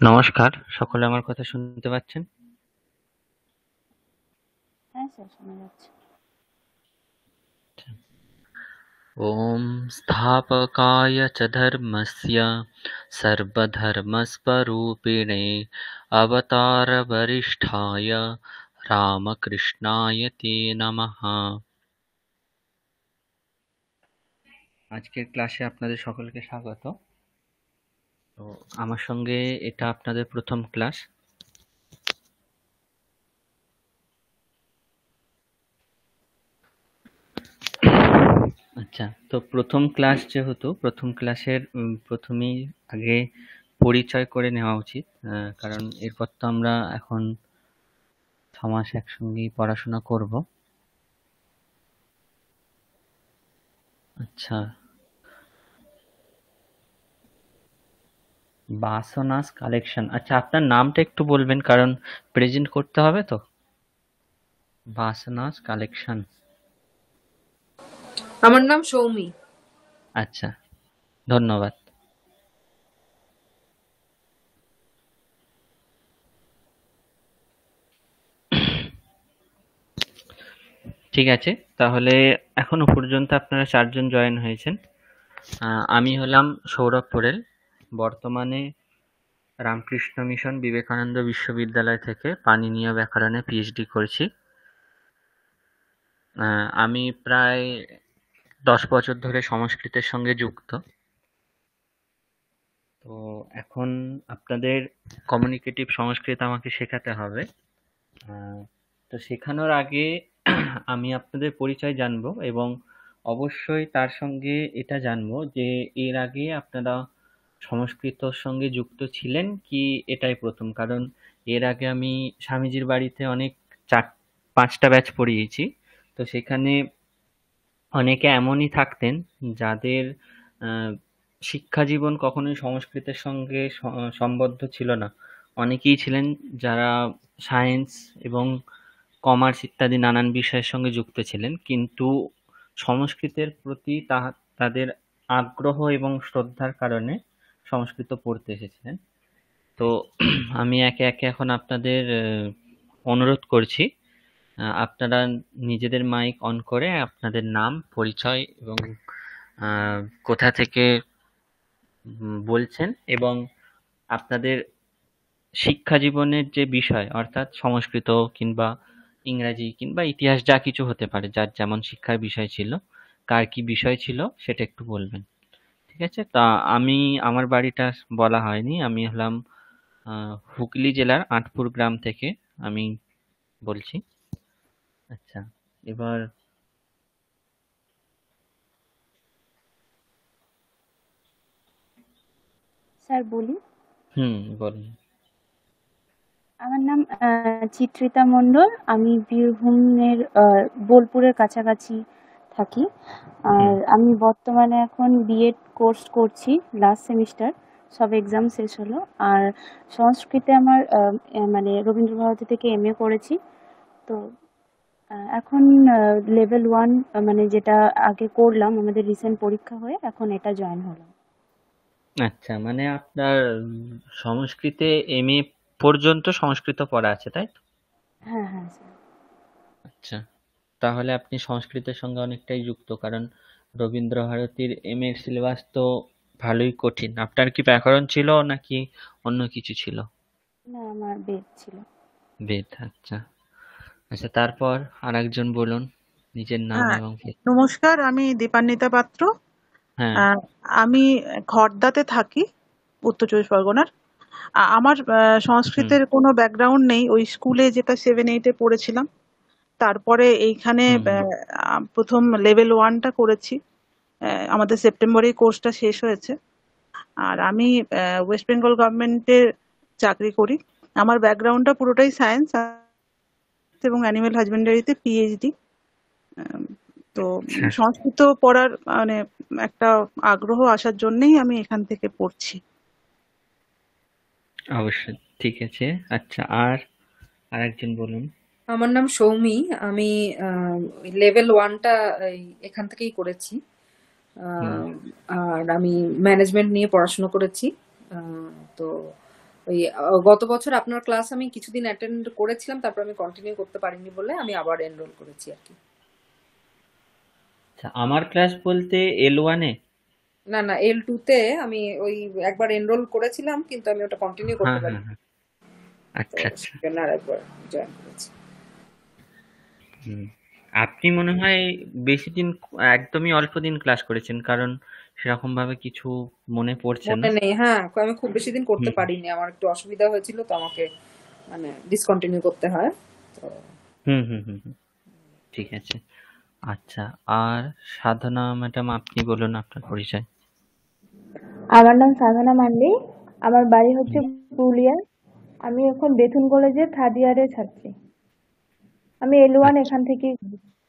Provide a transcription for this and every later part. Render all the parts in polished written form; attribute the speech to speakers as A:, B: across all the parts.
A: নমস্কার, সকলে আমার কথা শুনতে পাচ্ছেন?
B: হ্যাঁ স্যার, শোনা যাচ্ছে।
A: ॐ स्थापकाय च धर्मस्य सर्वधर्मस्वरूपिणे अवतारवरिष्ठाय রামকৃষ্ণায় তে নমঃ। আজকের ক্লাসে আপনাদের সকলকে স্বাগত। তো আমার সঙ্গে এটা আপনাদের প্রথম ক্লাস। আচ্ছা, তো প্রথম ক্লাস যেহেতু প্রথম ক্লাসের প্রথমেই আগে পরিচয় করে নেওয়া উচিত, কারণ এরপর তো আমরা এখন 6 মাস একসঙ্গেই পড়াশোনা করব। আচ্ছা, বাসনাস কালেকশন। আচ্ছা, আপনার নামটা একটু বলবেন, কারণ প্রেজেন্ট করতে হবে তো। বাসনাস কালেকশন।
C: আমার নাম সৌমি।
A: আচ্ছা, ধন্যবাদ। ঠিক আছে, তাহলে এখনো পর্যন্ত আপনারা 4 জন জয়েন হয়েছেন। আমি হলাম সৌরভ পোড়েল, বর্তমানে রামকৃষ্ণ মিশন বিবেকানন্দ বিশ্ববিদ্যালয় থেকে পাণিনীয় ব্যাকরণে পিএইচডি করছি। আমি প্রায় 10 বছর ধরে সংস্কৃতের সঙ্গে যুক্ত। তো এখন আপনাদের কমিউনিকেটিভ সংস্কৃত আমাকে শেখাতে হবে। তো শেখানোর আগে আমি আপনাদের পরিচয় জানবো, এবং অবশ্যই তার সঙ্গে এটা জানবো যে এর আগে আপনারা সংস্কৃতর সঙ্গে যুক্ত ছিলেন কি এটাই প্রথম। কারণ এর আগে আমি স্বামীজির বাড়িতে অনেক 5টা ব্যাচ পড়িয়েছি। তো সেখানে অনেকে এমনই থাকতেন যাদের আহ, শিক্ষা জীবন কখনোই সংস্কৃতের সঙ্গে সম্বদ্ধ ছিল না। অনেকেই ছিলেন যারা সায়েন্স এবং কমার্স ইত্যাদি নানান বিষয়ের সঙ্গে যুক্ত ছিলেন, কিন্তু সংস্কৃতের প্রতি তাদের আগ্রহ এবং শ্রদ্ধার কারণে সংস্কৃত পড়তে এসেছিলেন। তো আমি একে একে এখন আপনাদের অনুরোধ করছি, আপনারা নিজেদের মাইক অন করে আপনাদের নাম, পরিচয় এবং আহ, কোথা থেকে বলছেন, এবং আপনাদের শিক্ষা জীবনের যে বিষয়, অর্থাৎ সংস্কৃত কিংবা ইংরাজি কিংবা ইতিহাস, যা কিছু হতে পারে, যার যেমন শিক্ষার বিষয় ছিল, কার কি বিষয় ছিল সেটা একটু বলবেন। ঠিক আছে? তা আমি, আমার বাড়িটা বলা হয়নি, আমি হলাম হুগলি জেলার আঁটপুর গ্রাম থেকে আমি বলছি। আচ্ছা, এবার
B: স্যার বলি।
A: বলুন।
B: আমার নাম চিত্রিতা মণ্ডল। আমি বীরভূমের বোলপুরের কাছাকাছি থাকি।
A: হুম।
B: আর আমি বর্তমানে এখন বিএড কোর্স করছি, লাস্ট সেমিস্টার, সব এক্সাম শেষ হলো। আর সংস্কৃতে আমার মানে রবীন্দ্রভারতী থেকে এমএ করেছি। তো এখন লেভেল 1, মানে যেটা আগে করলাম, আমাদের রিসেন্ট পরীক্ষা হয়ে এখন এটা জয়েন হলাম।
A: আচ্ছা, মানে আপনার সংস্কৃতে এমএ পর্যন্ত সংস্কৃত পড়া আছে, তাই তো?
B: হ্যাঁ হ্যাঁ স্যার।
A: আচ্ছা, তাহলে আপনি সংস্কৃতের সঙ্গে অনেকটাই যুক্ত, কারণ রবীন্দ্রভারতীর এম এর সিলেবাস তো ভালোই কঠিন। আপনার কি ব্যাকরণ ছিল নাকি অন্য কিছু ছিল?
B: না, আমার বেদ ছিল।
A: বেদ। আচ্ছা। আচ্ছা, তারপর আরেকজন বলুন নিজের নাম
D: হ্যাঁ,
A: এবং
D: নমস্কার, আমি দীপান্বিতা পাত্র।
A: হ্যাঁ।
D: আমি খড়দাতে থাকি, উত্তর চব্বিশ পরগনার। আমার
A: হুম।
D: সংস্কৃতের কোনো ব্যাকগ্রাউন্ড নেই। ওই স্কুলে যেটা 7-8-এ পড়েছিলাম, তারপরে এইখানে
A: হুম। হুম।
D: প্রথম লেভেল 1টা করেছি। আমাদের সেপ্টেম্বরেই কোর্সটা শেষ হয়েছে। আর আমি ওয়েস্ট বেঙ্গল গভর্নমেন্টের চাকরি করি। আমার ব্যাকগ্রাউন্ডটা পুরোটাই সায়েন্স এবং অ্যানিমেল হাজবেন্ডারিতে পিএইচডি। তো
A: আচ্ছা,
D: সংস্কৃত পড়ার মানে একটা আগ্রহ আসার জন্যই আমি এখান থেকে পড়ছি।
A: অবশ্যই। ঠিক আছে। আচ্ছা, আর আরেকজন বলুন।
C: আমার নাম সৌমি। আমি লেভেল 1টা এখান থেকেই করেছি।
A: হুম।
C: আহ, আর আমি ম্যানেজমেন্ট নিয়ে পড়াশোনা করেছি। তো ওই গত বছর আপনার ক্লাস আমি কিছুদিন অ্যাটেন্ড করেছিলাম, তারপর আমি কন্টিনিউ করতে পারিনি বলে আমি আবার এনরোল করেছি আর কি।
A: আচ্ছা, আমার ক্লাস বলতে L1 এ?
C: না না, L2 তে আমি ওই একবার এনরোল করেছিলাম, কিন্তু আমি ওটা কন্টিনিউ করতে
A: হ্যাঁ,
C: পারি,
A: হ্যাঁ, হ্যাঁ।
C: তো
A: আচ্ছা, আচ্ছা।
C: সেজন্য আর একবার জয়েন করেছি।
A: হুম। আপনি মনে হয় বেশি দিন, একদমই অল্প দিন ক্লাস করেছেন, কারণ সেরকম ভাবে কিছু মনে পড়ছে না।
C: মনে নেই, হ্যাঁ, আমি খুব বেশি দিন করতে
A: হুম,
C: পারিনি, আমার একটু অসুবিধা হয়েছিল, তো আমাকে মানে ডিসকন্টিনিউ করতে হয়। তো
A: হুম, হুম, হুম, হুম। ঠিক আছে। আচ্ছা, আর সাধনা ম্যাডাম, আপনি বলুন আপনার পরিচয়।
B: আমার নাম সাধনা মান্ডি। আমার বাড়ি হচ্ছে
A: হুম।
B: পুরুলিয়া। আমি এখন বেথুন কলেজে থার্ড ইয়ারের ছাত্রী। আমি L1
A: আচ্ছা,
B: এখান থেকে।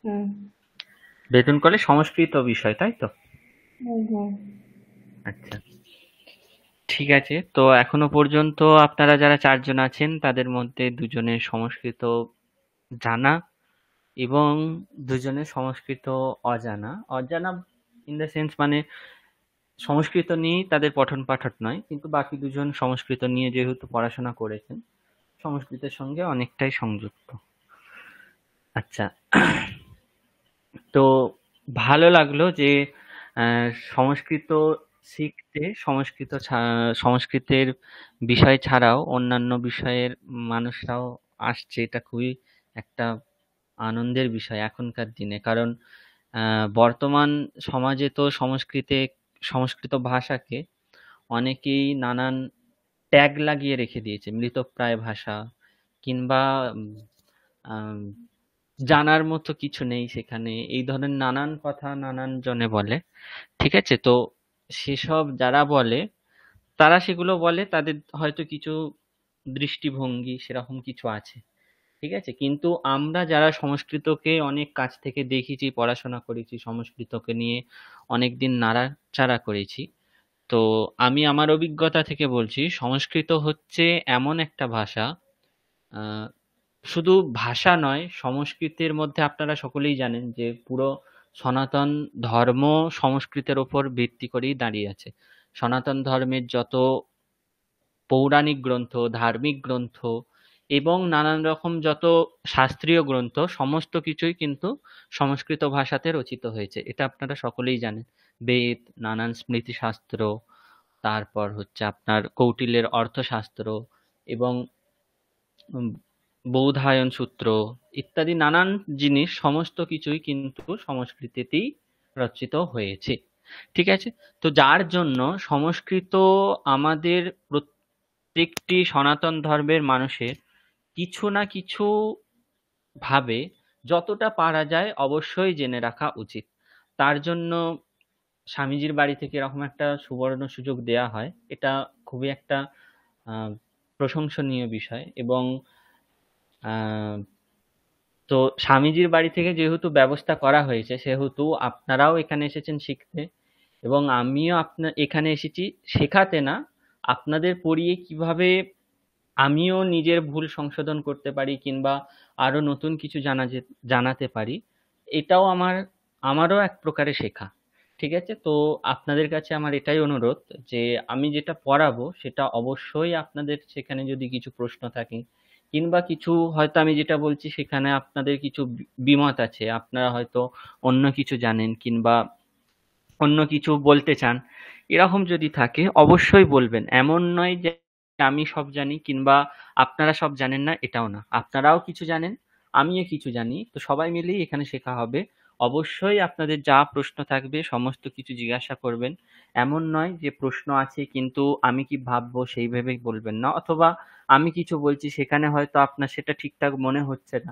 B: হুম
A: বেতন কলে সংস্কৃত বিষয়, তাই তো?
B: হুম হুম।
A: আচ্ছা, ঠিক আছে। তো এখনো পর্যন্ত আপনারা যারা 4 জন আছেন তাদের মধ্যে 2 জনের সংস্কৃত জানা এবং 2 জনের সংস্কৃত অজানা। অজানা ইন দ্য সেন্স মানে সংস্কৃত নিয়েই তাদের পঠন পাঠন নয়, কিন্তু বাকি 2 জন সংস্কৃত নিয়ে যেহেতু পড়াশোনা করেছেন, সংস্কৃতের সঙ্গে অনেকটাই সংযুক্ত। আচ্ছা, তো ভালো লাগলো যে সংস্কৃত শিখতে সংস্কৃতের বিষয় ছাড়াও অন্যান্য বিষয়ের মানুষরাও আসছে। এটা খুবই একটা আনন্দের বিষয় এখনকার দিনে। কারণ বর্তমান সমাজে তো সংস্কৃত ভাষাকে অনেকেই নানান ট্যাগ লাগিয়ে রেখে দিয়েছে। মৃতপ্রায় ভাষা, কিংবা উম আম জানার মতো কিছু নেই সেখানে। এই ধরনের নানান কথা নানান জনে বলে। ঠিক আছে? তো সেসব যারা বলে, তারা সেগুলো বলে তাদের হয়তো কিছু দৃষ্টিভঙ্গি সেরকম কিছু আছে। ঠিক আছে? কিন্তু আমরা যারা সংস্কৃতকে অনেক কাছ থেকে দেখেছি, পড়াশোনা করেছি, সংস্কৃতকে নিয়ে অনেকদিন নাড়াচাড়া করেছি। তো আমি আমার অভিজ্ঞতা থেকে বলছি, সংস্কৃত হচ্ছে এমন একটা ভাষা, আ শুধু ভাষা নয়, সংস্কৃতের মধ্যে আপনারা সকলেই জানেন যে পুরো সনাতন ধর্ম সংস্কৃতের ওপর ভিত্তি করেই দাঁড়িয়ে আছে। সনাতন ধর্মের যত পৌরাণিক গ্রন্থ, ধার্মিক গ্রন্থ এবং নানান রকম যত শাস্ত্রীয় গ্রন্থ, সমস্ত কিছুই কিন্তু সংস্কৃত ভাষাতে রচিত হয়েছে। এটা আপনারা সকলেই জানেন। বেদ, নানান স্মৃতিশাস্ত্র, তারপর হচ্ছে আপনার কৌটিল্যের অর্থশাস্ত্র এবং উম বৌধায়ন সূত্র ইত্যাদি নানান জিনিস, সমস্ত কিছুই কিন্তু সংস্কৃতেতেই রচিত হয়েছে। ঠিক আছে? তো যার জন্য সংস্কৃত আমাদের প্রত্যেকটি সনাতন ধর্মের মানুষের কিছু না কিছু ভাবে যতটা পারা যায় অবশ্যই জেনে রাখা উচিত। তার জন্য স্বামীজির বাড়ি থেকে এরকম একটা সুবর্ণ সুযোগ দেয়া হয়। এটা খুবই একটা আহ, প্রশংসনীয় বিষয়। এবং আহ, তো স্বামীজির বাড়ি থেকে যেহেতু ব্যবস্থা করা হয়েছে, সেহেতু আপনারাও এখানে এসেছেন শিখতে, এবং আমিও আপনার এখানে এসেছি শেখাতে না, আপনাদের পড়িয়ে কিভাবে আমিও নিজের ভুল সংশোধন করতে পারি কিংবা আরো নতুন কিছু জানাতে পারি। এটাও আমারও এক প্রকারে শেখা। ঠিক আছে? তো আপনাদের কাছে আমার এটাই অনুরোধ যে আমি যেটা পড়াবো সেটা অবশ্যই আপনাদের সেখানে যদি কিছু প্রশ্ন থাকে কিংবা কিছু হয়তো আমি যেটা বলছি সেখানে আপনাদের কিছু দ্বিমত আছে, আপনারা হয়তো অন্য কিছু জানেন কিংবা অন্য কিছু বলতে চান, এরকম যদি থাকে অবশ্যই বলবেন। এমন নয় যে আমি সব জানি কিংবা আপনারা সব জানেন না, এটাও না। আপনারাও কিছু জানেন, আমিও কিছু জানি। তো সবাই মিলেই এখানে শেখা হবে। অবশ্যই আপনাদের যা প্রশ্ন থাকবে সমস্ত কিছু জিজ্ঞাসা করবেন। এমন নয় যে প্রশ্ন আছে কিন্তু আমি কি ভাববো সেই ভেবেই বলবেন না, অথবা আমি কিছু বলছি সেখানে হয়তো আপনার সেটা ঠিকঠাক মনে হচ্ছে না,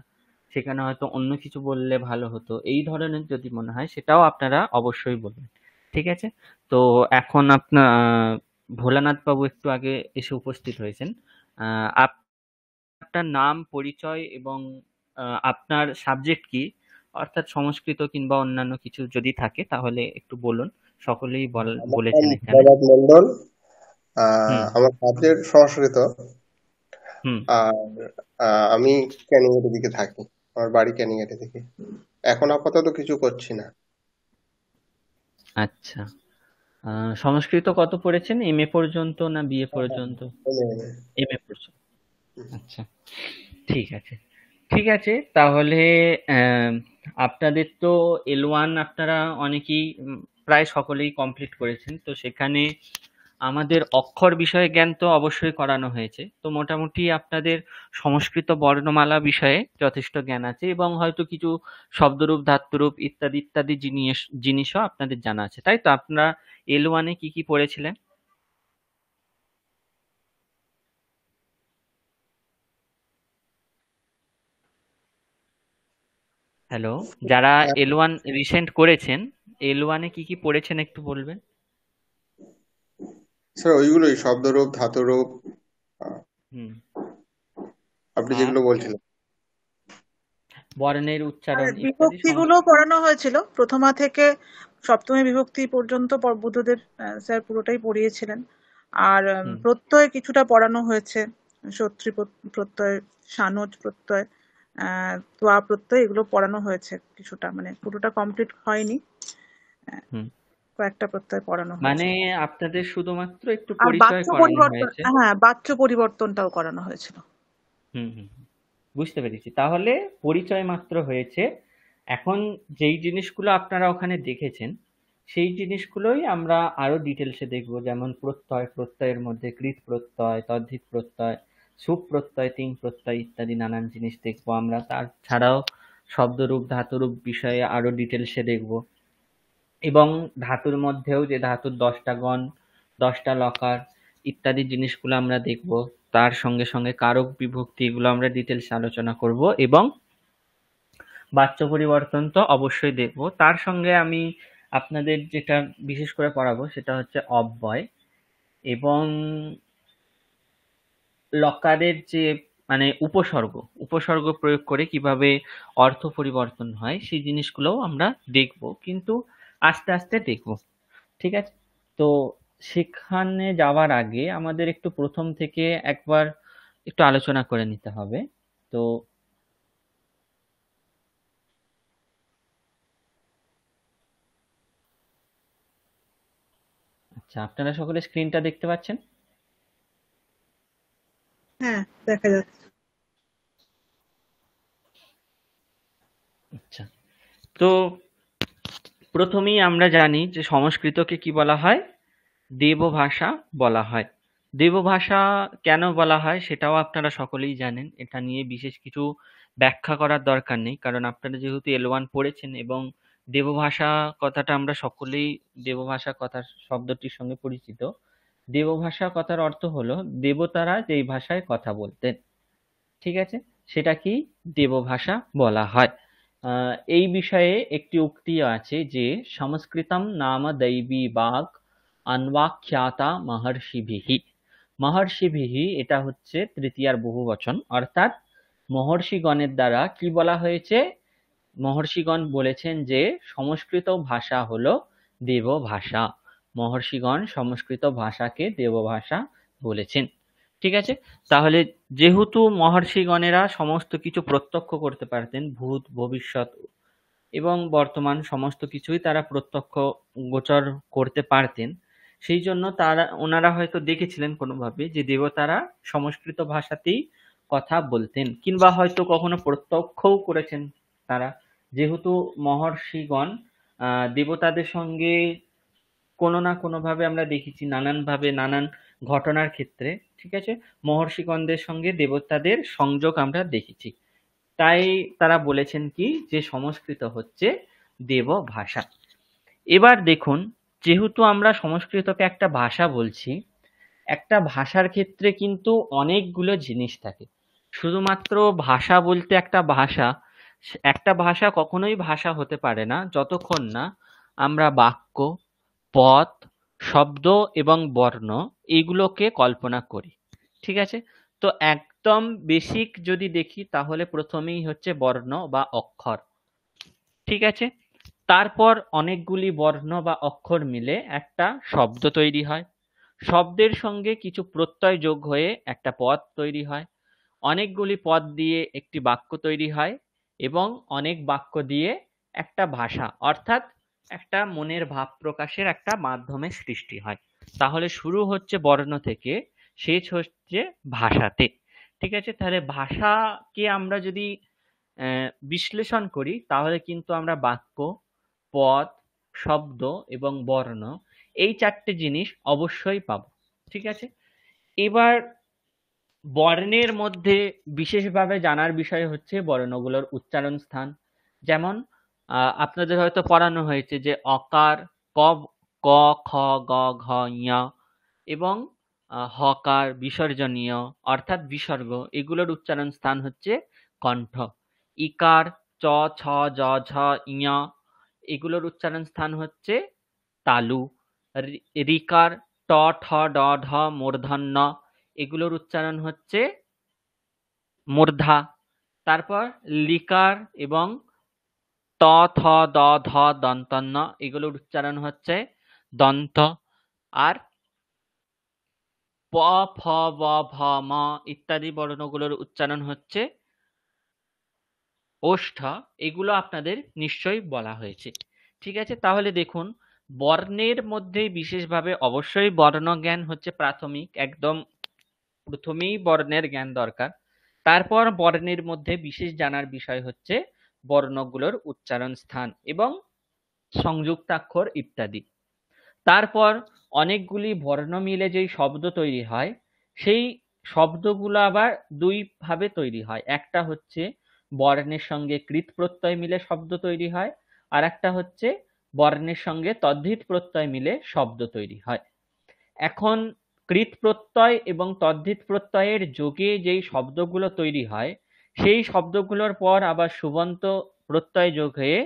A: সেখানে হয়তো অন্য কিছু বললে ভালো হতো, এই ধরনের যদি মনে হয় সেটাও আপনারা অবশ্যই বলবেন। ঠিক আছে? তো এখন ভোলানাথ বাবু একটু আগে এসে উপস্থিত হয়েছেন। আপনার নাম, পরিচয় এবং আপনার সাবজেক্ট কি, অর্থাৎ সংস্কৃত কিংবা অন্যান্য কিছু যদি থাকে তাহলে একটু বলুন। সকলেই
E: আমার নাম
A: বলেছেন এখানে।
E: প্রভাত মন্ডল।
A: হুম,
E: আমার সাবজেক্ট সংস্কৃত।
A: হুম।
E: আর আমি ক্যানিংয়ের দিকে থাকি। আমার বাড়ি ক্যানিংয়ের দিকে। এখন আপাতত কিছু করছি না।
A: আচ্ছা। সংস্কৃত কত পড়েছেন? এম এ পর্যন্ত না বিএ পর্যন্ত?
E: এমএ।
A: এম এ পর্যন্ত। আচ্ছা, ঠিক আছে। ঠিক আছে, তাহলে আহ, আপনাদের তো L1 আপনারা অনেকেই প্রায় সকলেই কমপ্লিট করেছেন, তো সেখানে আমাদের অক্ষর বিষয়ে জ্ঞান তো অবশ্যই করানো হয়েছে, তো মোটামুটি আপনাদের সংস্কৃত বর্ণমালা বিষয়ে যথেষ্ট জ্ঞান আছে এবং হয়তো কিছু শব্দরূপ, ধাতুরূপ ইত্যাদি ইত্যাদি জিনিসও আপনাদের জানা আছে, তাই তো? আপনারা L1 এ কি কি পড়েছিলেন? হ্যালো, যারা L1 রিসেন্ট করেছেন, L1 এ কি কি পড়েছেন একটু বলবেন?
E: স্যার ওইগুলোই শব্দরূপ, ধাতুরূপ, আহ,
A: হুম।
E: আপনি
A: আর
E: যেগুলো বলছিলেন।
A: বর্ণের
D: আর
A: উচ্চারণ ইত্যাদি
D: বিভক্তিগুলো পড়ানো হয়েছিল প্রথমা থেকে সপ্তমী বিভক্তি পর্যন্ত বুদ্ধদেব স্যার পুরোটাই পড়িয়েছিলেন। আর
A: হুম।
D: প্রত্যয় কিছুটা পড়ানো হয়েছে, সত্রী প্রত্যয়, সানজ প্রত্যয়, তোয়া প্রত্যয়, এগুলো পড়ানো হয়েছে কিছুটা, মানে পুরোটা কমপ্লিট হয়নি,
A: হুম।
D: কয়েকটা প্রত্যয় পড়ানো
A: মানে
D: হয়েছে।
A: আপনাদের শুধুমাত্র একটু
D: আর
A: পরিচয়
D: বাচ্য
A: করানো
D: পরিবর্তন,
A: হয়েছে।
D: হ্যাঁ, বাচ্য পরিবর্তনটাও করানো হয়েছিল।
A: হুম হুম হুম। বুঝতে পেরেছি, তাহলে পরিচয় মাত্র হয়েছে। এখন যেই জিনিসগুলো আপনারা ওখানে দেখেছেন সেই জিনিসগুলোই আমরা আরো ডিটেলসে দেখব, যেমন প্রত্যয়, প্রত্যয়ের মধ্যে কৃৎ প্রত্যয়, তদ্ধিত প্রত্যয়, সুপ প্রত্যয়, তিং প্রত্যয় ইত্যাদি নানান জিনিস দেখবো আমরা। তাছাড়াও শব্দরূপ, ধাতুরূপ বিষয়ে আরো ডিটেলসে দেখব এবং ধাতুর মধ্যেও যে ধাতুর 10টা গণ, 10টা লকার ইত্যাদি জিনিসগুলো আমরা দেখব। তার সঙ্গে সঙ্গে কারক, বিভক্তি এগুলো আমরা ডিটেলসে আলোচনা করব এবং বাচ্য পরিবর্তন তো অবশ্যই দেখব। তার সঙ্গে আমি আপনাদের যেটা বিশেষ করে পড়াবো সেটা হচ্ছে অব্যয় এবং লকারের যে মানে উপসর্গ, উপসর্গ প্রয়োগ করে কিভাবে অর্থ পরিবর্তন হয় সেই জিনিসগুলোও আমরা দেখব, কিন্তু আস্তে আস্তে দেখব। ঠিক আছে? তো সেখানে যাওয়ার আগে আমাদের একটু প্রথম থেকে একবার একটু আলোচনা করে নিতে হবে। তো আচ্ছা, আপনারা সকলে স্ক্রিনটা দেখতে পাচ্ছেন?
D: হ্যাঁ, দেখা যাচ্ছে।
A: আচ্ছা, তো প্রথমেই আমরা জানি যে সংস্কৃতকে কি বলা হয়? দেবভাষা বলা হয়। দেবভাষা কেন বলা হয় সেটাও আপনারা সকলেই জানেন, এটা নিয়ে বিশেষ কিছু ব্যাখ্যা করার দরকার নেই, কারণ আপনারা যেহেতু L1 পড়েছেন এবং দেবভাষা কথাটা আমরা সকলেই দেবভাষা কথার শব্দটির সঙ্গে পরিচিত। দেবভাষা কথার অর্থ হলো দেবতারা যেই ভাষায় কথা বলতেন। ঠিক আছে? সেটা কি দেবভাষা বলা হয়। এই বিষয়ে একটি উক্তিও আছে যে সংস্কৃতম নাম দৈবী বাগ অন্বাখ্যাতা মহর্ষিভিঃ। মহর্ষিভিঃ এটা হচ্ছে তৃতীয়ার বহুবচন, অর্থাৎ মহর্ষিগণের দ্বারা কি বলা হয়েছে? মহর্ষিগণ বলেছেন যে সংস্কৃত ভাষা হলো দেবভাষা। মহর্ষিগণ সংস্কৃত ভাষাকে দেবভাষা বলেছেন। ঠিক আছে? তাহলে যেহেতু মহর্ষিগণেরা সমস্ত কিছু প্রত্যক্ষ করতে পারতেন, ভূত, ভবিষ্যৎ এবং বর্তমান সমস্ত কিছুই তারা প্রত্যক্ষ গোচর করতে পারতেন, সেই জন্য ওনারা হয়তো দেখেছিলেন কোনোভাবে যে দেবতারা সংস্কৃত ভাষাতেই কথা বলতেন, কিংবা হয়তো কখনো প্রত্যক্ষও করেছেন তারা। যেহেতু মহর্ষিগণ দেবতাদের সঙ্গে কোনো না কোনো ভাবে আমরা দেখেছি, নানান ভাবে নানান ঘটনার ক্ষেত্রে, ঠিক আছে, মহর্ষিগণদের সঙ্গে দেবতাদের সংযোগ আমরা দেখেছি। তাই তারা বলেছেন কি যে সংস্কৃত হচ্ছে দেব ভাষা। এবার দেখুন, যেহেতু আমরা সংস্কৃতকে একটা ভাষা বলছি, একটা ভাষার ক্ষেত্রে কিন্তু অনেকগুলো জিনিস থাকে। শুধুমাত্র ভাষা বলতে একটা ভাষা কখনোই ভাষা হতে পারে না যতক্ষণ না আমরা বাক্য, পদ, শব্দ এবং বর্ণ এগুলোকে কল্পনা করি। ঠিক আছে? তো একদম বেসিক যদি দেখি তাহলে প্রথমেই হচ্ছে বর্ণ বা অক্ষর। ঠিক আছে? তারপর অনেকগুলি বর্ণ বা অক্ষর মিলে একটা শব্দ তৈরি হয়। শব্দের সঙ্গে কিছু প্রত্যয় যোগ হয়ে একটা পদ তৈরি হয়। অনেকগুলি পদ দিয়ে একটি বাক্য তৈরি হয় এবং অনেক বাক্য দিয়ে একটা ভাষা, অর্থাৎ একটা মনের ভাব প্রকাশের একটা মাধ্যমের সৃষ্টি হয়। তাহলে শুরু হচ্ছে বর্ণ থেকে, শেষ হচ্ছে ভাষাতে। ঠিক আছে, তাহলে ভাষাকে আমরা যদি বিশ্লেষণ করি তাহলে কিন্তু আমরা বাক্য, পদ, শব্দ এবং বর্ণ এই চারটে জিনিস অবশ্যই পাবো। ঠিক আছে, এবার বর্ণের মধ্যে বিশেষভাবে জানার বিষয় হচ্ছে বর্ণগুলোর উচ্চারণ স্থান। যেমন আপনাদের হয়তো পড়ানো হয়েছে যে অকার, ক, ক, খ, গ, ঘ, ঞ এবং হকার, বিসর্জনীয় অর্থাৎ বিসর্গ, এগুলোর উচ্চারণ স্থান হচ্ছে কণ্ঠ। ইকার, চ, ছ, জ, ঝ, ঞ এগুলোর উচ্চারণ স্থান হচ্ছে তালু। রিকার, ট, ঠ, ড, ঢ, মূর্ধন্য এগুলোর উচ্চারণ হচ্ছে মূর্ধা। তারপর লিকার এবং ত, থ, দ, ধ, দন্তন্য এগুলোর উচ্চারণ হচ্ছে দন্ত। আর প, ফ, ব, ভ, ম ইত্যাদি বর্ণগুলোর উচ্চারণ হচ্ছে ওষ্ঠ। এগুলো আপনাদের নিশ্চয়ই বলা হয়েছে। ঠিক আছে, তাহলে দেখুন বর্ণের মধ্যে বিশেষভাবে অবশ্যই বর্ণজ্ঞান হচ্ছে প্রাথমিক, একদম প্রথমেই বর্ণের জ্ঞান দরকার। তারপর বর্ণের মধ্যে বিশেষ জানার বিষয় হচ্ছে বর্ণগুলোর উচ্চারণ স্থান এবং সংযুক্তাক্ষর ইত্যাদি। তারপর অনেকগুলি বর্ণ মিলে যেই শব্দ তৈরি হয়, সেই শব্দগুলো আবার দুই ভাবে তৈরি হয়। একটা হচ্ছে বর্ণের সঙ্গে কৃৎ প্রত্যয় মিলে শব্দ তৈরি হয়, আর একটা হচ্ছে বর্ণের সঙ্গে তদ্ধিত প্রত্যয় মিলে শব্দ তৈরি হয়। এখন কৃৎ প্রত্যয় এবং তদ্ধিত প্রত্যয়ের যোগে যেই শব্দগুলো তৈরি হয়, সেই শব্দগুলোর পর আবার সুবন্ত প্রত্যয় যোগ হয়ে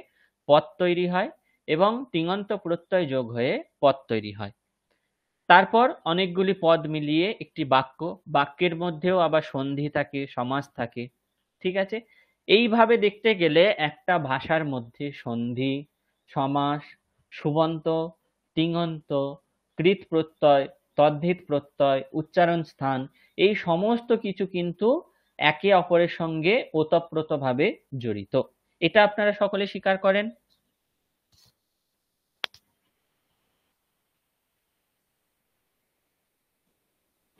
A: পদ তৈরি হয় এবং তিঙন্ত প্রত্যয় যোগ হয়ে পদ তৈরি হয়। তারপর অনেকগুলি পদ মিলিয়ে একটি বাক্য, বাক্যের মধ্যেও আবার সন্ধি থাকে, সমাস থাকে। ঠিক আছে, এইভাবে দেখতে গেলে একটা ভাষার মধ্যে সন্ধি, সমাস, সুবন্ত, তিঙন্ত, কৃৎ প্রত্যয়, তদ্ধিত প্রত্যয়, উচ্চারণ স্থান এই সমস্ত কিছু কিন্তু একে অপরের সঙ্গে ওতপ্রোতভাবে জড়িত। এটা আপনারা সকলে স্বীকার করেন?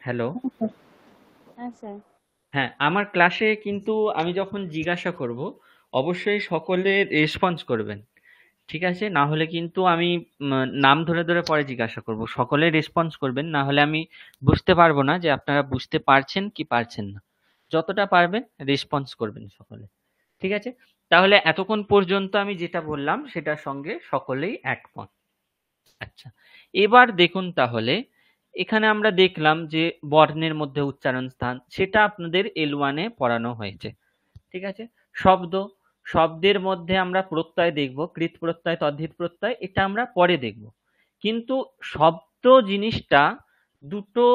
A: হ্যালো?
B: হ্যাঁ স্যার।
A: হ্যাঁ, আমার ক্লাসে কিন্তু আমি যখন জিজ্ঞাসা করব অবশ্যই সকলে রেসপন্স করবেন। ঠিক আছে, না হলে কিন্তু আমি নাম ধরে ধরে পরে জিজ্ঞাসা করব, সকলে রেসপন্স করবেন, না হলে আমি বুঝতে পারবো না যে আপনারা বুঝতে পারছেন কি পারছেন না। যতটা পারবেন রেসপন্স করবেন সকলে। ঠিক আছে, তাহলে এতক্ষণ পর্যন্ত আমি যেটা বললাম সেটার সঙ্গে সকলেই একমত। আচ্ছা, এবার দেখুন তাহলে এখানে আমরা দেখলাম যে বর্ণের মধ্যে উচ্চারণ স্থান, সেটা আপনাদের L1 এ পড়ানো হয়েছে। ঠিক আছে, শব্দ, শব্দের মধ্যে আমরা প্রত্যয় দেখব, কৃৎ প্রত্যয়, তদ্ধিত প্রত্যয়, এটা আমরা পরে দেখব। কিন্তু শব্দ জিনিসটা দুটো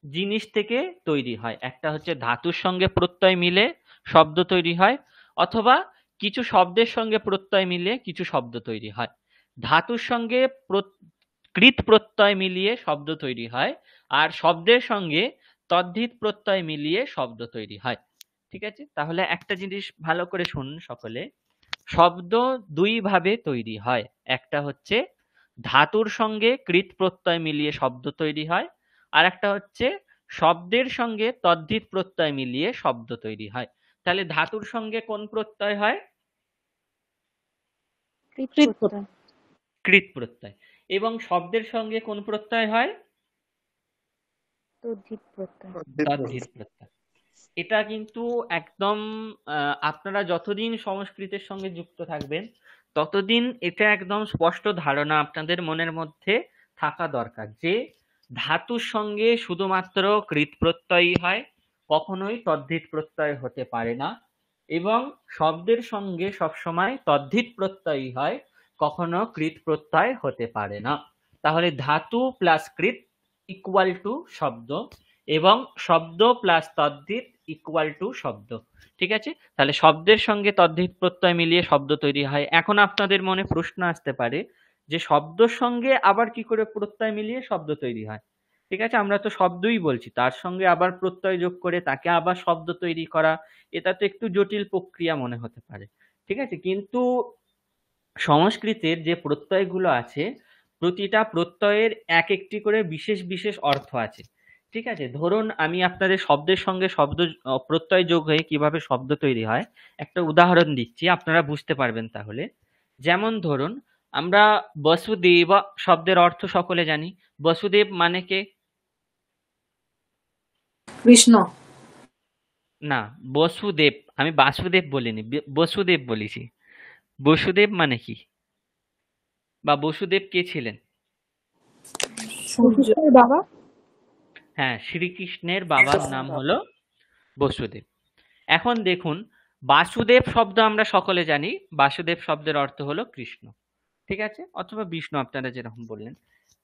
A: জিনিস থেকে তৈরি হয়। একটা হচ্ছে ধাতুর সঙ্গে প্রত্যয় মিলে শব্দ তৈরি হয়, অথবা কিছু শব্দের সঙ্গে প্রত্যয় মিলে কিছু শব্দ তৈরি হয়। ধাতুর সঙ্গে কৃৎ প্রত্যয় মিলিয়ে শব্দ তৈরি হয়, আর শব্দের সঙ্গে তদ্ধিত প্রত্যয় মিলিয়ে শব্দ তৈরি হয়। ঠিক আছে, তাহলে একটা জিনিস ভালো করে শুনুন সকলে। শব্দ দুই ভাবে তৈরি হয়। একটা হচ্ছে ধাতুর সঙ্গে কৃৎ প্রত্যয় মিলিয়ে শব্দ তৈরি হয়, আর একটা হচ্ছে শব্দের সঙ্গে তদ্ধিত প্রত্যয় মিলিয়ে শব্দ তৈরি হয়। তাহলে ধাতুর সঙ্গে কোন প্রত্যয় হয়?
B: কৃৎ
D: কৃৎ
B: প্রত্যয়।
A: কৃৎ প্রত্যয়। এবং শব্দের সঙ্গে কোন প্রত্যয় হয়?
B: তদ্ধিত প্রত্যয়।
A: তদ্ধিত প্রত্যয়। এটা কিন্তু একদম আপনারা যতদিন সংস্কৃতের সঙ্গে যুক্ত থাকবেন ততদিন এটা একদম স্পষ্ট ধারণা আপনাদের মনের মধ্যে থাকা দরকার যে ধাতুর সঙ্গে শুধুমাত্র কৃৎ প্রত্যয়ই হয়, কখনোই তদ্ধিত প্রত্যয় হতে পারে না। এবং শব্দের সঙ্গে সবসময় তদ্ধিত প্রত্যয়ই হয়, কখনো কৃৎ প্রত্যয় হতে পারে না। তাহলে ধাতু প্লাস কৃৎ ইকুয়াল টু শব্দ, এবং শব্দ প্লাস তদ্ধিত ইকুয়াল টু শব্দ। ঠিক আছে, তাহলে শব্দের সঙ্গে তদ্ধিত প্রত্যয় মিলিয়ে শব্দ তৈরি হয়। এখন আপনাদের মনে প্রশ্ন আসতে পারে যে শব্দের সঙ্গে আবার কি করে প্রত্যয় মিলিয়ে শব্দ তৈরি হয়? ঠিক আছে, আমরা তো শব্দই বলছি, তার সঙ্গে আবার প্রত্যয় যোগ করে তাকে আবার শব্দ তৈরি করা, এটা তো একটু জটিল প্রক্রিয়া মনে হতে পারে। ঠিক আছে, কিন্তু সংস্কৃতের যে প্রত্যয়গুলো আছে প্রতিটা প্রত্যয়ের এক একটি করে বিশেষ বিশেষ অর্থ আছে। ঠিক আছে, ধরুন আমি আপনাদের শব্দের সঙ্গে শব্দ প্রত্যয় যোগ হয়ে কিভাবে শব্দ তৈরি হয় একটা উদাহরণ দিচ্ছি, আপনারা বুঝতে পারবেন তাহলে। যেমন ধরুন আমরা বসুদেব শব্দের অর্থ সকলে জানি। বসুদেব মানে কে?
C: কৃষ্ণ।
A: না, বসুদেব, আমি বাসুদেব বলিনি, বসুদেব বলেছি। বসুদেব মানে কি, বা বসুদেব কে ছিলেন?
C: সূর্য।
D: বাবা।
A: হ্যাঁ, শ্রীকৃষ্ণের বাবার নাম হলো বসুদেব। এখন দেখুন, বাসুদেব শব্দ আমরা সকলে জানি, বাসুদেব শব্দের অর্থ হলো কৃষ্ণ। ঠিক আছে, অথবা বিষ্ণু, আপনারা যেরকম বললেন।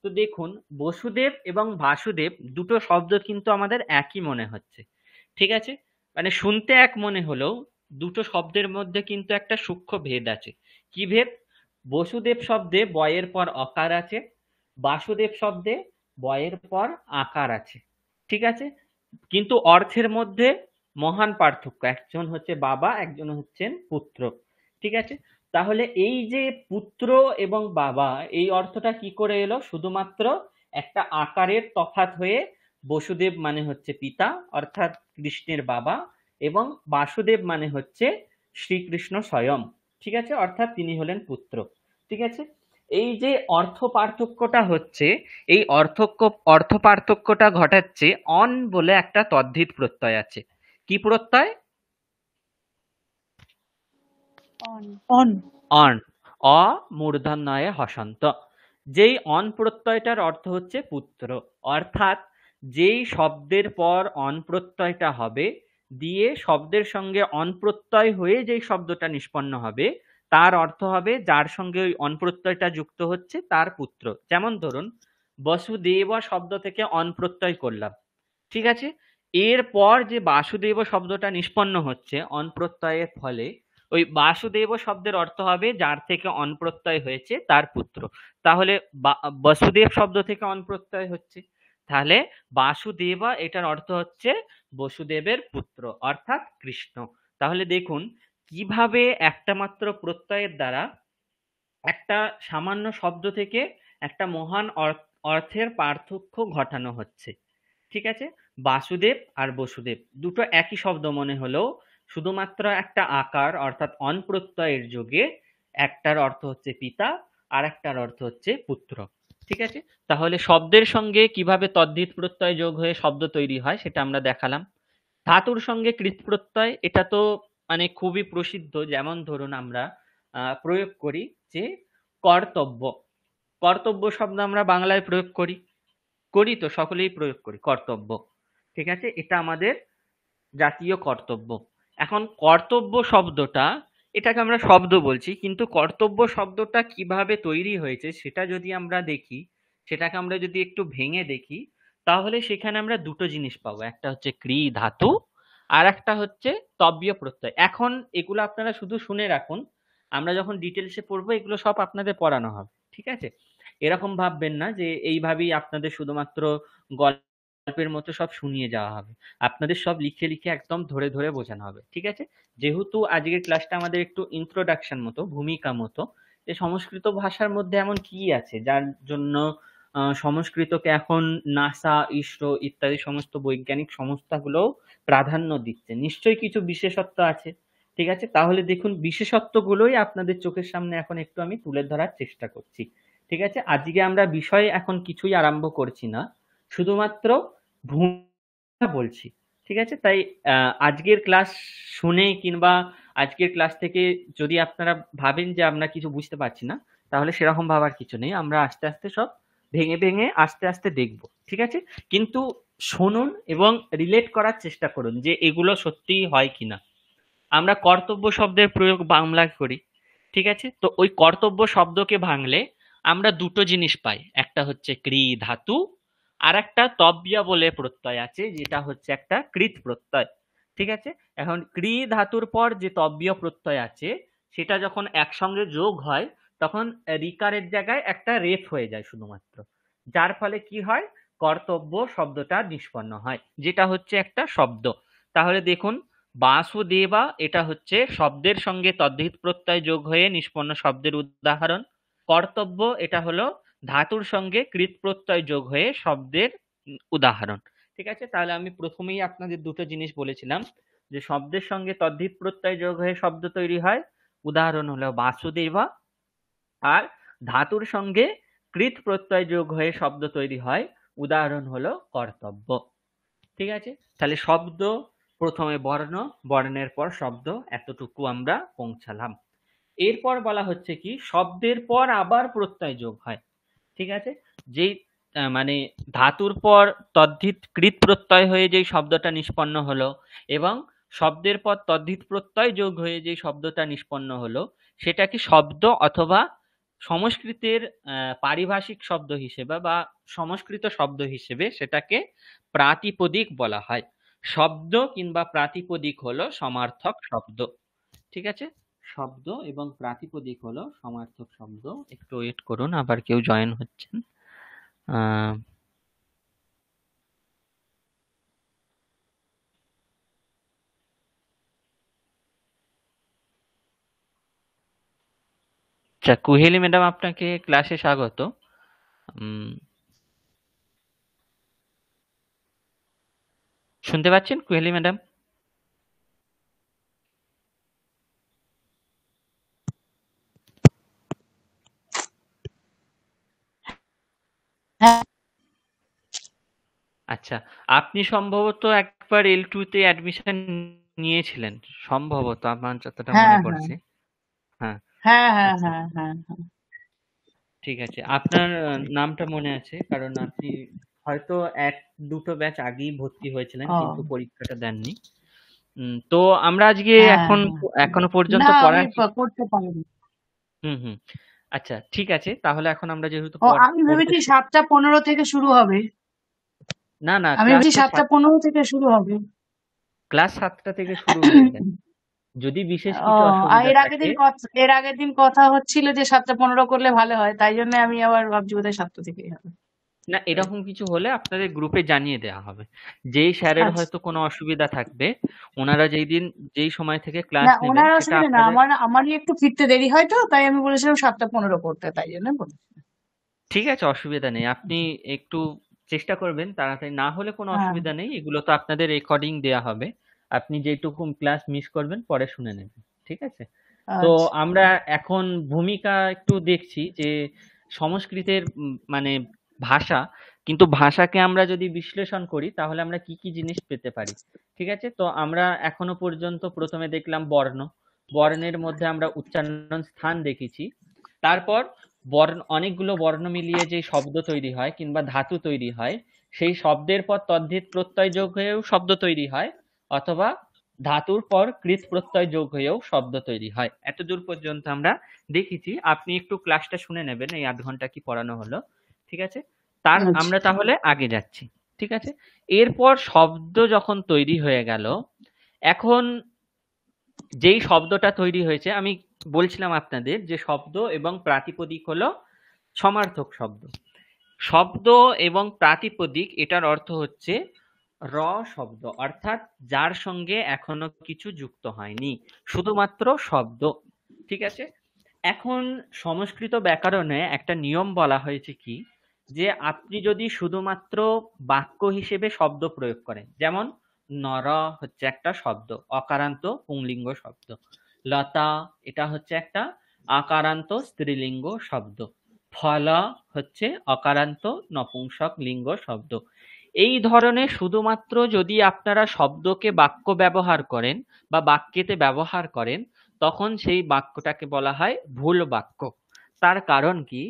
A: তো দেখুন, বসুদেব এবং বাসুদেব দুটো শব্দ কিন্তু আমাদের একই মনে হচ্ছে। ঠিক আছে, মানে শুনতে এক মনে হলেও দুটো শব্দের মধ্যে কিন্তু একটা সূক্ষ্ম ভেদ আছে। কি ভেদ? বসুদেব শব্দে বয়ের পর অকার আছে, বাসুদেব শব্দে বয়ের পর আকার আছে। ঠিক আছে, কিন্তু অর্থের মধ্যে মহান পার্থক্য, একজন হচ্ছে বাবা, একজন হচ্ছেন পুত্র। ঠিক আছে, তাহলে এই যে পুত্র এবং বাবা, এই অর্থটা কি করে এলো? শুধুমাত্র একটা আকারের তফাৎ হয়ে বসুদেব মানে হচ্ছে পিতা অর্থাৎ কৃষ্ণের বাবা, এবং বাসুদেব মানে হচ্ছে শ্রীকৃষ্ণ স্বয়ং। ঠিক আছে, অর্থাৎ তিনি হলেন পুত্র। ঠিক আছে, এই যে অর্থ পার্থক্যটা হচ্ছে, এই অর্থ পার্থক্যটা ঘটাচ্ছে অন বলে একটা তদ্ধিত প্রত্যয় আছে। কি প্রত্যয়?
B: অন।
D: অন।
A: অন। অ মূর্ধন্যয়ে হসন্ত। যেই অন প্রত্যয়টার অর্থ হচ্ছে পুত্র, অর্থাৎ যেই শব্দের পর অন প্রত্যয়টা হবে, দিয়ে শব্দের সঙ্গে অন প্রত্যয় হয়ে যেই শব্দটা নিষ্পন্ন হবে, তার অর্থ হবে যার সঙ্গে ওই অন প্রত্যয়টা যুক্ত হচ্ছে তার পুত্র। যেমন ধরুন, বসুদেব শব্দ থেকে অন প্রত্যয় করলাম। ঠিক আছে, এরপর যে বাসুদেব শব্দটা নিষ্পন্ন হচ্ছে অন প্রত্যয়ের ফলে, ওই বাসুদেব শব্দের অর্থ হবে যার থেকে অন প্রত্যয় হয়েছে তার পুত্র। তাহলে বসুদেব শব্দ থেকে অন প্রত্যয় হচ্ছে, তাহলে বাসুদেবা এটার অর্থ হচ্ছে বসুদেবের পুত্র অর্থাৎ কৃষ্ণ। তাহলে দেখুন কিভাবে একটা মাত্র প্রত্যয়ের দ্বারা একটা সামান্য শব্দ থেকে একটা মহান অর্থের পার্থক্য ঘটানো হচ্ছে। ঠিক আছে, বাসুদেব আর বসুদেব দুটো একই শব্দ মনে হলেও শুধুমাত্র একটা আকার অর্থাৎ অন প্রত্যয়ের যোগে একটার অর্থ হচ্ছে পিতা আর একটার অর্থ হচ্ছে পুত্র। ঠিক আছে, তাহলে শব্দের সঙ্গে কিভাবে তদ্ধিত প্রত্যয় যোগ হয়ে শব্দ তৈরি হয় সেটা আমরা দেখালাম। ধাতুর সঙ্গে কৃৎ প্রত্যয়, এটা তো মানে খুবই প্রসিদ্ধ। যেমন ধরুন আমরা প্রয়োগ করি যে কর্তব্য, কর্তব্য শব্দ আমরা বাংলায় প্রয়োগ করি, করি তো, সকলেই প্রয়োগ করি কর্তব্য। ঠিক আছে, এটা আমাদের জাতীয় কর্তব্য। এখন কর্তব্য শব্দটা, এটাকে আমরা শব্দ বলছি, কিন্তু কর্তব্য শব্দটা কিভাবে তৈরি হয়েছে সেটা যদি আমরা দেখি, সেটাকে আমরা যদি একটু ভেঙে দেখি, তাহলে সেখানে আমরা দুটো জিনিস পাবো, একটা হচ্ছে ক্রি ধাতু আর একটা হচ্ছে তব্য প্রত্যয়। এখন এগুলো আপনারা শুধু শুনে রাখুন, আমরা যখন ডিটেলসে পড়বো এগুলো সব আপনাদের পড়ানো হবে। ঠিক আছে, এরকম ভাববেন না যে এইভাবেই আপনাদের শুধুমাত্র গল্পের মতো সব শুনিয়ে যাওয়া হবে, আপনাদের সব লিখে লিখে একদম ধরে ধরে বোঝানো হবে। ঠিক আছে, যেহেতু আজকের ক্লাসটা আমাদের একটু ইন্ট্রোডাকশন মতো, ভূমিকা মতো, যে সংস্কৃত ভাষার মধ্যে এমন কি আছে যার জন্য সংস্কৃতকে এখন নাসা, ইসরো ইত্যাদি সমস্ত বৈজ্ঞানিক সংস্থাগুলো প্রাধান্য দিচ্ছে, নিশ্চয়ই কিছু বিশেষত্ব আছে। ঠিক আছে, তাহলে দেখুন বিশেষত্বগুলোই আপনাদের চোখের সামনে এখন একটু আমি তুলে ধরার চেষ্টা করছি। ঠিক আছে, আজকে আমরা বিষয় এখন কিছুই আরম্ভ করছি না, শুধুমাত্র ভূমিকা বলছি। ঠিক আছে, তাই আজকের ক্লাস শুনে কিংবা আজকের ক্লাস থেকে যদি আপনারা ভাবেন যে আমরা কিছু বুঝতে পারছি না, তাহলে সেরকম ভাবার কিছু নেই, আমরা আস্তে আস্তে সব ভেঙে ভেঙে আস্তে আস্তে দেখব। ঠিক আছে, কিন্তু শুনুন এবং রিলেট করার চেষ্টা করুন যে এগুলো সত্যিই হয় কিনা। আমরা কর্তব্য শব্দের প্রয়োগ বাংলায় করি। ঠিক আছে, তো ওই কর্তব্য শব্দকে ভাঙলে আমরা দুটো জিনিস পাই, একটা হচ্ছে ক্রি ধাতু আর একটা তব্য বলে প্রত্যয় আছে, যেটা হচ্ছে একটা কৃৎ প্রত্যয়। ঠিক আছে, এখন ক্রি ধাতুর পর যে তব্য প্রত্যয় আছে সেটা যখন একসঙ্গে যোগ হয় তখন রিকারের জায়গায় একটা রেফ হয়ে যায় শুধুমাত্র, যার ফলে কি হয়, কর্তব্য শব্দটা নিষ্পন্ন হয়, যেটা হচ্ছে একটা শব্দ। তাহলে দেখুন, বাসুদেবা এটা হচ্ছে শব্দের সঙ্গে তদ্ধিত প্রত্যয় যোগ হয়ে নিষ্পন্ন শব্দের উদাহরণ। কর্তব্য এটা হলো ধাতুর সঙ্গে কৃত প্রত্যয় যোগ হয়ে শব্দের উদাহরণ। ঠিক আছে, তাহলে আমি প্রথমেই আপনাদের দুটো জিনিস বলেছিলাম যে শব্দের সঙ্গে তদ্ধিত প্রত্যয় যোগ হয়ে শব্দ তৈরি হয়, উদাহরণ হলো বাসুদেবা। আর ধাতুর সঙ্গে কৃত প্রত্যয় যোগ হয়ে শব্দ তৈরি হয়, উদাহরণ হলো কর্তব্য। ঠিক আছে, তাহলে শব্দ প্রথমে বর্ণ, বর্ণের পর শব্দ, এতটুকু আমরা পৌঁছালাম। এরপর বলা হচ্ছে কি শব্দের পর আবার প্রত্যয় যোগ হয়। ঠিক আছে, যেই মানে ধাতুর পর তদ্ধিত কৃত প্রত্যয় হয়ে যেই শব্দটা নিষ্পন্ন হলো এবং শব্দের পর তদ্ধিত প্রত্যয় যোগ হয়ে যে শব্দটা নিষ্পন্ন হলো সেটা কি শব্দ অথবা সংস্কৃতের পারিভাষিক শব্দ হিসেবে বা সংস্কৃত শব্দ হিসেবে সেটাকে প্রাতিপদিক বলা হয়। শব্দ কিংবা প্রাতিপদিক হলো সমার্থক শব্দ। ঠিক আছে, শব্দ এবং প্রাতিপদিক হলো সমার্থক শব্দ। একটু ওয়েট করুন, আবার কেউ জয়েন হচ্ছেন। আচ্ছা, কুহেলি ম্যাডাম আপনাকে ক্লাসে স্বাগত। শুনতে পাচ্ছেন কুহেলি ম্যাডাম? আচ্ছা, আপনি সম্ভবত একবার L2 তে অ্যাডমিশন নিয়েছিলেন সম্ভবত, আমার যতটা মনে পড়ছে। হ্যাঁ, আচ্ছা, ঠিক আছে। আপনার নামটা মনে আছে কারণ আপনি হয়তো এক দুটো ব্যাচ আগেই ভর্তি হয়েছিলেন কিন্তু পরীক্ষাটা দেননি। তো আমরা আজকে এখনো পর্যন্ত পড়া
F: করতে পারিনি।
A: হুম, আচ্ছা ঠিক আছে, তাহলে এখন আমরা যেহেতু
F: আমি ভেবেছি 7:15 থেকে শুরু হবে।
A: না
F: আমি ভেবেছি 7:15 থেকে শুরু হবে।
A: ক্লাস 7টা থেকে শুরু হয়ে যায়। যদি বিশেষ কিছু অসুবিধা থাকে।
F: এর আগের দিন কথা হচ্ছিল যে 7:15 করলে ভালো হয়, তাই জন্য আমি আবার ভাবছি বোধহয় 7টা থেকেই হবে।
A: না, এরকম কিছু হলে আপনাদের গ্রুপে জানিয়ে দেওয়া হবে। যেই স্যারের হয়তো কোনো অসুবিধা থাকবে, ওনারা যেই সময় থেকে ক্লাস নেবেন
F: ওনার
A: সেটা
F: অসুবিধা না, আমারই একটু ফিরতে দেরি হয় তো, তাই আমি বলেছিলাম 7:15 করতে, তাই জন্য বলেছি।
A: ঠিক আছে, অসুবিধা নেই। আপনি একটু চেষ্টা করবেন তাড়াতাড়ি, না হলে কোনো অসুবিধা নেই। এগুলো তো আপনাদের রেকর্ডিং দেয়া হবে, আপনি যেটুকু ক্লাস মিস করবেন পরে শুনে নেবেন। ঠিক আছে, তো আমরা এখন ভূমিকা একটু দেখছি যে সংস্কৃতের মানে ভাষা, কিন্তু ভাষাকে আমরা যদি বিশ্লেষণ করি তাহলে আমরা কি কি জিনিস পেতে পারি। ঠিক আছে, তো আমরা এখনো পর্যন্ত প্রথমে দেখলাম বর্ণ, বর্ণের মধ্যে আমরা উচ্চারণ স্থান দেখেছি। তারপর অনেকগুলো বর্ণ মিলিয়ে যে শব্দ তৈরি হয় কিংবা ধাতু তৈরি হয়, সেই শব্দের পর তদ্ধিত প্রত্যয় যোগ হয়েও শব্দ তৈরি হয়, অথবা ধাতুর পর কৃত প্রত্যয় যোগ হয়েও শব্দ তৈরি হয়। এতদূর পর্যন্ত আমরা দেখেছি। আপনি একটু ক্লাসটা শুনে নেবেন, এই আধ ঘন্টা কি পড়ানো হলো। ঠিক আছে, আমরা তাহলে আগে যাচ্ছি। ঠিক আছে, এরপর শব্দ যখন তৈরি হয়ে গেল, এখন যেই শব্দটা তৈরি হয়েছে, আমি বলছিলাম আপনাদের যে শব্দ এবং প্রাতিপদিক হলো সমার্থক শব্দ। শব্দ এবং প্রাতিপদিক এটার অর্থ হচ্ছে র শব্দ, অর্থাৎ যার সঙ্গে এখনো কিছু যুক্ত হয়নি, শুধুমাত্র শব্দ। ঠিক আছে, এখন সংস্কৃত ব্যাকরণে একটা নিয়ম বলা হয়েছে কি, যে আপনি যদি শুধুমাত্র বাক্য হিসেবে শব্দ প্রয়োগ করেন, যেমন নর হচ্ছে একটা শব্দ, অকারান্ত পুংলিঙ্গ শব্দ। লতা এটা হচ্ছে একটা আকারান্ত স্ত্রীলিঙ্গ শব্দ। ফল হচ্ছে অকারান্ত নপুংসক লিঙ্গ শব্দ। এই ধরনের শুধুমাত্র যদি আপনারা শব্দকে বাক্য ব্যবহার করেন বা বাক্যেতে ব্যবহার করেন, তখন সেই বাক্যটাকে বলা হয় ভুল বাক্য। তার কারণ কি?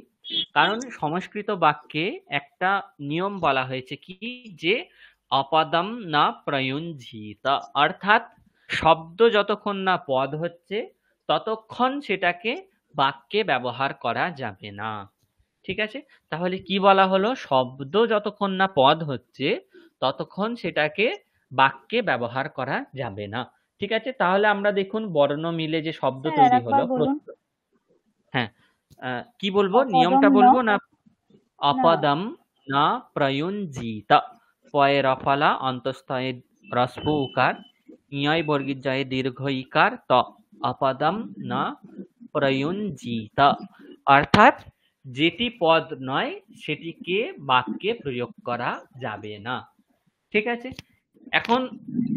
A: কারণ সংস্কৃত বাক্যে একটা নিয়ম বলা হয়েছে কি, যে অপদম না প্রয়ুঞ্জিত, অর্থাৎ শব্দ যতক্ষণ না পদ হচ্ছে ততক্ষণ সেটাকে বাক্যে ব্যবহার করা যাবে না। ঠিক আছে, তাহলে কি বলা হলো? শব্দ যতক্ষণ না পদ হচ্ছে ততক্ষণ সেটাকে বাক্যে ব্যবহার করা যাবে না। ঠিক আছে, তাহলে আমরা দেখুন বর্ণ মিলে যে শব্দ তৈরি হলো। হ্যাঁ, কি বলবো? নিয়মটা বলবো না? অপদম না প্রয়ুঞ্জিত, পয়ে রফলা অন্তস্থয়ে রস্ব উকার, ইয়য় বর্গীর জয়ে দীর্ঘ ইকার ত অপদম না প্রয়ুঞ্জিত, অর্থাৎ যেটি পদ নয় সেটিকে বাক্যে প্রয়োগ করা যাবে না। ঠিক আছে, এখন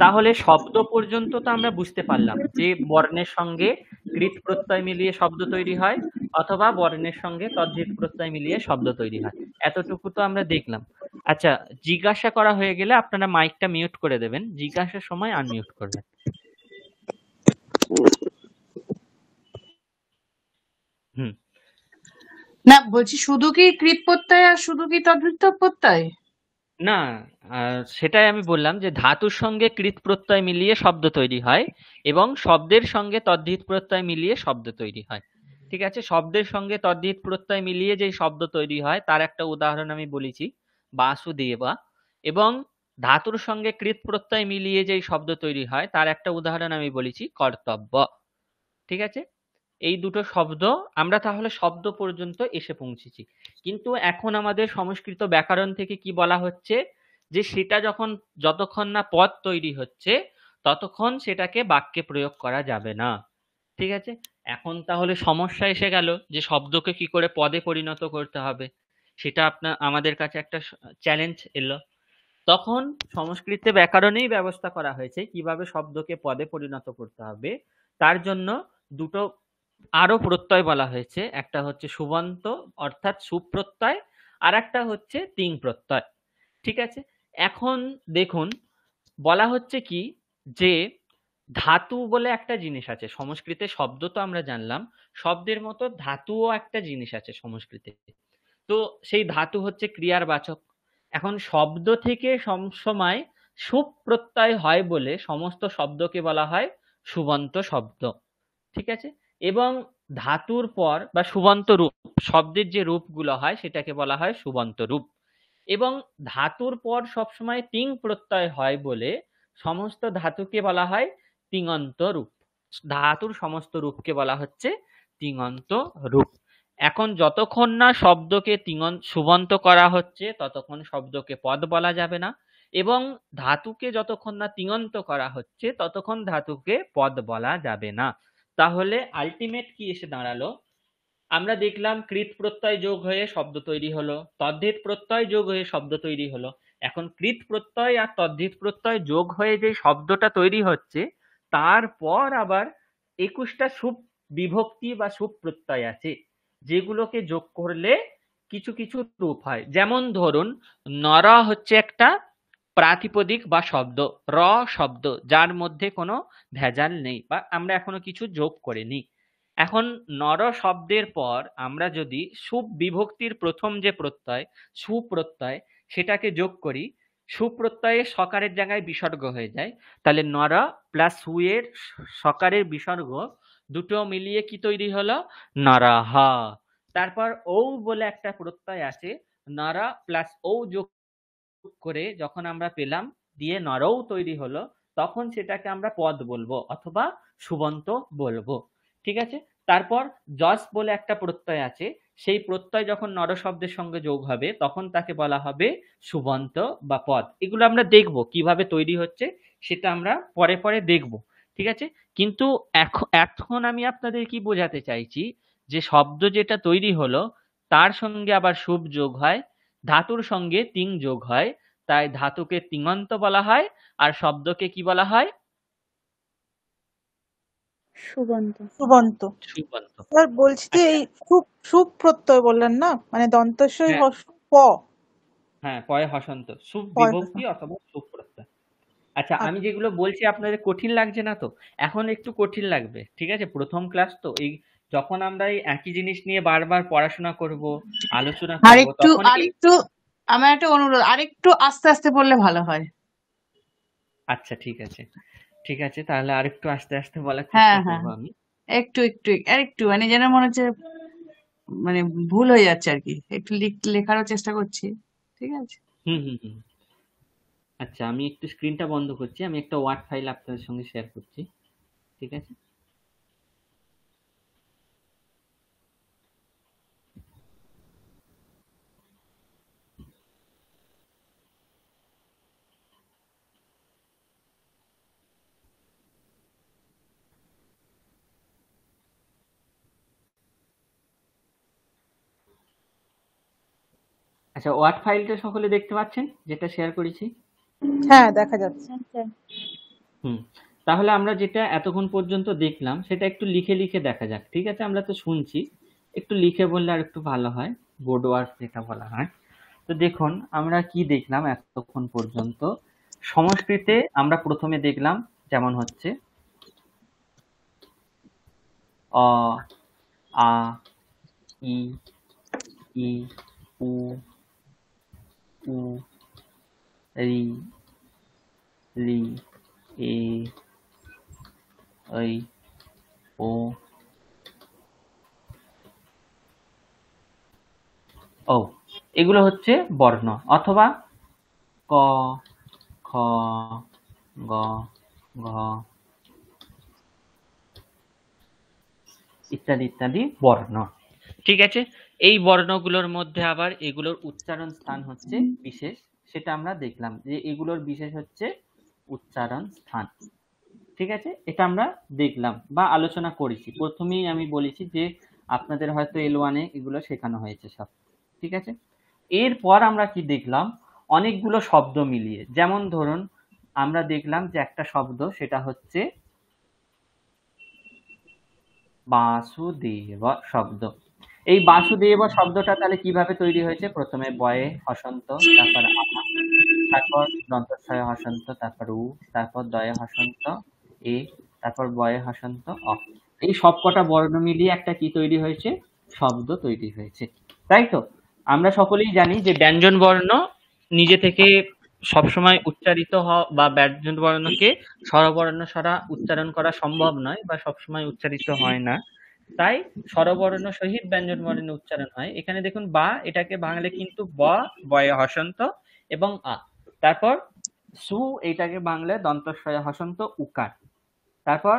A: তাহলে শব্দ পর্যন্ত তো আমরা বুঝতে পারলাম যে বর্ণের সঙ্গে কৃৎ প্রত্যয় মিলিয়ে শব্দ তৈরি হয় অথবা বর্ণের সঙ্গে তদ্ধিত প্রত্যয় মিলিয়ে শব্দ তৈরি হয়, এতটুকু তো আমরা দেখলাম। আচ্ছা, জিজ্ঞাসা করা হয়ে গেলে আপনারা মাইকটা মিউট করে দেবেন, জিজ্ঞাসার সময় আনমিউট করবেন। হুম।
F: না, বলছি শুধু কি কৃৎ প্রত্যয় আর শুধু কি তদ্ধিত প্রত্যয়?
A: না, সেটাই আমি বললাম যে ধাতুর সঙ্গে কৃৎ প্রত্যয় মিলিয়ে শব্দ তৈরি হয় এবং শব্দের সঙ্গে তদ্ধিত প্রত্যয় মিলিয়ে শব্দ তৈরি হয়। ঠিক আছে, শব্দের সঙ্গে তদ্ধিত প্রত্যয় মিলিয়ে যে শব্দ তৈরি হয় তার একটা উদাহরণ আমি বলেছি, বাসুদেবা, এবং ধাতুর সঙ্গে কৃৎ প্রত্যয় মিলিয়ে যে শব্দ তৈরি হয় তার একটা উদাহরণ আমি বলেছি, কর্তব্য। ঠিক আছে, এই দুটো শব্দ আমরা তাহলে শব্দ পর্যন্ত এসে পৌঁছেছি। কিন্তু এখন আমাদের সংস্কৃত ব্যাকরণ থেকে কি বলা হচ্ছে যে সেটা যতক্ষণ না পদ তৈরি হচ্ছে ততক্ষণ সেটাকে বাক্যে প্রয়োগ করা যাবে না। ঠিক আছে, এখন তাহলে সমস্যা এসে গেল যে শব্দকে কি করে পদে পরিণত করতে হবে, সেটা আমাদের কাছে একটা চ্যালেঞ্জ এলো। তখন সংস্কৃতে ব্যাকরণেই ব্যবস্থা করা হয়েছে কিভাবে শব্দকে পদে পরিণত করতে হবে। তার জন্য দুটো আরো প্রত্যয় বলা হয়েছে, একটা হচ্ছে সুবন্ত অর্থাৎ সুপ্রত্যয়, আর একটা হচ্ছে তিং প্রত্যয়। ঠিক আছে, এখন দেখুন বলা হচ্ছে কি যে ধাতু বলে একটা জিনিস আছে সংস্কৃতে, শব্দ তো আমরা জানলাম, শব্দের মতো ধাতুও একটা জিনিস আছে সংস্কৃতে। তো সেই ধাতু হচ্ছে ক্রিয়ার বাচক। এখন শব্দ থেকে সবসময় সুপ প্রত্যয় হয় বলে সমস্ত শব্দকে বলা হয় সুবন্ত শব্দ। ঠিক আছে, এবং ধাতুর পর বা সুবন্ত রূপ, শব্দের যে রূপগুলো হয় সেটাকে বলা হয় সুবন্ত রূপ, এবং ধাতুর পর সবসময় তিং প্রত্যয় হয় বলে সমস্ত ধাতুকে বলা হয় তিঙন্ত রূপ। ধাতুর সমস্ত রূপকে বলা হচ্ছে তিঙন্ত রূপ। এখন যতক্ষণ না শব্দকে সুবন্ত করা হচ্ছে ততক্ষণ শব্দকে পদ বলা যাবে না, এবং ধাতুকে যতক্ষণ না তিঙন্ত করা হচ্ছে ততক্ষণ ধাতুকে পদ বলা যাবে না। তাহলে আলটিমেট কি এসে দাঁড়ালো, আমরা দেখলাম কৃৎ প্রত্যয় যোগ হয়ে শব্দ তৈরি হলো, তদ্ধিত প্রত্যয় যোগ হয়ে শব্দ তৈরি হলো। এখন কৃৎ প্রত্যয় আর তদ্ধিত প্রত্যয় যোগ হয়ে যে শব্দটা তৈরি হচ্ছে তারপর আবার 21টা সুপ বিভক্তি বা সুপ প্রত্যয় আছে যেগুলোকে যোগ করলে কিছু কিছু রূপ হয়। যেমন ধরুন নর হচ্ছে একটা প্রাতিপদিক বা শব্দ, র শব্দ যার মধ্যে কোনো ভেজাল নেই বা আমরা এখনো কিছু যোগ করিনি। এখন নর শব্দের পর আমরা যদি সুপ বিভক্তির প্রথম যে প্রত্যয় সুপ্রত্যয় সেটাকে যোগ করি, সুপ্রত্যয়ে সকারের জায়গায় বিসর্গ হয়ে যায়, তাহলে নর প্লাস সু এর সকারের বিসর্গ দুটো মিলিয়ে কি তৈরি হলো, নরহ। তারপর ঔ বলে একটা প্রত্যয় আছে, নর প্লাস ঔ যোগ করে যখন আমরা পেলাম দিয়ে নরও তৈরি হলো, তখন সেটাকে আমরা পদ বলবো অথবা সুবন্ত বলবো। ঠিক আছে, তারপর যশ বলে একটা প্রত্যয় আছে, সেই প্রত্যয় যখন নর শব্দের সঙ্গে যোগ হবে তখন তাকে বলা হবে সুবন্ত বা পদ। এগুলো আমরা দেখবো কিভাবে তৈরি হচ্ছে, সেটা আমরা পরে পরে দেখবো। ঠিক আছে, কিন্তু এখন আমি আপনাদের কি বোঝাতে চাইছি যে শব্দ যেটা তৈরি হলো তার সঙ্গে আবার সুপ যোগ হয়, ধাতুর সঙ্গে তিং যোগ হয়, তাই ধাতুকে তিঙন্ত বলা হয় আর শব্দকে কি বলা হয়,
B: সুবন্ত।
D: সুবন্ত।
A: সুবন্ত।
D: স্যার বলছি যে
A: আচ্ছা,
D: এই সুপ সুপ প্রত্যয় বললেন না, মানে দন্তস্বই
A: হ্যাঁ
D: প
A: হ্যাঁ, পয়ে হসন্ত, সুপ
D: পয়
A: বিভক্তি
D: বসা।
A: অথবা সুপ প্রত্যয়। আচ্ছা, আমি
D: আচ্ছা,
A: যেগুলো বলছি আপনাদের কঠিন লাগছে না তো? এখন একটু কঠিন লাগবে, ঠিক আছে, প্রথম ক্লাস তো, এই যখন আমরা এই একই জিনিস নিয়ে বারবার পড়াশোনা করব, আলোচনা করব,
F: আরেকটু
A: তখন
F: আরেকটু আমার একটা অনুরোধ, আরেকটু আস্তে আস্তে বললে ভালো হয়।
A: আচ্ছা ঠিক আছে, ঠিক আছে, তাহলে আরেকটু আস্তে আস্তে বলার
F: হ্যাঁ,
A: চেষ্টা
F: হ্যাঁ,
A: করব আমি।
F: একটু একটু আরেকটু মানে যেন মনে হচ্ছে মানে ভুল হয়ে যাচ্ছে আর কি, একটু লেখারও চেষ্টা করছি। ঠিক আছে।
A: হুম হুম হুম। আচ্ছা, আমি একটু স্ক্রিনটা বন্ধ করছি, আমি একটা ওয়ার্ড ফাইল আপনাদের সঙ্গে শেয়ার করছি। ঠিক আছে, আচ্ছা, ওয়ার্ড ফাইলটা সকলে দেখতে পাচ্ছেন যেটা শেয়ার করেছি?
D: হ্যাঁ, দেখা যাচ্ছে।
B: হ্যাঁ স্যার।
A: হুম। তাহলে আমরা যেটা এতক্ষণ পর্যন্ত দেখলাম সেটা একটু লিখে লিখে দেখা যাক, ঠিক আছে? আমরা তো শুনছি, একটু লিখে বললে আর একটু ভালো হয়, বোর্ড ওয়ার্ক যেটা বলা হয়। তো দেখুন আমরা কি দেখলাম এতক্ষণ পর্যন্ত। সংস্কৃতে আমরা প্রথমে দেখলাম যেমন হচ্ছে অ, আ, ই, ই, উ, উ, রি, লি, এ, ঐ, ও, ও। এগুলো হচ্ছে বর্ণ, অথবা ক, খ, গ, ঘ ইত্যাদি ইত্যাদি বর্ণ, ঠিক আছে? এই বর্ণগুলোর মধ্যে আবার এগুলোর উচ্চারণ স্থান হচ্ছে বিশেষ, সেটা আমরা দেখলাম যে এগুলোর বিশেষ হচ্ছে উচ্চারণ স্থান, ঠিক আছে? এটা আমরা দেখলাম বা আলোচনা করেছি। প্রথমেই আমি বলেছি যে আপনাদের হয়তো L1 এ এগুলো শেখানো হয়েছে সব, ঠিক আছে? এরপর আমরা কি দেখলাম, অনেকগুলো শব্দ মিলিয়ে, যেমন ধরুন আমরা দেখলাম যে একটা শব্দ, সেটা হচ্ছে বাসুদেব শব্দ। এই বাসুদেব শব্দটা তাহলে কিভাবে তৈরি হয়েছে? প্রথমে বয়ে হসন্ত, তারপর আ, তারপর দন্তস্বয়ে হসন্ত, তারপর উ, তারপর দয়ে হসন্ত এ, তারপর বয়ে হসন্ত অ। এই সবকটা বর্ণ মিলিয়ে একটা কি তৈরি হয়েছে? শব্দ তৈরি হয়েছে, তাই তো? আমরা সকলেই জানি যে ব্যঞ্জন বর্ণ নিজে থেকে সবসময় উচ্চারিত হওয়া বা ব্যঞ্জন বর্ণকে স্বরবর্ণ ছাড়া উচ্চারণ করা সম্ভব নয় বা সবসময় উচ্চারিত হয় না। তাই স্বরবর্ণ সহিত ব্যঞ্জন বর্ণের উচ্চারণ হয়। এখানে দেখুন বা, এটাকে ভাঙলে কিন্তু ব, বয়ে হসন্ত এবং আ। তারপর সু, এটাকে ভাঙলে দন্তস্বয়ে হসন্ত উকার। তারপর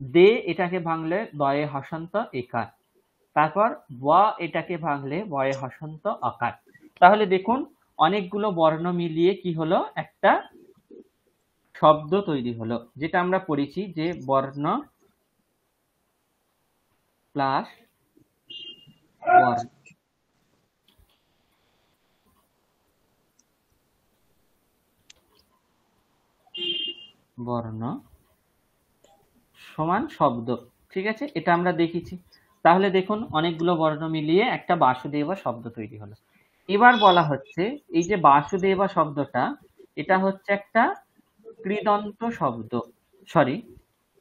A: দে, এটাকে ভাঙলে দয়ে হসন্ত একার। তারপর ব, এটাকে ভাঙলে বয়ে হসন্ত অকার। তাহলে দেখুন অনেকগুলো বর্ণ মিলিয়ে কি হলো? একটা শব্দ তৈরি হলো, যেটা আমরা পড়েছি যে বর্ণ প্লাস বর্ণ, বর্ণ সমান শব্দ, ঠিক আছে? এটা আমরা দেখেছি। তাহলে দেখুন অনেকগুলো বর্ণ মিলিয়ে একটা বাসুদেবা শব্দ তৈরি হলো। এবার বলা হচ্ছে এই যে বাসুদেবা শব্দটা, এটা হচ্ছে একটা কৃদন্ত শব্দ, সরি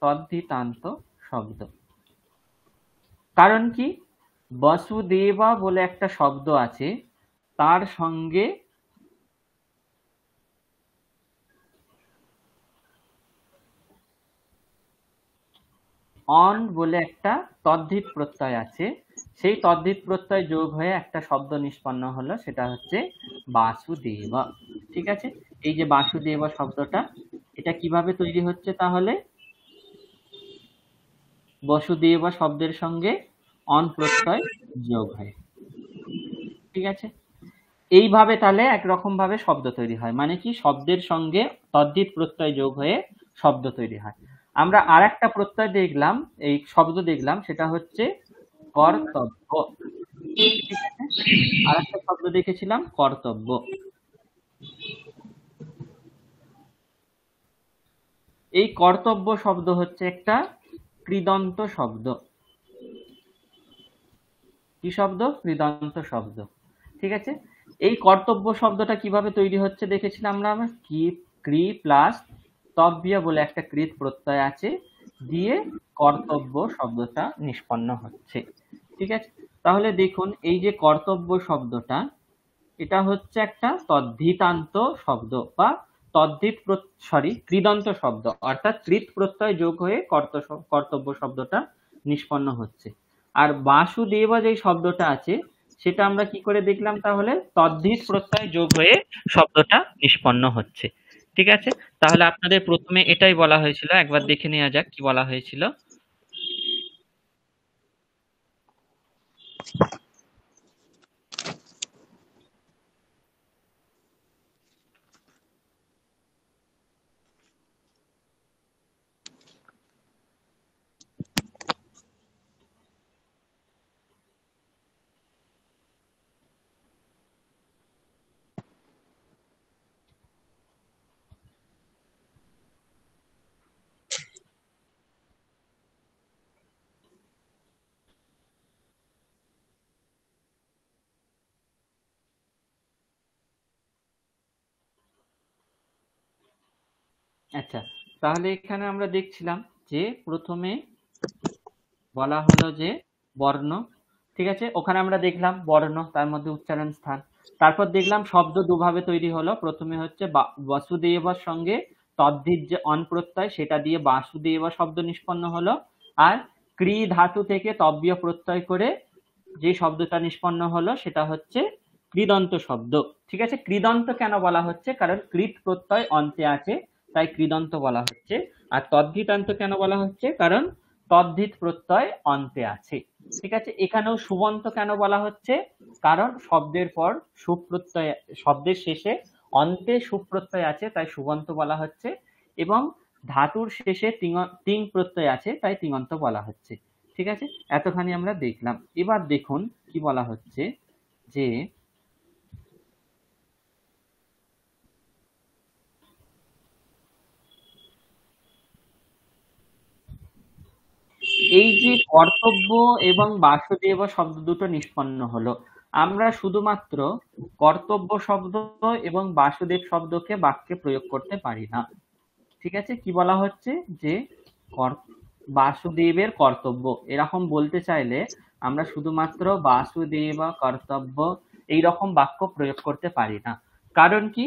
A: তদ্ধিতান্ত শব্দ। কারণ কি? বসুদেবা বলে একটা শব্দ আছে, তার সঙ্গে অন বলে একটা তদ্ধিত প্রত্যয় আছে, সেই তদ্ধিত প্রত্যয় যোগ হয়ে একটা শব্দ নিষ্পন্ন হলো, সেটা হচ্ছে বাসুদেব, ঠিক আছে? এই যে বাসুদেব শব্দটা, এটা কিভাবে তৈরি হচ্ছে? তাহলে বসুদেব শব্দের সঙ্গে অন প্রত্যয় যোগ হয়, ঠিক আছে? এইভাবে তাহলে একরকম ভাবে শব্দ তৈরি হয়, মানে কি? শব্দের সঙ্গে তদ্ধিত প্রত্যয় যোগ হয়ে শব্দ তৈরি হয়। আমরা আর একটা প্রত্যয় দেখলাম, এই শব্দ দেখলাম, সেটা হচ্ছে কর্তব্য, ঠিক আছে? আর একটা শব্দ দেখেছিলাম কর্তব্য। এই কর্তব্য শব্দ হচ্ছে একটা কৃদন্ত শব্দ। কি শব্দ? কৃদন্ত শব্দ, ঠিক আছে? এই কর্তব্য শব্দটা কিভাবে তৈরি হচ্ছে দেখেছিলাম আমরা, কি ক্রি প্লাস তব্য বলে একটা কৃত প্রত্যয় আছে, দিয়ে কর্তব্য শব্দটা নিষ্পন্ন হচ্ছে, ঠিক আছে? তাহলে দেখুন এই যে কর্তব্য শব্দটা, এটা হচ্ছে একটা তদ্ধিতান্ত শব্দ বা তদ্ধিত কৃদন্ত শব্দ, অর্থাৎ কৃত প্রত্যয় যোগ হয়ে কর্তব্য শব্দটা নিষ্পন্ন হচ্ছে। আর বাসুদেব যে শব্দটা আছে, সেটা আমরা কি করে দেখলাম? তাহলে তদ্ধিত প্রত্যয় যোগ হয়ে শব্দটা নিষ্পন্ন হচ্ছে, ঠিক আছে? তাহলে আপনাদের প্রথমে এটাই বলা হয়েছিল, একবার দেখে নেওয়া যাক কি বলা হয়েছিল। আচ্ছা, তাহলে এখানে আমরা দেখছিলাম যে প্রথমে বলা হলো যে বর্ণ, ঠিক আছে, ওখানে আমরা দেখলাম বর্ণ, তার মধ্যে উচ্চারণ স্থান। তারপর দেখলাম শব্দ দুভাবে তৈরি হলো, প্রথমে হচ্ছে বসুদেবর সঙ্গে তদ্ধিত যে অন প্রত্যয় সেটা দিয়ে বাসুদেব শব্দ নিষ্পন্ন হলো, আর ক্রি ধাতু থেকে তব্য প্রত্যয় করে যে শব্দটা নিষ্পন্ন হলো সেটা হচ্ছে কৃদন্ত শব্দ। ঠিক আছে, কৃদন্ত কেন বলা হচ্ছে? কারণ কৃত প্রত্যয় অন্তে আছে, তাই কৃদন্ত বলা হচ্ছে। আর তদ্ধিতান্ত কেন বলা হচ্ছে? কারণ তদ্ধিত প্রত্যয় অন্তে আছে। ঠিক আছে, এখানেও সুবন্ত কেন বলা হচ্ছে? কারণ শব্দের পর সুপ্রত্যয়, শব্দের শেষে অন্তে সুপ্রত্যয় আছে, তাই সুবন্ত বলা হচ্ছে, এবং ধাতুর শেষে তিং প্রত্যয় আছে, তাই তিঙন্ত বলা হচ্ছে। ঠিক আছে, এতখানি আমরা দেখলাম। এবার দেখুন কি বলা হচ্ছে যে এই যে কর্তব্য এবং বাসুদেব শব্দ দুটো নিষ্পন্ন হলো, আমরা শুধুমাত্র কর্তব্য শব্দ এবং বাসুদেব শব্দকে বাক্যে প্রয়োগ করতে পারি না। ঠিক আছে, কি বলা হচ্ছে যে বাসুদেবের কর্তব্য এরকম বলতে চাইলে আমরা শুধুমাত্র বাসুদেব কর্তব্য এইরকম বাক্য প্রয়োগ করতে পারি না। কারণ কি?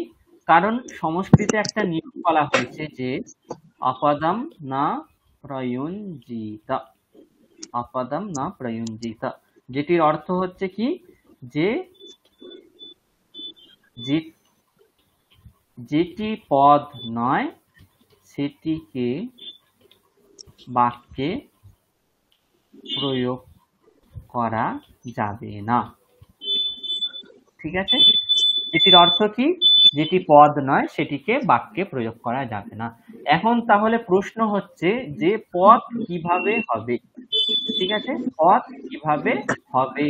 A: কারণ সংস্কৃতে একটা নিয়ম বলা হয়েছে যে অপদম না প্রয়ুঞ্জিত, অপদম না প্রয়ুঞ্জিত, যেটির অর্থ হচ্ছে কি যে যেটি পদ নয় সেটিকে বাক্যে প্রয়োগ করা যাবে না। ঠিক আছে, যেটির অর্থ কি? যেটি পদ নয় সেটিকে বাক্যে প্রয়োগ করা যাবে না। এখন তাহলে প্রশ্ন হচ্ছে যে পদ কিভাবে হবে? ঠিক আছে, পদ কিভাবে হবে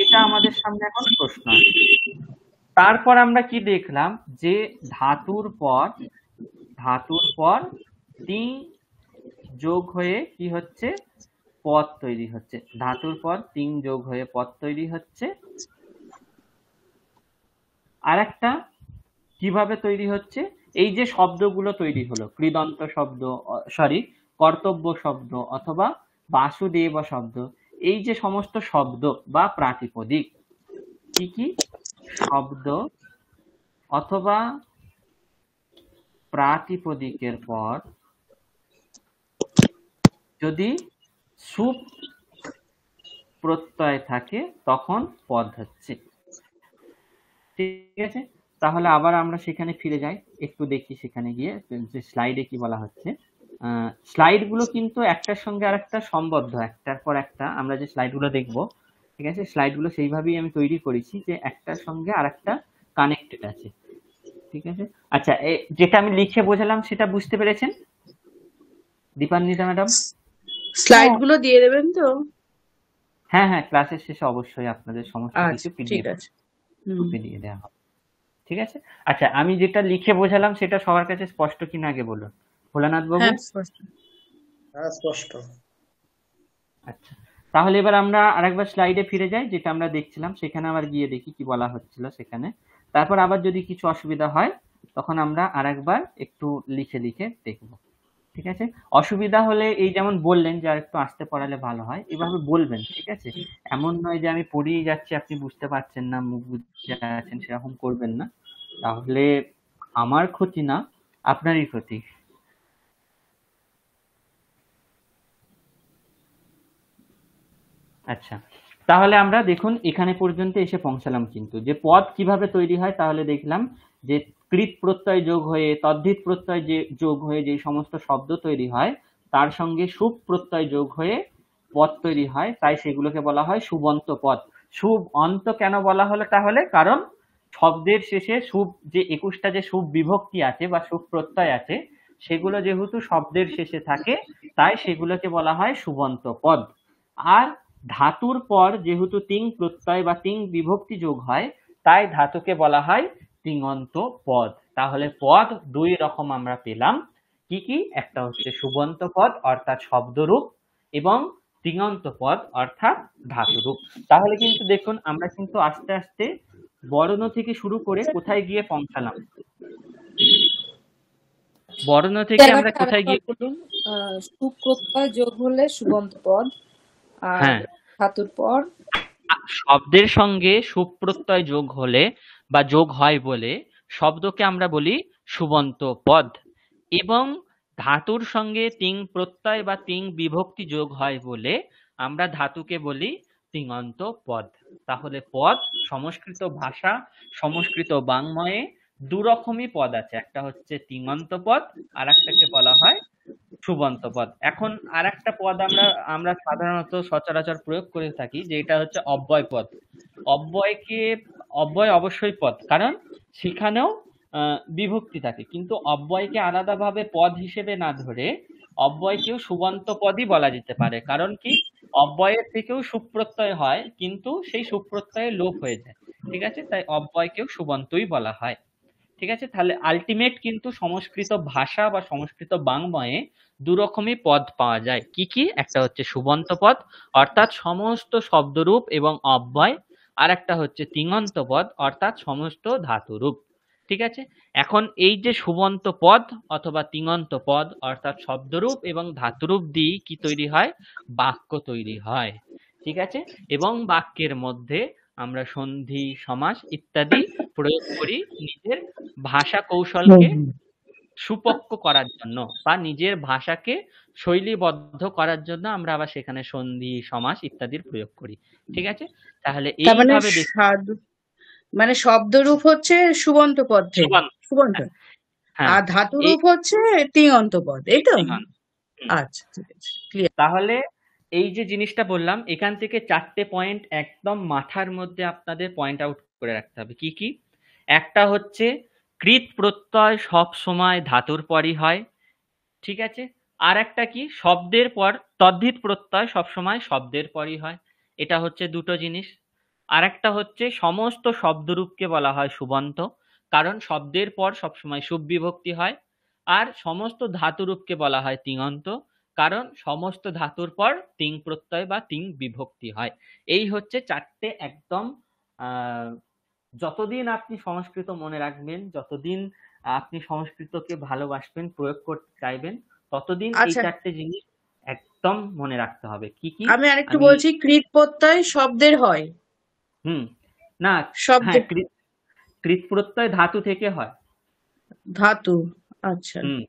A: এটা আমাদের সামনে এখন প্রশ্ন আছে। তারপর আমরা কি দেখলাম যে ধাতুর পর তিন যোগ হয়ে কি হচ্ছে? পদ তৈরি হচ্ছে। ধাতুর পর তিন যোগ হয়ে পদ তৈরি হচ্ছে। আর একটা কিভাবে তৈরি হচ্ছে? এই যে শব্দগুলো তৈরি হলো, কৃদন্ত শব্দ, কর্তব্য শব্দ অথবা বাসুদেব শব্দ, এই যে সমস্ত শব্দ বা প্রাতিপদিক, কি কি শব্দ অথবা প্রাতিপদিকের পর যদি সুপ প্রত্যয় থাকে তখন পদ হচ্ছে। ঠিক আছে, তাহলে আবার আমরা সেখানে ফিরে যাই, একটু দেখি সেখানে গিয়ে যে স্লাইডে কি বলা হচ্ছে। স্লাইড গুলো কিন্তু একটার সঙ্গে আরেকটা সম্বদ্ধ, একটার পর একটা আমরা যে স্লাইড গুলো দেখবো, ঠিক আছে, স্লাইড গুলো সেইভাবেই আমি তৈরি করেছি যে একটার সঙ্গে আরেকটা কানেক্টেড আছে। ঠিক আছে, আচ্ছা, যেটা আমি লিখে বোঝালাম সেটা বুঝতে পেরেছেন দীপান্বিতা ম্যাডাম?
F: স্লাইড গুলো দিয়ে দেবেন তো?
A: হ্যাঁ হ্যাঁ, ক্লাসের শেষে অবশ্যই আপনাদের সমস্ত কিছু
F: ঠিক
A: পিডিএফ
F: আছে।
A: দিয়ে দেওয়া হবে। ঠিক আছে, আচ্ছা, আমি যেটা লিখে বোঝালাম সেটা সবার কাছে স্পষ্ট কিনা আগে বলুন, ভোলানাথ বাবু?
E: হ্যাঁ, স্পষ্ট।
A: আচ্ছা, তাহলে এবার আমরা আরেকবার স্লাইডে ফিরে যাই, যেটা আমরা দেখছিলাম সেখানে আবার গিয়ে দেখি কি বলা হচ্ছিল সেখানে। তারপর আবার যদি কিছু অসুবিধা হয় তখন আমরা আরেকবার একটু লিখে লিখে দেখব। ঠিক আছে, অসুবিধা হলে এই যেমন বললেন যে আর একটু আস্তে পড়ালে ভালো হয়, এভাবে বলবেন। ঠিক আছে, এমন নয় যে আমি পড়িয়ে যাচ্ছি আপনি বুঝতে পারছেন না, মুখ বুঝে আছেন, সেরকম করবেন না, তাহলে আমার ক্ষতি না, আপনারই ক্ষতি। আচ্ছা, তাহলে আমরা দেখুন এখানে পর্যন্ত এসে পৌঁছালাম, কিন্তু যে পদ কিভাবে তৈরি হয় তাহলে দেখলাম যে কৃত প্রত্যয় যোগ হয়ে তদ্ধিত প্রত্যয় যে যোগ হয়ে যে সমস্ত শব্দ তৈরি হয় তার সঙ্গে সুপ প্রত্যয় যোগ হয়ে পদ তৈরি হয়, তাই সেগুলোকে বলা হয় সুবন্ত পদ। শুভ অন্ত কেন বলা হলো তাহলে? কারণ শব্দের শেষে সুপ যে 21টা যে সুপ বিভক্তি আছে বা সুপ প্রত্যয় আছে সেগুলো যেহেতু শব্দের শেষে থাকে তাই সেগুলোকে বলা হয় সুবন্ত পদ। আর ধাতুর পর যেহেতু তিং প্রত্যয় বা তিং বিভক্তি যোগ হয় তাই ধাতুকে বলা হয় তিঙন্ত পদ। তাহলে পদ দুই রকম আমরা পেলাম, কি কি? একটা হচ্ছে সুবন্ত পদ অর্থাৎ শব্দরূপ, এবং তিঙন্ত পদ অর্থাৎ ধাতুরূপ। তাহলে কিন্তু দেখুন আমরা কিন্তু আস্তে আস্তে বর্ণ থেকে শুরু করে কোথায় গিয়ে পৌঁছালাম? বর্ণ থেকে আমরা
C: জায়গাটা
A: কোথায়
C: আরেকবার
A: গিয়ে
C: বলুন। সুপ্রত্যয় যোগ হলে সুবন্ত পদ, আর
A: হ্যাঁ,
C: ধাতুর পর
A: শব্দের সঙ্গে সুপ্রত্যয় যোগ হলে বা যোগ হয় বলে শব্দকে আমরা বলি সুবন্ত পদ, এবং ধাতুর সঙ্গে তিং প্রত্যয় বা তিং বিভক্তি যোগ হয় বলে আমরা ধাতুকে বলি তিঙন্ত পদ। তাহলে পদ সংস্কৃত ভাষা, সংস্কৃত বাংময়ে দু রকমই পদ আছে, একটা হচ্ছে তিঙন্ত পদ, আর একটাকে বলা হয় সুবন্ত পদ। এখন আর একটা পদ আমরা আমরা সাধারণত সচরাচর প্রয়োগ করে থাকি, যে এটা হচ্ছে অব্যয় পদ। অব্যয়কে, অব্যয় অবশ্যই পদ, কারণ সেখানেও বিভক্তি থাকে, কিন্তু অব্যয়কে আলাদাভাবে পদ হিসেবে না ধরে অব্যয়কেও সুবন্ত পদই বলা যেতে পারে। কারণ কি, অব্যয়ের থেকেও সুপ্রত্যয় হয়, কিন্তু সেই সুপ্রত্যয়ে লোপ হয়ে যায়। ঠিক আছে, তাই অব্যয়কেও সুবন্তই বলা হয়। ঠিক আছে, তাহলে আলটিমেট কিন্তু সংস্কৃত ভাষা বা সংস্কৃত বাংময়ে দু রকমই পদ পাওয়া যায়। কি কি? একটা হচ্ছে সুবন্ত পদ, অর্থাৎ সমস্ত শব্দরূপ এবং অব্যয়, আর একটা হচ্ছে তিঙন্ত পদ, অর্থাৎ সমস্ত ধাতুরূপ। ঠিক আছে, এখন এই যে সুবন্ত পদ অথবা তিঙন্ত পদ অর্থাৎ শব্দরূপ এবং ধাতুরূপ দিয়ে কি তৈরি হয়? বাক্য তৈরি হয়। ঠিক আছে, এবং বাক্যের মধ্যে আমরা সন্ধি, সমাস ইত্যাদি প্রয়োগ করি নিজের ভাষা কৌশলকে সুপক্ক করার জন্য, বা নিজের ভাষাকে শৈলীবদ্ধ করার জন্য আমরা আবার সেখানে সন্ধি, সমাস ইত্যাদির প্রয়োগ করি। ঠিক আছে, তাহলে
F: তার মানে
A: এইভাবে দেখ।
F: মানে শব্দরূপ হচ্ছে সুবন্ত পদ থেকে,
A: সুবন্ত,
F: সুবন্ত,
A: হ্যাঁ, হ্যাঁ,
F: আর
A: এই
F: ধাতুরূপ হচ্ছে তিঙন্ত পদ, এই তো?
A: তিঙন্ত। হুম।
F: আচ্ছা, ঠিক আছে, ক্লিয়ার।
A: তাহলে এই যে জিনিসটা বললাম, এখান থেকে 4টে পয়েন্ট একদম মাথার মধ্যে আপনাদের পয়েন্ট আউট করে রাখতে হবে। কি কি? একটা হচ্ছে কৃৎ প্রত্যয় সব সময় ধাতুর পরই হয়। ঠিক আছে, আর একটা কি, শব্দের পর তদ্ধিত প্রত্যয় সবসময় শব্দের পরই হয়। এটা হচ্ছে দুটো জিনিস। আর একটা হচ্ছে সমস্ত শব্দরূপকে বলা হয় সুবন্ত, কারণ শব্দের পর সবসময় সুবিভক্তি হয়। আর সমস্ত ধাতুরূপকে বলা হয় তিঙন্ত, কারণ সমস্ত ধাতুর পর তিং প্রত্যয় বা তিং বিভক্তি হয়। এই হচ্ছে 4টে একদম আহ যতদিন আপনি সংস্কৃত মনে রাখবেন, যতদিন আপনি সংস্কৃতকে ভালোবাসবেন, প্রয়োগ করতে চাইবেন, ততদিন এই
F: আচ্ছা,
A: 4টে জিনিস একদম মনে রাখতে হবে। কি কি?
F: আমি আরেকটু
A: আমি
F: বলছি, কৃৎ প্রত্যয় শব্দের হয়,
A: হুম, না, হ্যাঁ,
F: শব্দের
A: কৃৎ প্রত্যয় ধাতু থেকে হয়।
F: ধাতু, আচ্ছা,
A: হুম,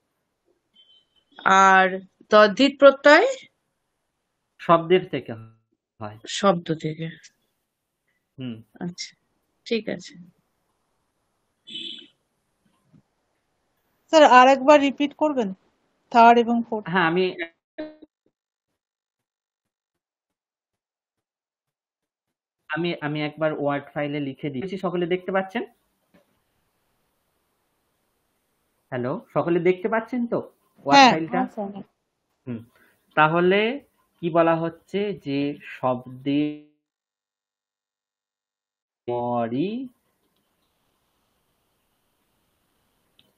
F: আর তদ্ধিত প্রত্যয়
A: শব্দের থেকে হয়।
F: শব্দ থেকে।
A: হুম,
F: আচ্ছা, ঠিক আছে।
D: স্যার আর একবার রিপিট করবেন থার্ড এবং ফোর্থ?
A: হ্যাঁ, আমি আমি একবার ওয়ার্ড ফাইলে লিখে দিচ্ছি, সকলে দেখতে পাচ্ছেন? হ্যালো, সকলে দেখতে পাচ্ছেন তো ওয়ার্ড
D: হ্যাঁ।
A: ফাইলটা?
B: হ্যাঁ স্যার।
A: হুম, তাহলে কি বলা হচ্ছে, যে শব্দের পরই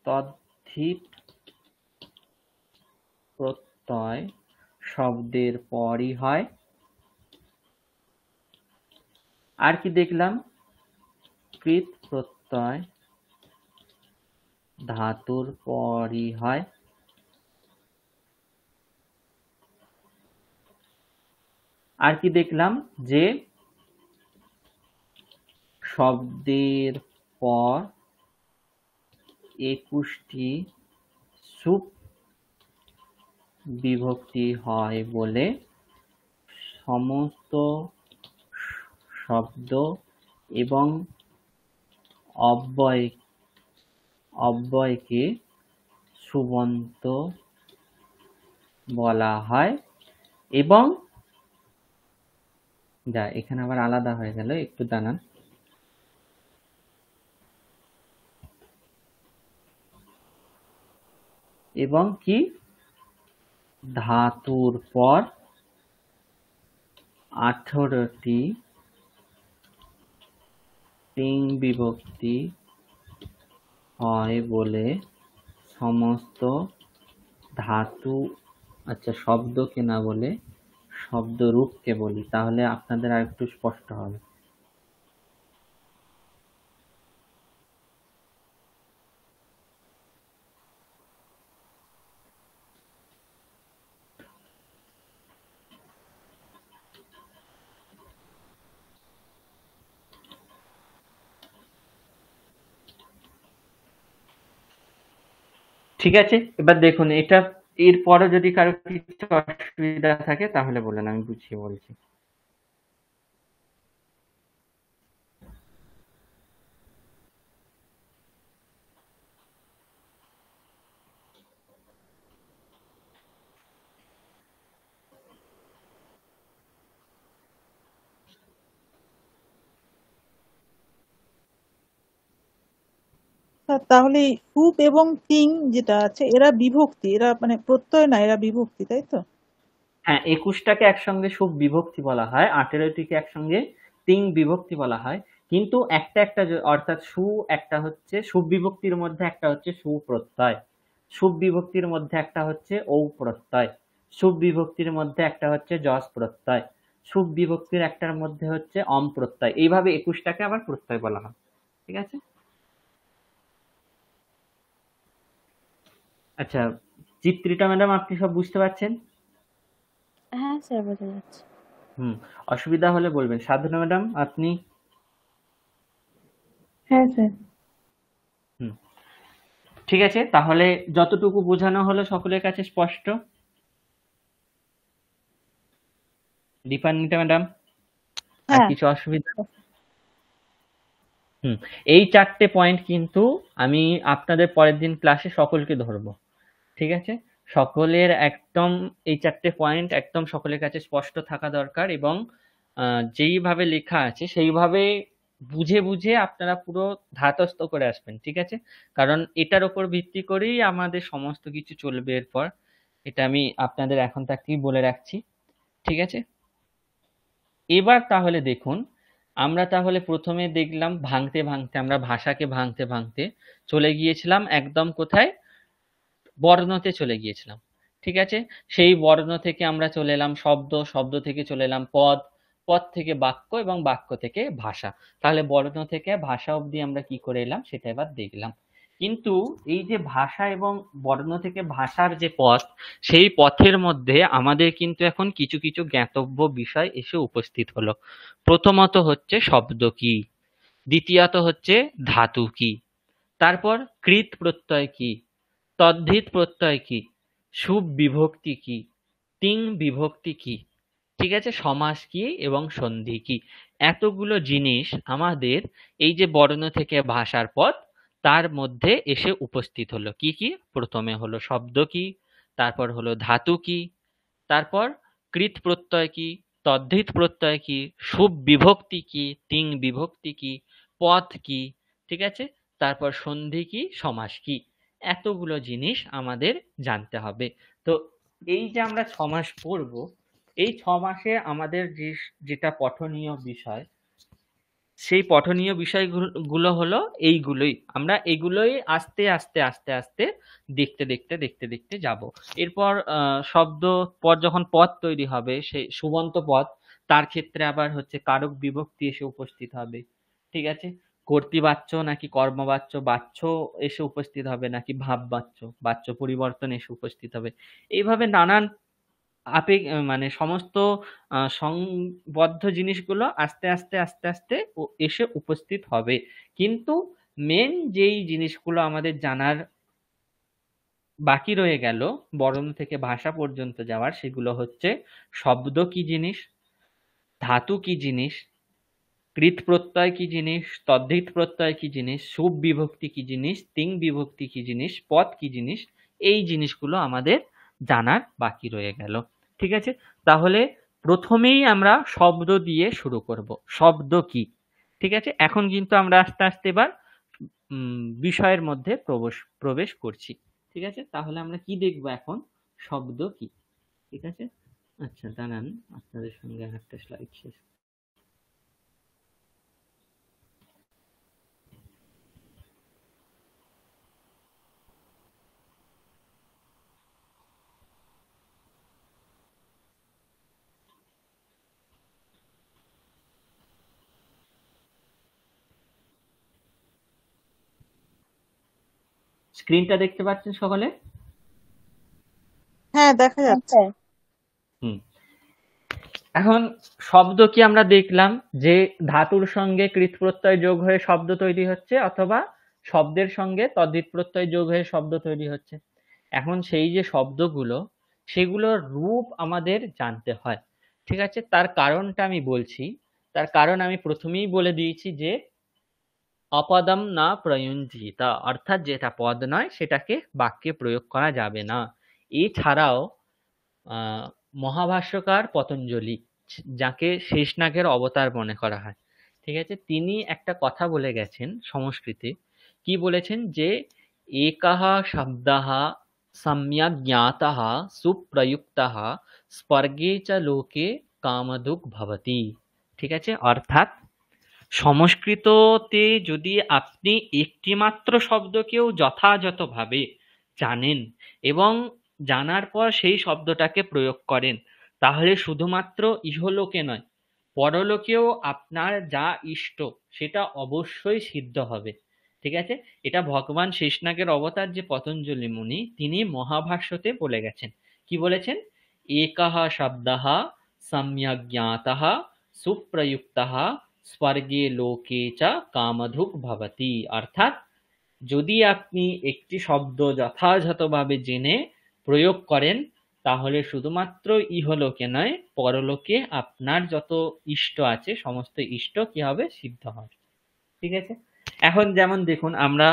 A: তদ্ধিত প্রত্যয় শব্দের পরই হয়। আর কি দেখলাম? কৃৎ প্রত্যয় ধাতুর পরই হয়। আর কি দেখলাম? যে শব্দের পর 21টি সুপ বিভক্তি হয় বলে সমস্ত শব্দ এবং অব্যয়কে সুবন্ত বলা হয়। এবং এখানে আবার আলাদা হয়ে গেল, একটু দাঁড়ান। এবং কি, ধাতুর পর 18টি তিং বিভক্তি হয় বলে সমস্ত ধাতু, আচ্ছা, শব্দকে না বলে শব্দরূপকে বলি, তাহলে আপনাদের আর একটু স্পষ্ট হবে। ঠিক আছে, এবার দেখুন এটা এরপরে যদি কারো কিছু অসুবিধা থাকে তাহলে বলেন, আমি বুঝিয়ে বলছি।
D: স্যার তাহলে এই সুপ এবং তিং যেটা আছে এরা বিভক্তি, এরা মানে প্রত্যয় না, এরা বিভক্তি, তাই তো?
A: হ্যাঁ, 21টাকে একসঙ্গে সুব বিভক্তি বলা হয়, 18টিকে একসঙ্গে তিং বিভক্তি বলা হয়। কিন্তু একটা একটা অর্থাৎ সু একটা হচ্ছে সুব বিভক্তির মধ্যে একটা হচ্ছে সু প্রত্যয়, সুব বিভক্তির মধ্যে একটা হচ্ছে ঔ প্রত্যয়, সুব বিভক্তির মধ্যে একটা হচ্ছে যশ প্রত্যয়, সুব বিভক্তির একটার মধ্যে হচ্ছে অম প্রত্যয়। এইভাবে 21টাকে আবার প্রত্যয় বলা হয়। ঠিক আছে? আচ্ছা, চিত্রিতা ম্যাডাম আপনি সব বুঝতে পারছেন?
B: হ্যাঁ স্যার, বোঝা যাচ্ছে।
A: অসুবিধা হলে বলবেন। সাধনা ম্যাডাম আপনি?
F: হ্যাঁ স্যার।
A: হুম, ঠিক আছে, তাহলে যতটুকু বোঝানো হলো সকলের কাছে স্পষ্ট? দীপান্বিতা ম্যাডাম আর
D: হ্যাঁ।
A: কিছু অসুবিধা? এই 4টে পয়েন্ট কিন্তু আমি আপনাদের পরের দিন ক্লাসে সকলকে ধরবো। ঠিক আছে? সকলের একদম এই 4টে পয়েন্ট একদম সকলের কাছে স্পষ্ট থাকা দরকার, এবং যেইভাবে লেখা আছে সেইভাবে বুঝে বুঝে আপনারা পুরো ধাতস্থ করে আসবেন। ঠিক আছে? কারণ এটার উপর ভিত্তি করেই আমাদের সমস্ত কিছু চলবে এরপর। এটা আমি আপনাদের এখন থেকেই বলে রাখছি। ঠিক আছে? এবার তাহলে দেখুন, আমরা তাহলে প্রথমে দেখলাম ভাঙতে ভাঙতে, আমরা ভাষাকে ভাঙতে ভাঙতে চলে গিয়েছিলাম একদম কোথায়? বর্ণতে চলে গিয়েছিলাম। ঠিক আছে? সেই বর্ণ থেকে আমরা চলে এলাম শব্দ, শব্দ থেকে চলে এলাম পদ, পদ থেকে বাক্য, এবং বাক্য থেকে ভাষা। তাহলে বর্ণ থেকে ভাষা অবধি আমরা কি করে এলাম সেটা এবার দেখলাম। কিন্তু এই যে ভাষা এবং বর্ণ থেকে ভাষার যে পথ, সেই পথের মধ্যে আমাদের কিন্তু এখন কিছু কিছু জ্ঞাতব্য বিষয় এসে উপস্থিত হলো। প্রথমত হচ্ছে শব্দ কি, দ্বিতীয়ত হচ্ছে ধাতু কি, তারপর কৃৎ প্রত্যয় কি, তদ্ধিত প্রত্যয় কি, সুব বিভক্তি কি, তিং বিভক্তি কি, ঠিক আছে, সমাস কি এবং সন্ধি কি। এতগুলো জিনিস আমাদের এই যে বর্ণ থেকে ভাষার পথ তার মধ্যে এসে উপস্থিত হলো। কি কি? প্রথমে হলো শব্দ কি, তারপর হলো ধাতু কি, তারপর কৃৎ প্রত্যয় কি, তদ্ধিত প্রত্যয় কি, সুব বিভক্তি কি, তিং বিভক্তি কি, পথ কি, ঠিক আছে, তারপর সন্ধি কি, সমাস কি। এতগুলো জিনিস আমাদের জানতে হবে। তো এই যে আমরা 6 মাস পড়বো, এই 6 মাসে আমাদের যেটা পঠনীয় বিষয়, সেই পঠনীয় বিষয়গুলো হলো এইগুলোই। আমরা এগুলোই আস্তে আস্তে আস্তে আস্তে দেখতে দেখতে দেখতে দেখতে যাব। এরপর শব্দ পর যখন পদ তৈরি হবে, সেই সুবন্ত পদ, তার ক্ষেত্রে আবার হচ্ছে কারক বিভক্তি এসে উপস্থিত হবে। ঠিক আছে? কর্তৃবাচ্য নাকি কর্মবাচ্য, বাচ্য এসে উপস্থিত হবে নাকি ভাব বাচ্য, বাচ্য পরিবর্তন এসে উপস্থিত হবে। এইভাবে নানান মানে সমস্ত সংবদ্ধ জিনিসগুলো আস্তে আস্তে আস্তে আস্তে এসে উপস্থিত হবে। কিন্তু মেন যেই জিনিসগুলো আমাদের জানার বাকি রয়ে গেল বর্ণ থেকে ভাষা পর্যন্ত যাওয়ার, সেগুলো হচ্ছে শব্দ কি জিনিস, ধাতু কি জিনিস, কৃৎ প্রত্যয় কি জিনিস, তদ্ধিত প্রত্যয় কি জিনিস, সুব বিভক্তি কি জিনিস, তিং বিভক্তি কি জিনিস, পদ কি জিনিস। এই জিনিসগুলো আমাদের জানার বাকি রয়ে গেল। ঠিক আছে? তাহলে প্রথমেই আমরা শব্দ দিয়ে শুরু করব। শব্দ কি? ঠিক আছে? এখন কিন্তু আমরা আস্তে আস্তে এবার বিষয়ের মধ্যে প্রবেশ করছি। ঠিক আছে? তাহলে আমরা কি দেখব এখন? শব্দ কি। ঠিক আছে? আচ্ছা, দাঁড়ান, আপনাদের সঙ্গে একটা স্লাইড শেষ। স্ক্রিনটা দেখতে পাচ্ছেন সকলে?
D: হ্যাঁ, দেখা
B: হ্যাঁ
D: যাচ্ছে।
B: স্যার।
A: হুম। এখন শব্দ কি আমরা দেখলাম যে ধাতুর সঙ্গে কৃৎ প্রত্যয় যোগ হয়ে শব্দ তৈরি হচ্ছে, অথবা শব্দের সঙ্গে তদ্ধিত প্রত্যয় যোগ হয়ে শব্দ তৈরি হচ্ছে। এখন সেই যে শব্দগুলো, সেগুলোর রূপ আমাদের জানতে হয়। ঠিক আছে? তার কারণটা আমি বলছি। তার কারণ আমি প্রথমেই বলে দিয়েছি যে অপদম না প্রয়ুঞ্জিত, অর্থাৎ যেটা পদ নয় সেটাকে বাক্যে প্রয়োগ করা যাবে না। এছাড়াও আহ মহাভাষ্যকার পতঞ্জলি, যাকে শেষনাগের অবতার মনে করা হয়, ঠিক আছে, তিনি একটা কথা বলে গেছেন সংস্কৃতে। কি বলেছেন যে একঃ শব্দঃ সম্যক জ্ঞাতঃ সুপ্রযুক্তঃ স্বর্গে চ লোকে কামধুক ভবতি। ঠিক আছে, অর্থাৎ সংস্কৃততে যদি আপনি একটিমাত্র শব্দকেও যথাযথভাবে জানেন এবং জানার পর সেই শব্দটাকে প্রয়োগ করেন, তাহলে শুধুমাত্র ইহলোকে নয়, পরলোকেও আপনার যা ইষ্ট সেটা অবশ্যই সিদ্ধ হবে। ঠিক আছে, এটা ভগবান শেষনাগের অবতার যে পতঞ্জলি মুনি, তিনি মহাভাষ্যতে বলে গেছেন। কি বলেছেন? একঃ শব্দঃ সম্যক জ্ঞাতঃ সুপ্রযুক্তঃ স্বর্গে লোকে চ কামধুক ভবতি। অর্থাৎ যদি আপনি একটি শব্দ যথাযথভাবে জেনে প্রয়োগ করেন, তাহলে শুধুমাত্র ইহলোকে নয়, পরলোকে আপনার যত ইষ্ট আছে সমস্ত ইষ্ট কি হবে? সিদ্ধ হবে। ঠিক আছে, এখন যেমন দেখুন, আমরা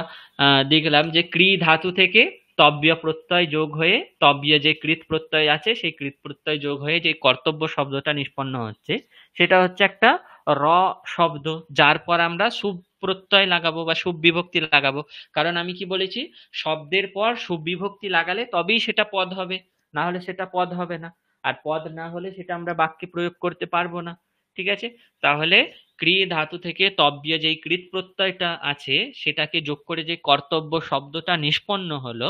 A: দেখলাম যে ক্রি ধাতু থেকে তব্য প্রত্যয় যোগ হয়ে, তব্য যে কৃত প্রত্যয় আছে সেই কৃত প্রত্যয় যোগ হয়ে যে কর্তব্য শব্দটা নিষ্পন্ন হচ্ছে, সেটা হচ্ছে একটা র শব্দ, যার পর আমরা শুভ প্রত্যয় লাগাবো বা শুভ বিভক্তি লাগাবো। কারণ আমি কি বলেছি, শব্দের পর শুভ বিভক্তি লাগালে তবেই সেটা পদ হবে, না হলে সেটা পদ হবে না। আর পদ না হলে সেটা আমরা বাক্যে প্রয়োগ করতে পারবো না। ঠিক আছে, তাহলে ক্রি ধাতু থেকে তব্য যেই কৃত প্রত্যয়টা আছে সেটাকে যোগ করে যে কর্তব্য শব্দটা নিষ্পন্ন হলো,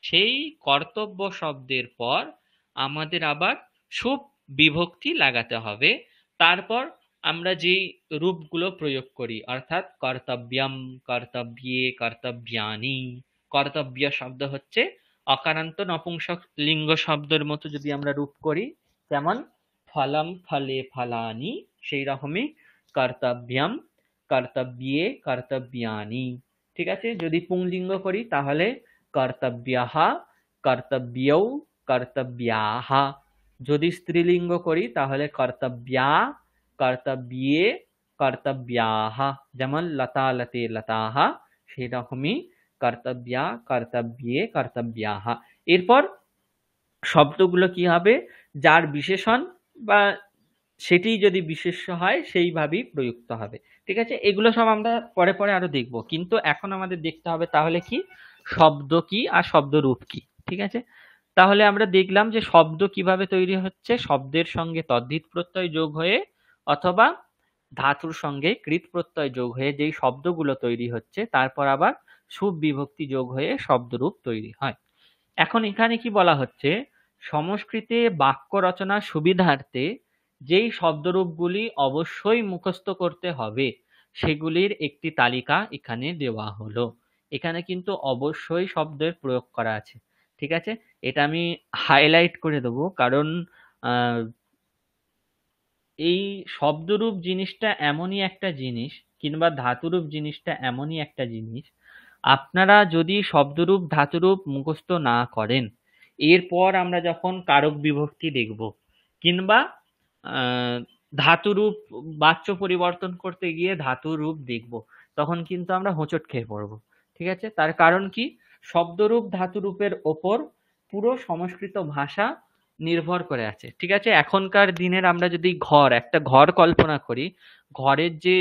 A: সেই কর্তব্য শব্দের পর আমাদের আবার শুভ বিভক্তি লাগাতে হবে। তারপর আমরা যেই রূপগুলো প্রয়োগ করি, অর্থাৎ কর্তব্যম, কর্তব্যে, কর্তব্যানি। কর্তব্য শব্দ হচ্ছে অকারান্ত নপুংসক লিঙ্গ শব্দের মতো যদি আমরা রূপ করি, যেমন ফলম, ফলে, ফলানি, সেই রকমই কর্তব্যম, কর্তব্যে, কর্তব্যানি। ঠিক আছে, যদি পুংলিঙ্গ করি তাহলে কর্তব্যঃ, কর্তব্যৌ, কর্তব্যাঃ। যদি স্ত্রীলিঙ্গ করি তাহলে কর্তব্যা, কর্তব্যে, কর্তব্যাঃ। যেমন লতা, লতে, লতাঃ, সেই রকমই কর্তব্যা, কর্তব্যে, কর্তব্যাঃ। এরপর শব্দগুলো কি হবে? যার বিশেষণ বা সেটি যদি বিশেষ্য হয় সেইভাবেই প্রযুক্ত হবে। ঠিক আছে, এগুলো সব আমরা পরে পরে আরো দেখব, কিন্তু এখন আমাদের দেখতে হবে তাহলে কি শব্দ কি আর শব্দরূপ কি। ঠিক আছে, তাহলে আমরা দেখলাম যে শব্দ কিভাবে তৈরি হচ্ছে, শব্দের সঙ্গে তদ্ধিত প্রত্যয় যোগ হয়ে অথবা ধাতুর সঙ্গে কৃত প্রত্যয় যোগ হয়ে যেই শব্দগুলো তৈরি হচ্ছে, তারপর আবার শুভ বিভক্তি যোগ হয়ে শব্দরূপ তৈরি হয়। এখন এখানে কি বলা হচ্ছে, সংস্কৃতে বাক্য রচনার সুবিধার্থে যেই শব্দরূপগুলি অবশ্যই মুখস্থ করতে হবে সেগুলির একটি তালিকা এখানে দেওয়া হলো। এখানে কিন্তু অবশ্যই শব্দের প্রয়োগ করা আছে। ঠিক আছে, এটা আমি হাইলাইট করে দেবো, কারণ আহ, এই শব্দরূপ জিনিসটা এমনই একটা জিনিস, কিংবা ধাতুরূপ জিনিসটা এমনই একটা জিনিস, আপনারা যদি শব্দরূপ ধাতুরূপ মুখস্থ না করেন, এরপর আমরা যখন কারক বিভক্তি দেখব কিংবা ধাতুরূপ বাচ্য পরিবর্তন করতে গিয়ে ধাতুরূপ দেখব, তখন কিন্তু আমরা হোঁচট খেয়ে পড়ব। ঠিক আছে, তার কারণ কি, শব্দরূপ ধাতুরূপের ওপর পুরো সংস্কৃত ভাষা নির্ভর করে আছে। ঠিক আছে, এখনকার দিনের আমরা যদি একটা ঘর কল্পনা করি, ঘরের যে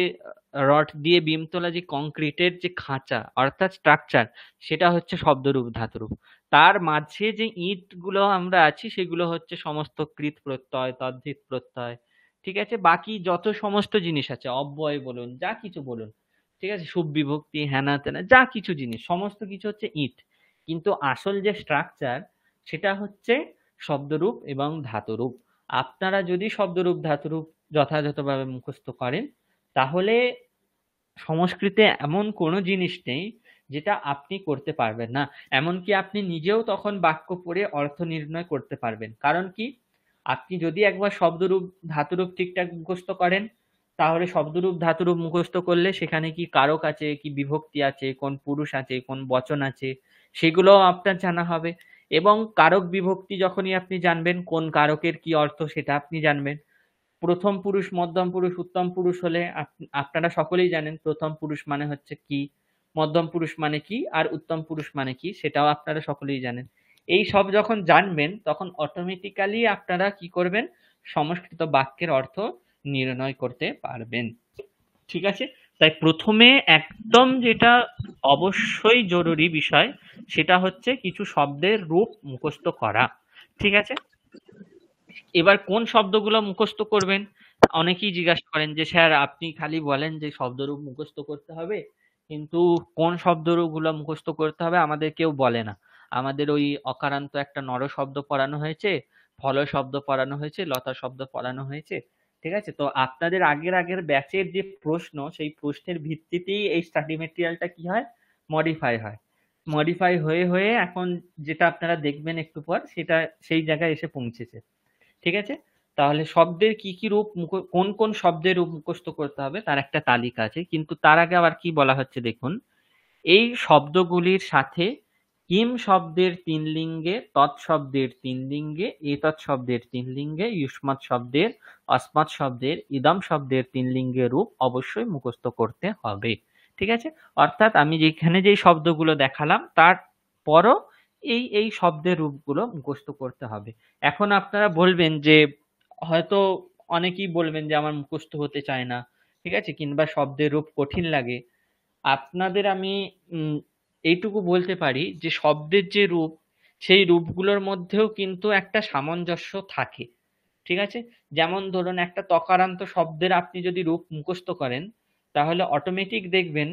A: রড দিয়ে বিম তোলা যে কংক্রিটের যে খাঁচা অর্থাৎ স্ট্রাকচার, সেটা হচ্ছে শব্দরূপ ধাতুরূপ। তার মাঝে যে ইট গুলো আমরা আছি সেগুলো হচ্ছে সমস্ত কৃত প্রত্যয়, তদ্ধিত প্রত্যয়। ঠিক আছে, বাকি যত সমস্ত জিনিস আছে, অব্যয় বলুন, যা কিছু বলুন, ঠিক আছে, শুভ বিভক্তি, হ্যানা তেনা, যা কিছু জিনিস, সমস্ত কিছু হচ্ছে ইট। কিন্তু আসল যে স্ট্রাকচার সেটা হচ্ছে শব্দরূপ এবং ধাতুরূপ। আপনারা যদি শব্দরূপ ধাতুরূপ যথাযথভাবে মুখস্থ করেন, তাহলে সংস্কৃতে এমন কোনো জিনিস নেই যেটা আপনি করতে পারবেন না। এমনকি আপনি নিজেও তখন বাক্য পড়ে অর্থ নির্ণয় করতে পারবেন। কারণ কি, আপনি যদি একবার শব্দরূপ ধাতুরূপ ঠিকঠাক মুখস্থ করেন, তাহলে শব্দরূপ ধাতুরূপ মুখস্থ করলে সেখানে কি কারক আছে, কি বিভক্তি আছে, কোন পুরুষ আছে, কোন বচন আছে, সেগুলোও আপনার জানা হবে। এবং কারক বিভক্তি যখনই আপনি জানবেন, কোন কারকের কি অর্থ সেটা আপনি জানবেন। প্রথম পুরুষ, মধ্যম পুরুষ, উত্তম পুরুষ হলে আপনারা সকলেই জানেন প্রথম পুরুষ মানে হচ্ছে কি, মধ্যম পুরুষ মানে কি, আর উত্তম পুরুষ মানে কি সেটাও আপনারা সকলেই জানেন। এই সব যখন জানবেন তখন অটোমেটিক্যালি আপনারা কি করবেন, সংস্কৃত বাক্যের অর্থ নির্ণয় করতে পারবেন। ঠিক আছে? তাই প্রথমে একদম যেটা অবশ্যই জরুরি বিষয় সেটা হচ্ছে কিছু শব্দের রূপ মুখস্থ করা। ঠিক আছে? এবার কোন শব্দগুলো মুখস্থ করবেন? অনেকেই জিজ্ঞাসা করেন যে স্যার আপনি খালি বলেন যে শব্দরূপ মুখস্থ করতে হবে, কিন্তু কোন শব্দরূপগুলো মুখস্থ করতে হবে আমাদের কেউ বলে না। আমাদের ওই অকারান্ত একটা নর শব্দ পড়ানো হয়েছে, ফল শব্দ পড়ানো হয়েছে, লতা শব্দ পড়ানো হয়েছে। ঠিক আছে? তো আপনাদের আগের ব্যাচের যে প্রশ্ন, সেই প্রশ্নের ভিত্তিতেই এই স্টাডি মেটেরিয়ালটা কি হয়, মডিফাই হয়। মডিফাই হয়ে হয়ে এখন যেটা আপনারা দেখবেন একটু পর, সেটা সেই জায়গায় এসে পৌঁছেছে। ঠিক আছে? তাহলে শব্দের কি কি রূপ, কোন কোন শব্দের রূপ মুখস্থ করতে হবে তার একটা তালিকা আছে, কিন্তু তার আগে আবার কি বলা হচ্ছে দেখুন, এই শব্দগুলির সাথে কিম শব্দের ৩ লিঙ্গে, তৎ শব্দের ৩ লিঙ্গে, এতৎ শব্দের ৩ লিঙ্গে, যুষ্মৎ শব্দের, অস্মৎ শব্দের, ইদম শব্দের ৩ লিঙ্গের রূপ অবশ্যই মুখস্থ করতে হবে। ঠিক আছে? অর্থাৎ আমি যেখানে যেই শব্দগুলো দেখালাম তার পরও এই শব্দের রূপগুলো মুখস্থ করতে হবে। এখন আপনারা বলবেন যে হয়তো অনেকেই বলবেন যে আমার মুখস্থ হতে চায় না, ঠিক আছে, কিংবা শব্দের রূপ কঠিন লাগে। আপনাদের আমি এইটুকু বলতে পারি যে শব্দের যে রূপ, সেই রূপগুলোর মধ্যেও কিন্তু একটা সামঞ্জস্য থাকে। ঠিক আছে? যেমন ধরুন একটা তকারান্ত শব্দের আপনি যদি রূপ মুখস্থ করেন তাহলে অটোমেটিক দেখবেন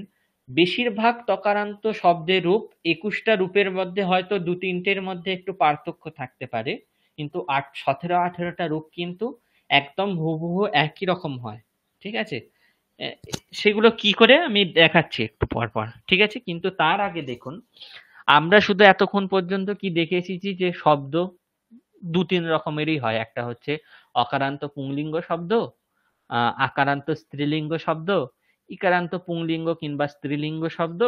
A: বেশিরভাগ তকারান্ত শব্দের রূপ ২১টা রূপের মধ্যে হয়তো ২-৩টের মধ্যে একটু পার্থক্য থাকতে পারে, কিন্তু ১৭-১৮টা রূপ কিন্তু একদম হুবহু একই রকম হয়। ঠিক আছে? সেগুলো কি করে আমি দেখাচ্ছি একটু পর পর। ঠিক আছে? কিন্তু তার আগে দেখুন, আমরা শুধু এতক্ষণ পর্যন্ত কি দেখে এসেছি যে শব্দ ২-৩ রকমেরই হয়। একটা হচ্ছে অকারান্ত পুংলিঙ্গ শব্দ, আকারান্ত স্ত্রীলিঙ্গ শব্দ, ইকারান্ত পুংলিঙ্গ কিংবা স্ত্রীলিঙ্গ শব্দ,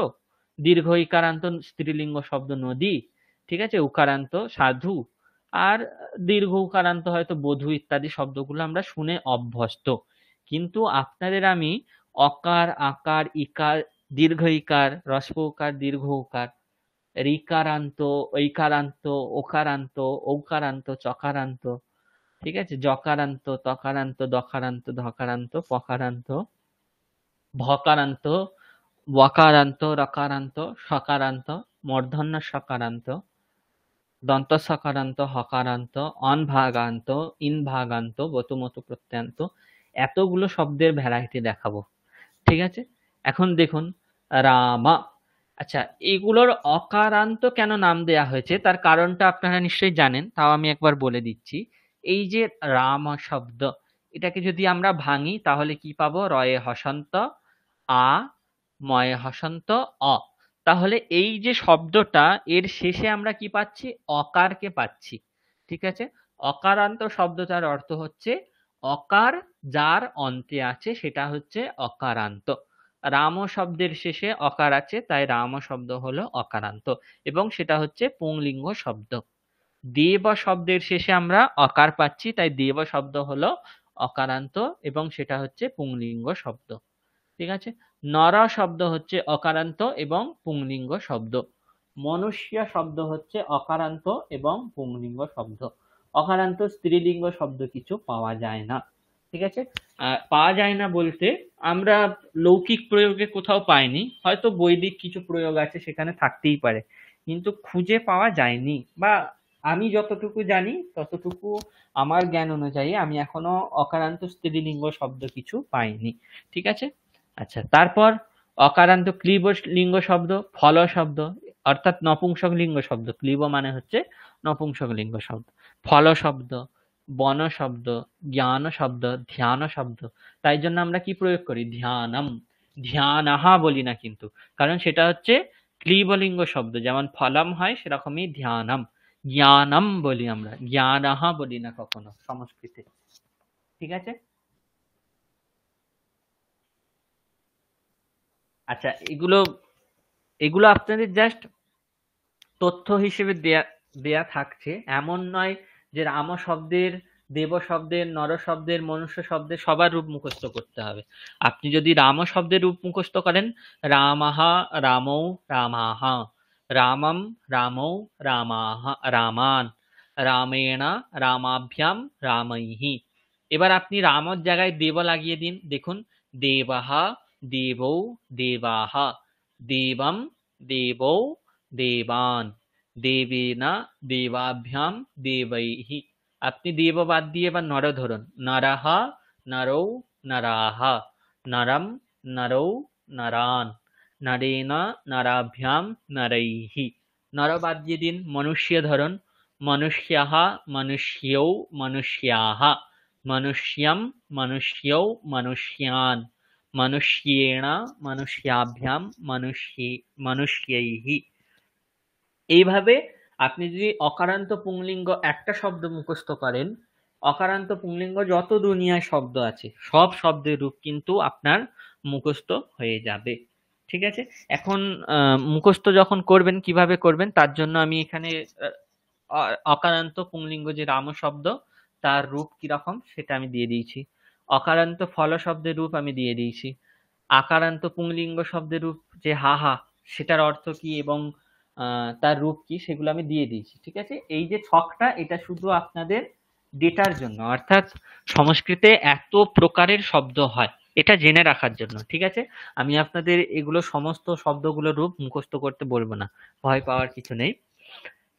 A: দীর্ঘ ইকারান্ত স্ত্রীলিঙ্গ শব্দ নদী, ঠিক আছে, উকারান্ত সাধু, আর দীর্ঘ উকারান্ত হয়তো বধূ ইত্যাদি শব্দগুলো আমরা শুনে অভ্যস্ত। কিন্তু আপনাদের আমি অকার, আকার, ইকার, দীর্ঘ ইকার, হ্রস্ব উকার, দীর্ঘ উকার, রিকারান্ত, ঐকারান্ত, ওকারান্ত, ঔকারান্ত, চকারান্ত, ঠিক আছে, জকারান্ত, তকারান্ত, দকারান্ত, ধকারান্ত, পকারান্ত, ভকারান্ত, ওয়াকারান্ত, রকারান্ত, সকারান্ত, মূর্ধন্য সকারান্ত, দন্ত সকারান্ত, হকারান্ত, অনভাগান্ত, ইনভাগান্ত, বতুমতু প্রত্যয়ান্ত, এতগুলো শব্দের ভ্যারাইটি দেখাবো। ঠিক আছে? এখন দেখুন রামা। আচ্ছা, এগুলোর অকারান্ত কেন নাম দেয়া হয়েছে তার কারণটা আপনারা নিশ্চয়ই জানেন, তাও আমি একবার বলে দিচ্ছি। এই যে রাম শব্দ, এটাকে যদি আমরা ভাঙি তাহলে কি পাবো? রয়ে হসন্ত আ, ময়ে হসন্ত অ। তাহলে এই যে শব্দটা, এর শেষে আমরা কি পাচ্ছি? অকারকে পাচ্ছি। ঠিক আছে? অকারান্ত শব্দটার অর্থ হচ্ছে অকার যার অন্তে আছে সেটা হচ্ছে অকারান্ত। রাম শব্দের শেষে অকার আছে, তাই রাম শব্দ হলো অকারান্ত, এবং সেটা হচ্ছে পুংলিঙ্গ শব্দ। দেব শব্দের শেষে আমরা অকার পাচ্ছি, তাই দেব শব্দ হলো অকারান্ত এবং সেটা হচ্ছে পুংলিঙ্গ শব্দ। ঠিক আছে? নর শব্দ হচ্ছে অকারান্ত এবং পুংলিঙ্গ শব্দ। মনুষ্য শব্দ হচ্ছে অকারান্ত এবং পুংলিঙ্গ শব্দ। অকারান্ত স্ত্রীলিঙ্গ শব্দ কিছু পাওয়া যায় না। ঠিক আছে? পাওয়া যায় না বলতে আমরা লৌকিক প্রয়োগে কোথাও পাইনি, হয়তো বৈদিক কিছু প্রয়োগ আছে সেখানে থাকতেই পারে, কিন্তু খুঁজে পাওয়া যায়নি, বা আমি যতটুকু জানি ততটুকু আমার জ্ঞান অনুযায়ী আমি এখনো অকারান্ত স্ত্রীলিঙ্গ শব্দ কিছু পাইনি। ঠিক আছে? আচ্ছা, তারপর অকারান্ত ক্লীব লিঙ্গ শব্দ, ফল শব্দ, অর্থাৎ নপুংসক লিঙ্গ শব্দ। ক্লীব মানে হচ্ছে নপুংসক লিঙ্গ শব্দ। ফল শব্দ, বন শব্দ, জ্ঞান শব্দ, ধ্যান শব্দ। তাই জন্য আমরা কি প্রয়োগ করি? ধ্যানম, ধ্যানাহা বলি না কিন্তু, কারণ সেটা হচ্ছে ক্লীবলিঙ্গ শব্দ। যেমন ফলম হয় সেরকমই ধ্যানম। জ্ঞানম বলি আমরা, জ্ঞানাহা বলি না কখনো সংস্কৃতে। ঠিক আছে? আচ্ছা, এগুলো আপনাদের জাস্ট তথ্য হিসেবে দেয়া থাকছে, এমন নয় যে রাম শব্দের, দেব শব্দের, নর শব্দের, মনুষ্য শব্দের সবার রূপ মুখস্থ করতে হবে। আপনি যদি রাম শব্দের রূপ মুখস্থ করেন, রামাহা রামৌ রামাহা, রামম রামৌ রামাহা রামান, রামেণ রামাভ্যাম রামৈহি। এবার আপনি রামর জায়গায় দেব লাগিয়ে দিন, দেখুন দেবাহা দেবৌ দেবাহা, দেবম দেবৌ দেবান, দেবেনা দেবাভ্যাম দেবৈহি। আপনি দেব বাদ দিয়ে এবার নর ধরুন, নরহা নরৌ নরাহা, নরম নরৌ নরান, নরেনা নরাভ্যাম নরৈহি। নর বাদ দিয়ে দিন, মনুষ্য ধরুন, মনুষ্যাহ মনুষ্যৌ মনুষ্যাহ, মনুষ্যম মনুষ্যৌ মনুষ্যান, মনুষ্যেণ মনুষ্যাভ্যাম মনুষ্যৈহি। এইভাবে আপনি যদি অকারান্ত পুংলিঙ্গ একটা শব্দ মুখস্থ করেন, অকারান্ত পুংলিঙ্গ যত দুনিয়ায় শব্দ আছে সব শব্দের রূপ কিন্তু আপনার মুখস্থ হয়ে যাবে। ঠিক আছে, এখন মুখস্থ যখন করবেন কিভাবে করবেন তার জন্য আমি এখানে অকারান্ত পুংলিঙ্গ যে রাম শব্দ তার রূপ কিরকম সেটা আমি দিয়ে দিয়েছি, অকারান্ত ফল শব্দের রূপ আমি দিয়ে দিয়েছি, আকারান্ত পুংলিঙ্গ শব্দের রূপ যে হাহা সেটার অর্থ কি এবং তার রূপ কি সেগুলো আমি দিয়ে দিয়েছি। ঠিক আছে, এই যে ছকটা এটা শুধু আপনাদের ডেটার জন্য, অর্থাৎ সংস্কৃতে এত প্রকারের শব্দ হয় এটা জেনে রাখার জন্য। ঠিক আছে, আমি আপনাদের এগুলো সমস্ত শব্দগুলো রূপ মুখস্থ করতে বলবো না, ভয় পাওয়ার কিছু নেই।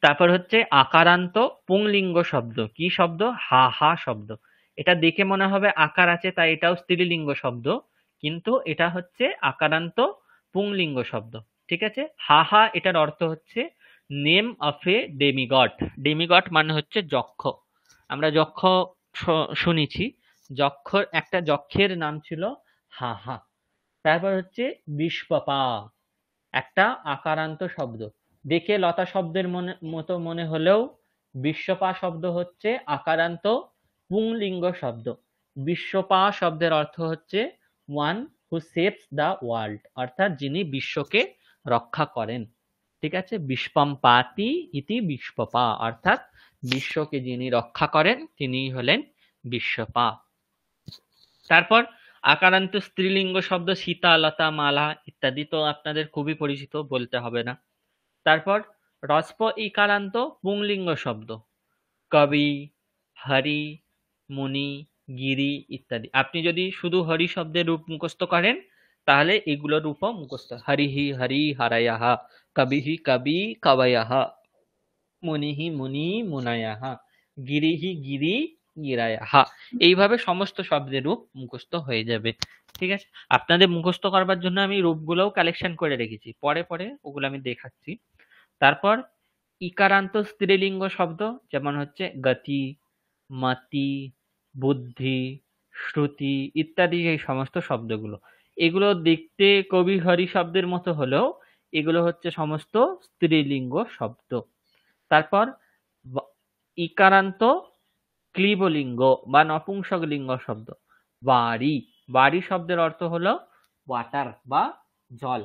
A: তারপর হচ্ছে আকারান্ত পুংলিঙ্গ শব্দ, কি শব্দ? হা হা শব্দ। এটা দেখে মনে হবে আকার আছে তাই এটাও স্ত্রীলিঙ্গ শব্দ, কিন্তু এটা হচ্ছে আকারান্ত পুংলিঙ্গ শব্দ। ঠিক আছে, হা হা এটার অর্থ হচ্ছে name of A demigod. Demigod মানে হচ্ছে যক্ষ। আমরা যক্ষ শুনেছি, যক্ষর একটা যক্ষের নাম ছিল হা হা। তারপর হচ্ছে বিশ্বপা, একটা আকারান্ত শব্দ, দেখে লতা শব্দের মতো মনে হলেও বিশ্বপা শব্দ হচ্ছে আকারান্ত পুংলিঙ্গ শব্দ। বিশ্বপা শব্দের অর্থ হচ্ছে one who saves the world, অর্থাৎ যিনি বিশ্বকে রক্ষা করেন। ঠিক আছে, বিশ্বম পাতি ইতি বিশ্বপা, অর্থাৎ বিশ্বকে যিনি রক্ষা করেন তিনি হলেন বিশ্বপা। তারপর আকারান্ত স্ত্রীলিঙ্গ শব্দ সীতা, লতা, মালা ইত্যাদি তো আপনাদের খুবই পরিচিত, বলতে হবে না। তারপর রস্প ইকারান্ত পুংলিঙ্গ শব্দ কবি, হরি, মুনি, গিরি ইত্যাদি। আপনি যদি শুধু হরি শব্দের রূপ মুখস্থ করেন তাহলে এগুলোর রূপও মুখস্থ, হরিহি হরি হরয়ঃ, কবিহি কবি কবয়ঃ, মুনিহি মুনি মুনয়ঃ, গিরিহি গিরি গিরয়ঃ। এইভাবে সমস্ত শব্দের রূপ মুখস্থ হয়ে যাবে। ঠিক আছে, আপনাদের মুখস্থ করবার জন্য আমি রূপগুলোও কালেকশন করে রেখেছি, পরে পরে ওগুলো আমি দেখাচ্ছি। তারপর ইকারান্ত স্ত্রীলিঙ্গ শব্দ যেমন হচ্ছে গতি, মতি, বুদ্ধি, শ্রুতি ইত্যাদি, এই সমস্ত শব্দগুলো, এগুলো দেখতে কবি হরি শব্দের মতো হলেও এগুলো হচ্ছে সমস্ত স্ত্রীলিঙ্গ শব্দ। তারপর ইকারান্ত ক্লীবলিঙ্গ বা নপুংসকলিঙ্গ শব্দ বাড়ি। বাড়ি শব্দের অর্থ হলো ওয়াটার বা জল।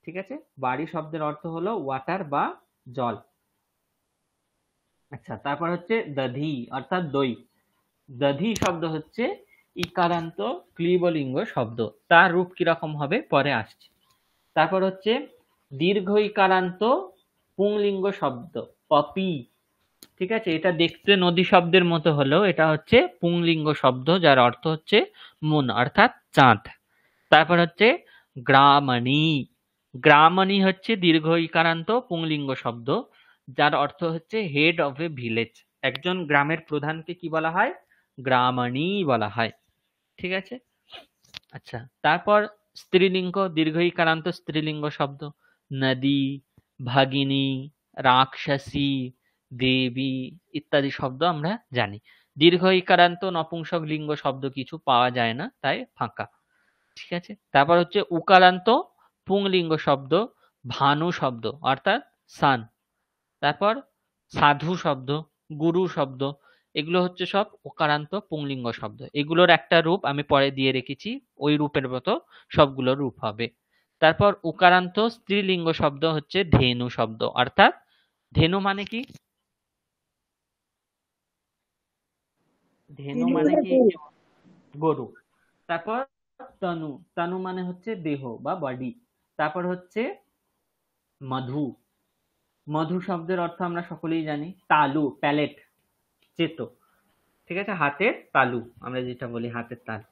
A: ঠিক আছে, বাড়ি শব্দের অর্থ হলো ওয়াটার বা জল। আচ্ছা, তারপর হচ্ছে দধি অর্থাৎ দই। দধি শব্দ হচ্ছে ইকারান্ত ক্লীবলিঙ্গ শব্দ, তার রূপ কিরকম হবে পরে আসছে। তারপর হচ্ছে দীর্ঘ ইকারান্ত পুংলিঙ্গ শব্দ পপি। ঠিক আছে, এটা দেখতে নদী শব্দের মতো হলেও এটা হচ্ছে পুংলিঙ্গ শব্দ যার অর্থ হচ্ছে মুন অর্থাৎ চাঁদ। তারপর হচ্ছে গ্রামণী। গ্রামণী হচ্ছে দীর্ঘ ইকারান্ত পুংলিঙ্গ শব্দ যার অর্থ হচ্ছে হেড অফ এ ভিলেজ। একজন গ্রামের প্রধানকে কি বলা হয়? গ্রামণী বলা হয়। ঠিক আছে, আচ্ছা, তারপর স্ত্রীলিঙ্গ, দীর্ঘ ইকারান্ত স্ত্রীলিঙ্গ শব্দ নদী, ভগিনী, রাক্ষসী, দেবী ইত্যাদি শব্দ আমরা জানি। দীর্ঘ ইকারান্ত নপুংসক লিঙ্গ শব্দ কিছু পাওয়া যায় না, তাই ফাঁকা। ঠিক আছে, তারপর হচ্ছে উকারান্ত পুংলিঙ্গ শব্দ ভানু শব্দ অর্থাৎ সান। তারপর সাধু শব্দ, গুরু শব্দ, এগুলো হচ্ছে সব উকারান্ত পুংলিঙ্গ শব্দ। এগুলোর একটা রূপ আমি পরে দিয়ে রেখেছি, ওই রূপের মতো সবগুলোর রূপ হবে। তারপর উকারান্ত স্ত্রীলিঙ্গ শব্দ হচ্ছে ধেনু শব্দ অর্থাৎ ধেনু মানে কি? ধেনু মানে কি? গরু। তারপর তনু, তনু মানে হচ্ছে দেহ বা বডি। তারপর হচ্ছে মধু, মধু শব্দের অর্থ আমরা সকলেই জানি, তালু, প্যালেট, চেতো, ঠিক আছে, হাতের তালু, আমরা যেটা বলি হাতের তালু।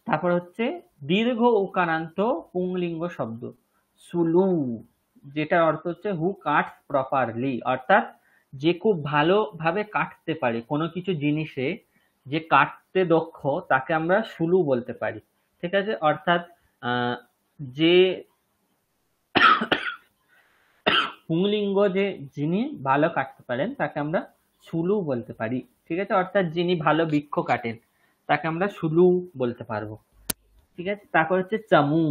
A: তারপর হচ্ছে দীর্ঘ উকারান্ত পুংলিঙ্গ শব্দ, সুলু, যেটার অর্থ হচ্ছে হু কাটস প্রপারলি, অর্থাৎ যে খুব ভালোভাবে কাটতে পারে কোনো কিছু জিনিসে, যে কাটতে দক্ষ, তাকে আমরা সুলু বলতে পারি, ঠিক আছে। অর্থাৎ যে পুংলিঙ্গ যে যিনি ভালো কাটতে পারেন তাকে আমরা সুলু বলতে পারি, ঠিক আছে। অর্থাৎ যিনি ভালো বৃক্ষ কাটেন তাকে আমরা সুলু বলতে পারবো, ঠিক আছে। তারপর হচ্ছে চামু,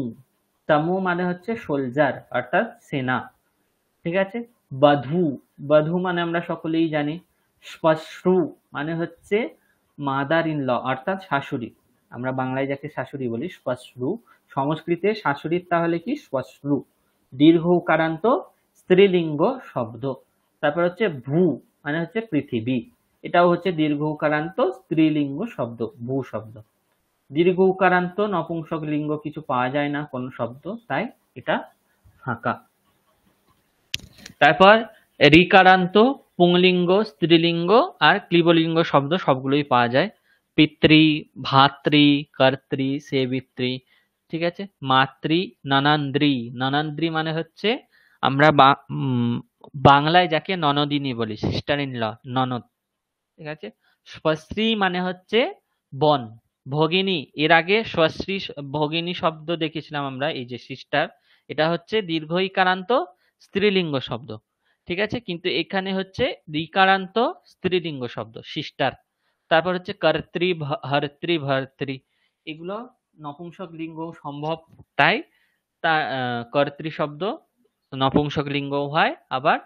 A: চামু মানে হচ্ছে সোলজার, অর্থাৎ সেনা, ঠিক আছে। বধূ, বধূ মানে আমরা সকলেই জানি। শ্মশ্রু মানে হচ্ছে মাদার ইন ল, অর্থাৎ শাশুড়ি, আমরা বাংলায় যাকে শাশুড়ি বলি, শ্মশ্রু। সংস্কৃতে শাশুড়ির তাহলে কি? শ্মশ্রু। দীর্ঘ উকারান্ত স্ত্রীলিঙ্গ শব্দ। তারপর হচ্ছে ভূ মানে হচ্ছে পৃথিবী, এটাও হচ্ছে দীর্ঘ উকারান্ত স্ত্রীলিঙ্গ শব্দ, ভূ শব্দ। দীর্ঘ উকারান্ত নপুংসক লিঙ্গ কিছু পাওয়া যায় না কোন শব্দ, তাই এটা ফাঁকা। তারপর রিকারান্ত পুংলিঙ্গ, স্ত্রীলিঙ্গ আর ক্লীবলিঙ্গ শব্দ সবগুলোই পাওয়া যায়। পিতৃ, ভাতৃ, কর্তৃ, সেবিত্রী, ঠিক আছে। মাতৃ, ননন্দ্রী, ননন্দ্রী মানে হচ্ছে আমরা বাংলায় যাকে ননদিনী বলি, সিস্টার ইন ল, ননদ, ঠিক আছে। স্বস্ত্রী মানে হচ্ছে বোন। ভগিনী, এর আগে স্বস্ত্রী ভগিনী শব্দ দেখেছিলাম আমরা, এই যে সিস্টার, এটা হচ্ছে দীর্ঘ ইকারান্ত স্ত্রীলিঙ্গ শব্দ, ঠিক আছে। কিন্তু এখানে হচ্ছে রিকারান্ত স্ত্রীলিঙ্গ শব্দ, সিস্টার। তারপর হচ্ছে কর্তৃ, হর্তৃ, ভর্তৃ, এগুলো নপুংসক লিঙ্গ সম্ভব, তাই তা কর্তৃ শব্দ নপুংসক লিঙ্গও হয়, আবার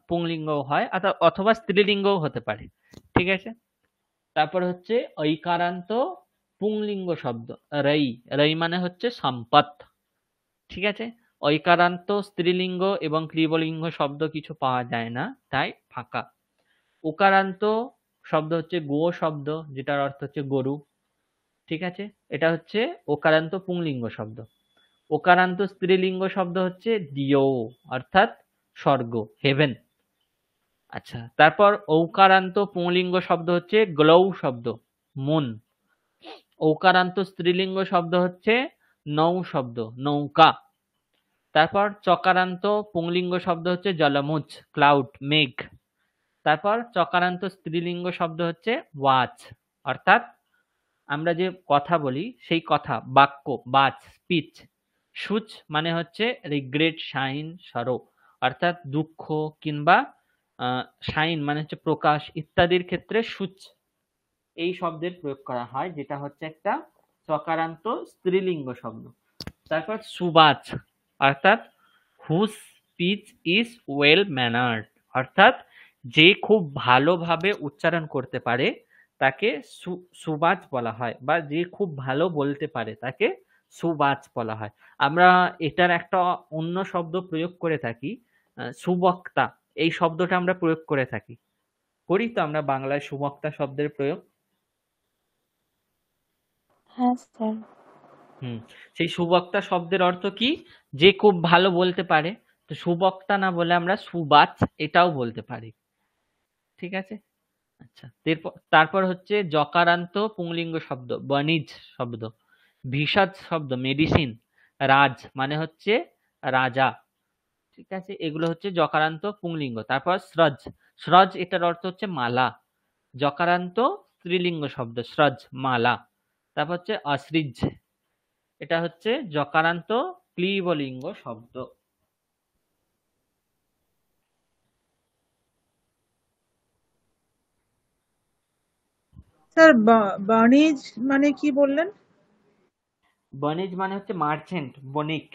A: পুংলিঙ্গও হয়, অথবা স্ত্রীলিঙ্গও হতে পারে, ঠিক আছে। তারপর হচ্ছে ঐকারান্ত পুংলিঙ্গ শব্দ, রই, রই মানে হচ্ছে সম্পদ, ঠিক আছে। ঐকারান্ত স্ত্রীলিঙ্গ এবং ক্লীবলিঙ্গ শব্দ কিছু পাওয়া যায় না, তাই ফাঁকা। উকারান্ত শব্দ হচ্ছে গো শব্দ, যেটার অর্থ হচ্ছে গরু, ঠিক আছে। এটা হচ্ছে ওকারান্ত পুংলিঙ্গ শব্দ। ওকারান্ত স্ত্রীলিঙ্গ শব্দ হচ্ছে দিও, অর্থাৎ স্বর্গ, হেভেন। আচ্ছা, তারপর ঔকারান্ত পুংলিঙ্গ শব্দ হচ্ছে গ্লৌ শব্দ, মন। ঔকারান্ত স্ত্রীলিঙ্গ শব্দ হচ্ছে নৌ শব্দ, নৌকা। তারপর চকারান্ত পুংলিঙ্গ শব্দ হচ্ছে জলমুচ, ক্লাউড, মেঘ। তারপর চকারান্ত স্ত্রীলিঙ্গ শব্দ হচ্ছে ওয়াচ, অর্থাৎ আমরা যে কথা বলি সেই কথা, বাক্য, বাচ, স্পিচ। সুচ মানে হচ্ছে রিগ্রেট, শাইন, সরো, অর্থাৎ দুঃখ কিংবা শাইন মানে হচ্ছে প্রকাশ ইত্যাদির ক্ষেত্রে সুচ এই শব্দের প্রয়োগ করা হয়, যেটা হচ্ছে একটা চকারান্ত স্ত্রীলিঙ্গ শব্দ। তারপর সুবাচ, অর্থাৎ whose speech is well mannered, অর্থাৎ যে খুব ভালোভাবে উচ্চারণ করতে পারে তাকে সুবাচ বলা হয়, বা যে খুব ভালো বলতে পারে তাকে সুবাচ বলা হয়। আমরা এটার একটা অন্য শব্দ প্রয়োগ করে থাকি, সুবক্তা, এই শব্দটা আমরা প্রয়োগ করে থাকি, করি তো আমরা বাংলায় সুবক্তা শব্দের প্রয়োগ।
B: হ্যাঁ স্যার।
A: সেই সুবক্তা শব্দের অর্থ কি? যে খুব ভালো বলতে পারে। তো সুবক্তা না বলে আমরা সুবাচ এটাও বলতে পারি, ঠিক আছে। আচ্ছা, তারপর হচ্ছে যকারান্ত পুংলিঙ্গ শব্দ, বণিজ শব্দ, ভীষজ শব্দ, মেডিসিন, রাজ মানে হচ্ছে রাজা, ঠিক আছে। এগুলো হচ্ছে যকারান্ত পুংলিঙ্গ। তারপর স্রজ, স্রজ এটার অর্থ হচ্ছে মালা, যকারান্ত স্ত্রীলিঙ্গ শব্দ, স্রজ, মালা। তারপর হচ্ছে অসৃজ, এটা হচ্ছে যকারান্ত ক্লীবলিঙ্গ শব্দ।
D: স্যার বাণিজ মানে কি বললেন?
A: বণিজ মানে হচ্ছে মার্চেন্ট, বণিক।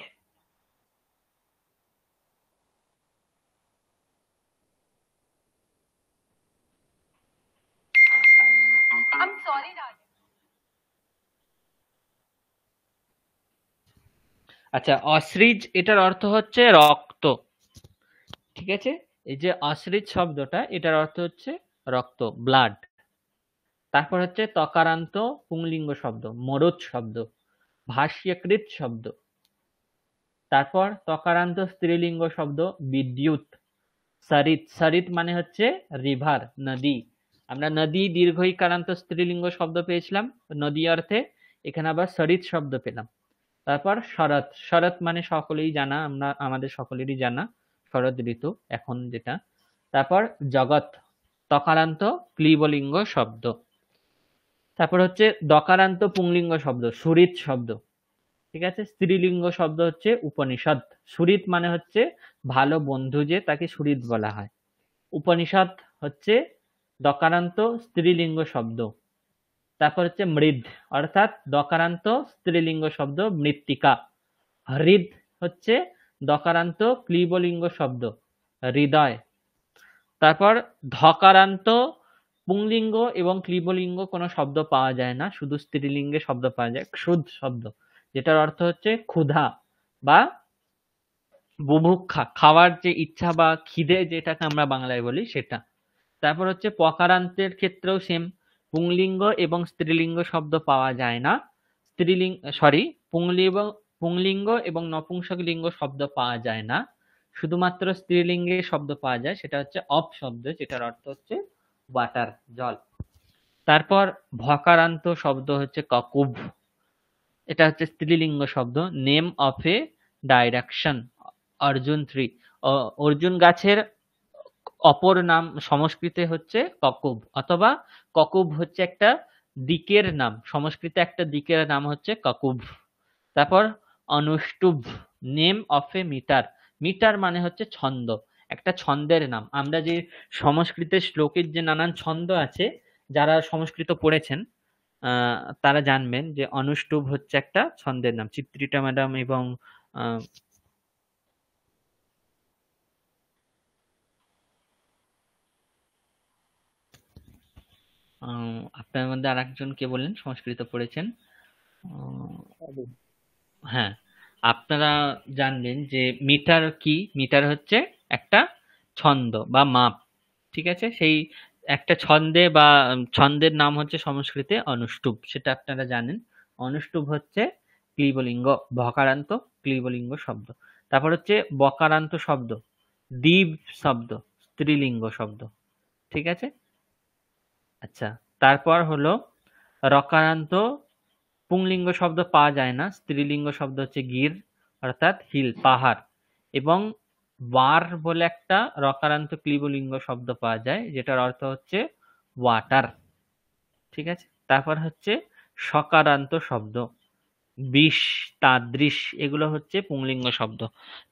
A: আচ্ছা, অসৃজ এটার অর্থ হচ্ছে রক্ত, ঠিক আছে? এই যে অশ্রিত শব্দটা, এটার অর্থ হচ্ছে রক্ত, ব্লাড। তারপর হচ্ছে তকারান্ত পুংলিঙ্গ শব্দ, মরুৎ শব্দ, ভাষ্যকৃত শব্দ। তারপর তকারান্ত স্ত্রীলিঙ্গ শব্দ, বিদ্যুৎ। সরিত, সরিত মানে হচ্ছে রিভার, নদী। আমরা নদী দীর্ঘইকারান্ত স্ত্রীলিঙ্গ শব্দ পেয়েছিলাম নদী অর্থে, এখানে আবার সরিত শব্দ পেলাম। তারপর শরৎ, শরৎ মানে সকলেই জানা, আমাদের সকলেরই জানা শরৎ ঋতু এখন যেটা। তারপর জগৎ, তকারান্ত ক্লীবলিঙ্গ শব্দ। তারপর হচ্ছে দকারান্ত পুংলিঙ্গ শব্দ, সুরিত শব্দ। ঠিক আছে? স্ত্রীলিঙ্গ শব্দ হচ্ছে উপনিষদ। সুরিত মানে হচ্ছে ভালো বন্ধু, যে তাকে সুরিত বলা হয়। উপনিষদ হচ্ছে দকারান্ত স্ত্রীলিঙ্গ শব্দ। তারপর হচ্ছে মৃদ, অর্থাৎ দকারান্ত স্ত্রীলিঙ্গ শব্দ, মৃত্তিকা। হৃদ হচ্ছে দকারান্ত ক্লীবলিঙ্গ শব্দ, হৃদয়। তারপর ধকারান্ত পুংলিঙ্গ এবং ক্লীবলিঙ্গ কোনো শব্দ পাওয়া যায় না, শুধু স্ত্রীলিঙ্গে শব্দ পাওয়া যায়। ক্ষুধ শব্দ, যেটার অর্থ হচ্ছে ক্ষুধা বা বুভুক্ষা, খাওয়ার যে ইচ্ছা বা খিদে যেটাকে আমরা বাংলায় বলি সেটা। তারপর হচ্ছে পকারান্তের ক্ষেত্রেও সেম, পুংলিঙ্গ এবং স্ত্রীলিঙ্গ শব্দ পাওয়া যায় না। পুংলিঙ্গ এবং নপুংসকলিঙ্গ শব্দ পাওয়া যায় না, শুধুমাত্র স্ত্রীলিঙ্গে শব্দ পাওয়া যায়, সেটা হচ্ছে অপ শব্দ, যেটার অর্থ হচ্ছে ওয়াটার, জল। তারপর ভকারান্ত শব্দ হচ্ছে ককুব, এটা হচ্ছে স্ত্রীলিঙ্গ শব্দ, name of A direction, Arjun 3। Arjun গাছের অপর নাম সংস্কৃতে হচ্ছে ককুব, অথবা ককুব হচ্ছে একটা দিকের নাম, সংস্কৃতে একটা দিকের নাম হচ্ছে ককুব। তারপর অনুষ্টুভ, name of a metre, metre মানে হচ্ছে ছন্দ, একটা ছন্দের নাম। আমরা যে সংস্কৃতের শ্লোকের যে নানান ছন্দ আছে, যারা সংস্কৃত পড়েছেন তারা জানবেন যে অনুষ্টুভ হচ্ছে একটা ছন্দের নাম। চিত্রিতা ম্যাডাম এবং আপনার মধ্যে আর একজন কে বললেন সংস্কৃত পড়েছেন? হ্যাঁ, আপনারা জানবেন যে মিটার কি। মিটার হচ্ছে একটা ছন্দ বা মাপ। ঠিক আছে? সেই একটা ছন্দে বা ছন্দের নাম হচ্ছে সংস্কৃতে অনুষ্টুপ, সেটা আপনারা জানেন। অনুষ্টুপ হচ্ছে ক্লীবলিঙ্গ, ভকারান্ত ক্লীবলিঙ্গ শব্দ। তারপর হচ্ছে বকারান্ত শব্দ, দ্বীপ শব্দ, স্ত্রীলিঙ্গ শব্দ। ঠিক আছে? আচ্ছা, তারপর হলো রকারান্ত পুংলিঙ্গ শব্দ পাওয়া যায় না, স্ত্রীলিঙ্গ শব্দ হচ্ছে গির, অর্থাৎ হিল, পাহাড়। এবং ওয়ার বলে একটা রকারান্ত ক্লীবলিঙ্গ শব্দ পাওয়া যায়, যেটার অর্থ হচ্ছে ওয়াটার। ঠিক আছে? তারপর হচ্ছে সকারান্ত শব্দ, বিষ, তাদৃশ, এগুলো হচ্ছে পুংলিঙ্গ শব্দ।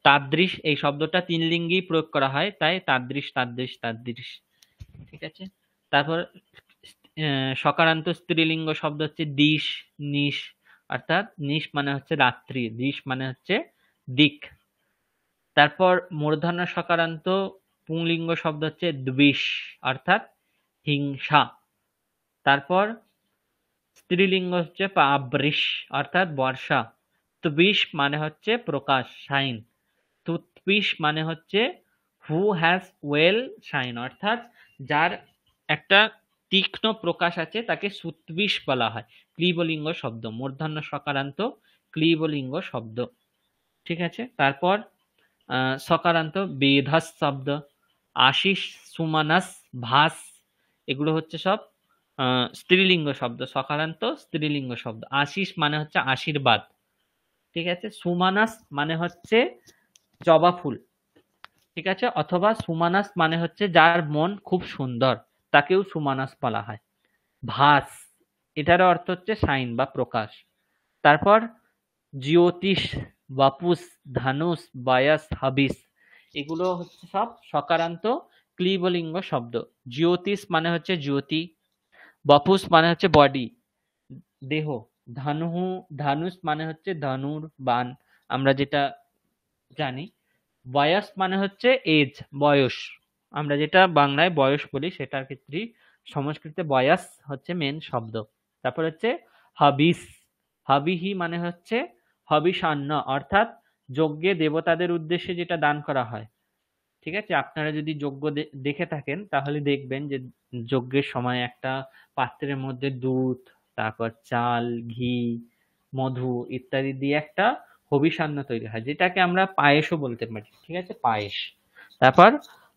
A: তাদৃশ এই শব্দটা 3 লিঙ্গেই প্রয়োগ করা হয়, তাই তাদৃশ, তাদৃশ, তাদৃশ। ঠিক আছে? তারপর সকারান্ত স্ত্রীলিঙ্গ শব্দ হচ্ছে দিশ, নিশ, অর্থাৎ নিশ মানে হচ্ছে রাত্রি, দিশ মানে হচ্ছে দিক। তারপর মূর্ধন্য সকারান্ত পুংলিঙ্গ শব্দ হচ্ছে দ্বিষ, অর্থাৎ হিংসা। তারপর স্ত্রীলিঙ্গ হচ্ছে পাবৃষ, অর্থাৎ বর্ষা। তুবিশ মানে হচ্ছে প্রকাশ, শাইন। তুৎপিশ মানে হচ্ছে হু হ্যাজ ওয়েল শাইন, অর্থাৎ যার একটা তীক্ষ্ণ প্রকাশ আছে তাকে সুৎবিষ বলা হয়। ক্লীবলিঙ্গ শব্দ, মূর্ধন্য সকারান্ত ক্লীবলিঙ্গ শব্দ। ঠিক আছে? তারপর সকারান্ত বেধস শব্দ, আশিস, সুমানাস, ভাস, এগুলো হচ্ছে সব স্ত্রীলিঙ্গ শব্দ, সকারান্ত স্ত্রীলিঙ্গ শব্দ। আশিস মানে হচ্ছে আশীর্বাদ। ঠিক আছে? সুমানাস মানে হচ্ছে জবা ফুল। ঠিক আছে? অথবা সুমানাস মানে হচ্ছে যার মন খুব সুন্দর, তাকেও সুমানাস বলা হয়। ভাস, এটার অর্থ হচ্ছে সাইন বা প্রকাশ। তারপর জ্যোতিষ, বাপুস, ধানুষ, বায়াস, হাবিস, এগুলো হচ্ছে সব সকারান্ত ক্লীবলিঙ্গ শব্দ। জ্যোতিষ মানে হচ্ছে জ্যোতি, বাপুস মানে হচ্ছে বডি, দেহ, ধানুষ মানে হচ্ছে ধনুর, বান, আমরা যেটা জানি। বয়স মানে হচ্ছে এজ, বয়স, আমরা যেটা বাংলায় বয়স বলি সেটার ক্ষেত্রে সংস্কৃতে বয়স হচ্ছে মেন শব্দ। তারপর হচ্ছে হাবিস, হাবিহি মানে হচ্ছে হবিষান্ন, অর্থাৎ যজ্ঞে দেবতাদের উদ্দেশ্যে যেটা দান করা হয়। ঠিক আছে? আপনারা যদি যজ্ঞ দেখে থাকেন তাহলে দেখবেন যে যজ্ঞের সময় একটা পাত্রের মধ্যে দুধ, তারপর চাল, ঘি, মধু ইত্যাদি দিয়ে একটা হবিষান্ন তৈরি হয়, যেটাকে আমরা পায়েসও বলতে পারি। ঠিক আছে? পায়েস। তারপর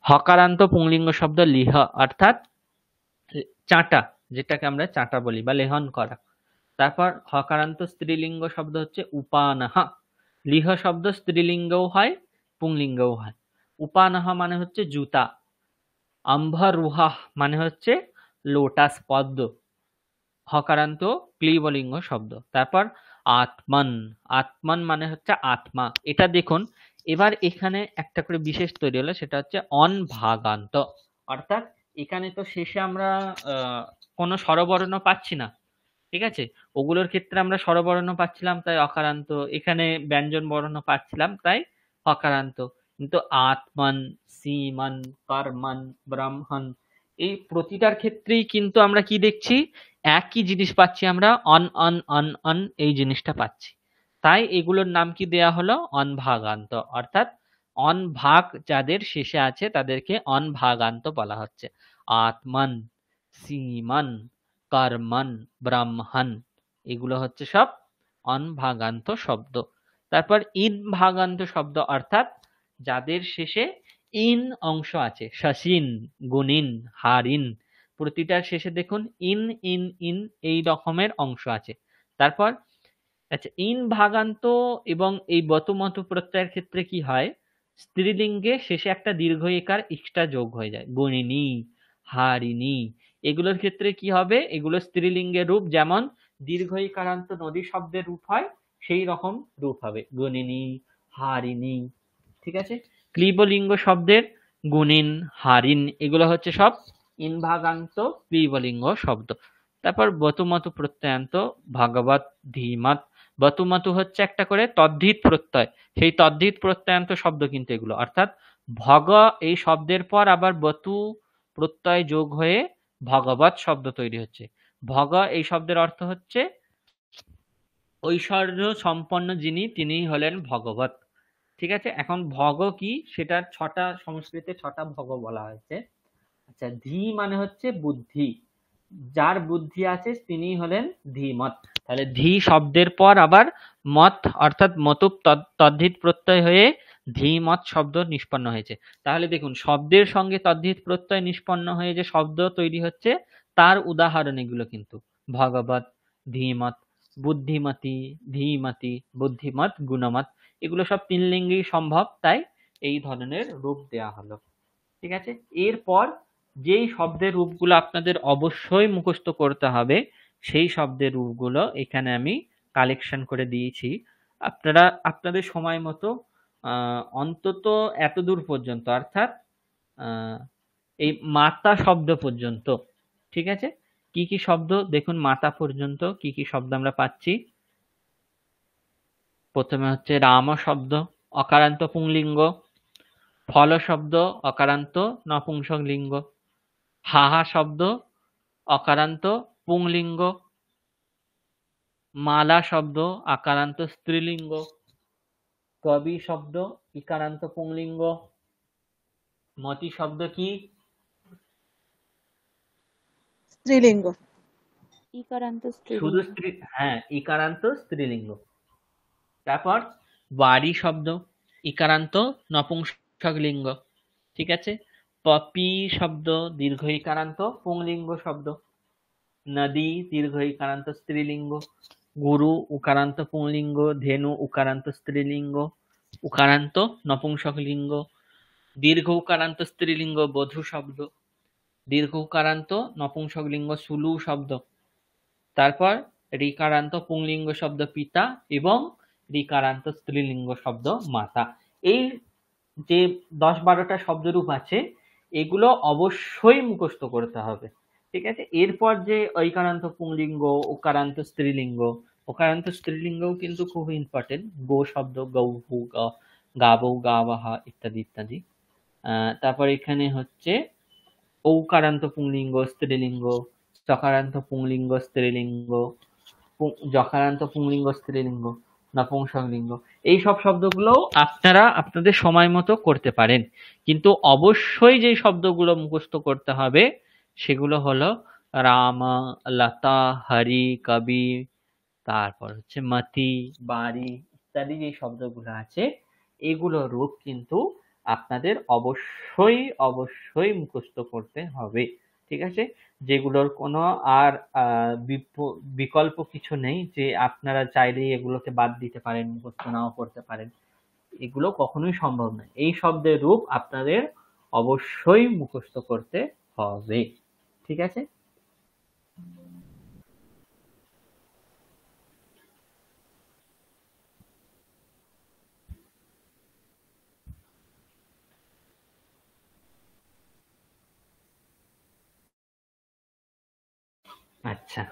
A: হকারান্ত পুংলিঙ্গ শব্দ লিহ, অর্থাৎ চাটা, যেটাকে আমরা চাটা বলি বা লেহন করা। তারপর হকারান্ত স্ত্রীলিঙ্গ শব্দ হচ্ছে উপানাহা। লিহ শব্দ স্ত্রীলিঙ্গও হয়, পুংলিঙ্গও হয়। উপানাহা মানে হচ্ছে জুতা। আম্ভরুহা মানে হচ্ছে লোটাস পদ্ম। হকারান্ত ক্লীবলিঙ্গ শব্দ। তারপর আত্মন, আত্মন মানে হচ্ছে আত্মা। এটা দেখুন, এবার এখানে একটা করে বিশেষ তৈরি হলো, সেটা হচ্ছে অনভাগান্ত, অর্থাৎ এখানে তো শেষে আমরা কোনো স্বরবর্ণ পাচ্ছি না। ঠিক আছে? ওগুলোর ক্ষেত্রে আমরা স্বরবর্ণ পাচ্ছিলাম তাই অকারান্ত, এখানে ব্যঞ্জন বর্ণ পাচ্ছিলাম তাই হকারান্ত। কিন্তু আত্মন, সীমন, কর্মন, ব্রহ্মণ, এই প্রতিটার ক্ষেত্রেই কিন্তু আমরা কি দেখছি, একই জিনিস পাচ্ছি, আমরা অন অন অন অন এই জিনিসটা পাচ্ছি। তাই এগুলোর নাম কি দেয়া হলো, অনভাগান্ত, অর্থাৎ অনভাগ যাদের শেষে আছে তাদেরকে অনভাগান্ত বলা হচ্ছে। আত্মন, সীমন, কর্মন, ব্রাহ্মণ, এগুলো হচ্ছে সব অনভাগান্ত শব্দ। তারপর ইন ভাগান্ত শব্দ, অর্থাৎ যাদের শেষে ইন অংশ আছে, শশিন, গুণিন, হারিন, প্রতিটার শেষে দেখুন ইন ইন ইন এই রকমের অংশ আছে। তারপর আচ্ছা, ইন ভাগান্ত এবং এই বতুমত প্রত্যয়ের ক্ষেত্রে কি হয়, স্ত্রীলিঙ্গে শেষে একটা দীর্ঘ ইকার এক্সট্রা যোগ হয়ে যায়, গুণিনী, হারিণী, এগুলোর ক্ষেত্রে কি হবে, এগুলো স্ত্রীলিঙ্গের রূপ, যেমন দীর্ঘ ইকারান্ত নদী শব্দের রূপ হয় সেই রকম রূপ হবে, গুণিনী, হারিণী। ঠিক আছে? ক্লীবলিঙ্গ শব্দের গুণিন, হারিন, এগুলো হচ্ছে সব ইনভাগান্ত ক্লীবলিঙ্গ শব্দ। তারপর বতুমত প্রত্যয়ান্ত ভগবত, ধীমত। বতুমতু হচ্ছে একটা করে তদ্ধিত প্রত্যয়, সেই তদ্ধিত প্রত্যয়ান্ত শব্দ কিন্তু এগুলো, অর্থাৎ ভগ এই শব্দের পর আবার বতু প্রত্যয় যোগ হয়ে ভগবত শব্দ তৈরি হচ্ছে। ভগ এই শব্দের অর্থ হচ্ছে ঐশ্বর্য সম্পন্ন যিনি, তিনিই হলেন ভগবত। ঠিক আছে? এখন ভগ কি, সেটার ছটা, সংস্কৃতে ছটা ভগ বলা হয়েছে। আচ্ছা, ধী মানে হচ্ছে বুদ্ধি, যার বুদ্ধি আছে তিনি হলেন ধীমত। তাহলে ধী শব্দের পর আবার মত অর্থাৎ মতুপ তদ্ধিত প্রত্যয় হয়ে ধীমত শব্দ নিষ্পন্ন হয়েছে। তাহলে দেখুন, শব্দের সঙ্গে তদ্ধিত প্রত্যয় নিষ্পন্ন হয়ে যে শব্দ তৈরি হচ্ছে তার উদাহরণ এগুলো কিন্তু, ভগবত, ধীমত, বুদ্ধিমতী, ধীমতী, বুদ্ধিমত, গুণমত, এগুলো সব তিন লিঙ্গেই সম্ভব, তাই এই ধরনের রূপ দেয়া হলো। ঠিক আছে? এরপর যেই শব্দের রূপগুলো আপনাদের অবশ্যই মুখস্থ করতে হবে সেই শব্দের রূপগুলো এখানে আমি কালেকশন করে দিয়েছি। আপনারা আপনাদের সময় মতো অন্তত এতদূর পর্যন্ত, অর্থাৎ এই মাতা শব্দ পর্যন্ত, ঠিক আছে? কি কি শব্দ দেখুন, মাতা পর্যন্ত কি কি শব্দ আমরা পাচ্ছি। প্রথমে হচ্ছে রাম শব্দ, অকারান্ত পুংলিঙ্গ। ফল শব্দ, অকারান্ত নপুংসকলিঙ্গ। হাহা শব্দ, অকারান্ত পুংলিঙ্গ। মালা শব্দ, আকারান্ত স্ত্রীলিঙ্গ। কবি শব্দ, ইকারান্ত পুংলিঙ্গ। মতি শব্দ কি,
D: স্ত্রীলিঙ্গ।
B: ইকারান্ত
A: শুধু
B: স্ত্রীলিঙ্গ।
A: স্ত্রী, হ্যাঁ, ইকারান্ত স্ত্রীলিঙ্গ। তারপর বাড়ি শব্দ, ইকারান্ত নপুংসকলিঙ্গ। ঠিক আছে? পপি শব্দ, দীর্ঘ ইকারান্ত পুংলিঙ্গ শব্দ। নদী, দীর্ঘ ইকারান্ত স্ত্রীলিঙ্গ। গুরু, উকারান্ত পুংলিঙ্গ। ধেনু, উকারান্ত স্ত্রীলিঙ্গ, উকারান্ত নপুংসকলিঙ্গ। দীর্ঘ উকারান্ত স্ত্রীলিঙ্গ বধূ শব্দ। দীর্ঘ উকারান্ত নপুংসকলিঙ্গ সুলু শব্দ। তারপর রিকারান্ত পুংলিঙ্গ শব্দ পিতা এবং রিকারান্ত স্ত্রীলিঙ্গ শব্দ মাতা। এই যে 10-12টা শব্দরূপ আছে এগুলো অবশ্যই মুখস্থ করতে হবে। ঠিক আছে? এরপর যে ঐকারান্ত পুংলিঙ্গ, উকারান্ত স্ত্রীলিঙ্গ, উকারান্ত স্ত্রীলিঙ্গও কিন্তু খুব ইম্পর্টেন্ট, গো শব্দ, গৌহু, গাবৌ, গাবাহা ইত্যাদি ইত্যাদি। তারপর এখানে হচ্ছে ঔকারান্ত পুংলিঙ্গ স্ত্রীলিঙ্গ, চকারান্ত পুংলিঙ্গ স্ত্রীলিঙ্গ, যকারান্ত পুংলিঙ্গ স্ত্রীলিঙ্গ। নপুংসকলিঙ্গ, এই সব শব্দগুলো আপনারা আপনাদের সময় মতো করতে পারেন, কিন্তু অবশ্যই যে শব্দগুলো মুখস্থ করতে হবে সেগুলো হলো রাম, লতা, হরি, কবি, তারপর হচ্ছে মতি, বাড়ি ইত্যাদি যে শব্দগুলো আছে এগুলোর রূপ কিন্তু আপনাদের অবশ্যই অবশ্যই মুখস্থ করতে হবে। ঠিক আছে? যেগুলোর কোনো আর বিকল্প কিছু নেই যে আপনারা চাইলেই এগুলোকে বাদ দিতে পারেন, মুখস্থ নাও করতে পারেন, এগুলো কখনোই সম্ভব নয়। এই শব্দের রূপ আপনাদের অবশ্যই মুখস্থ করতে হবে। ঠিক আছে? আচ্ছা,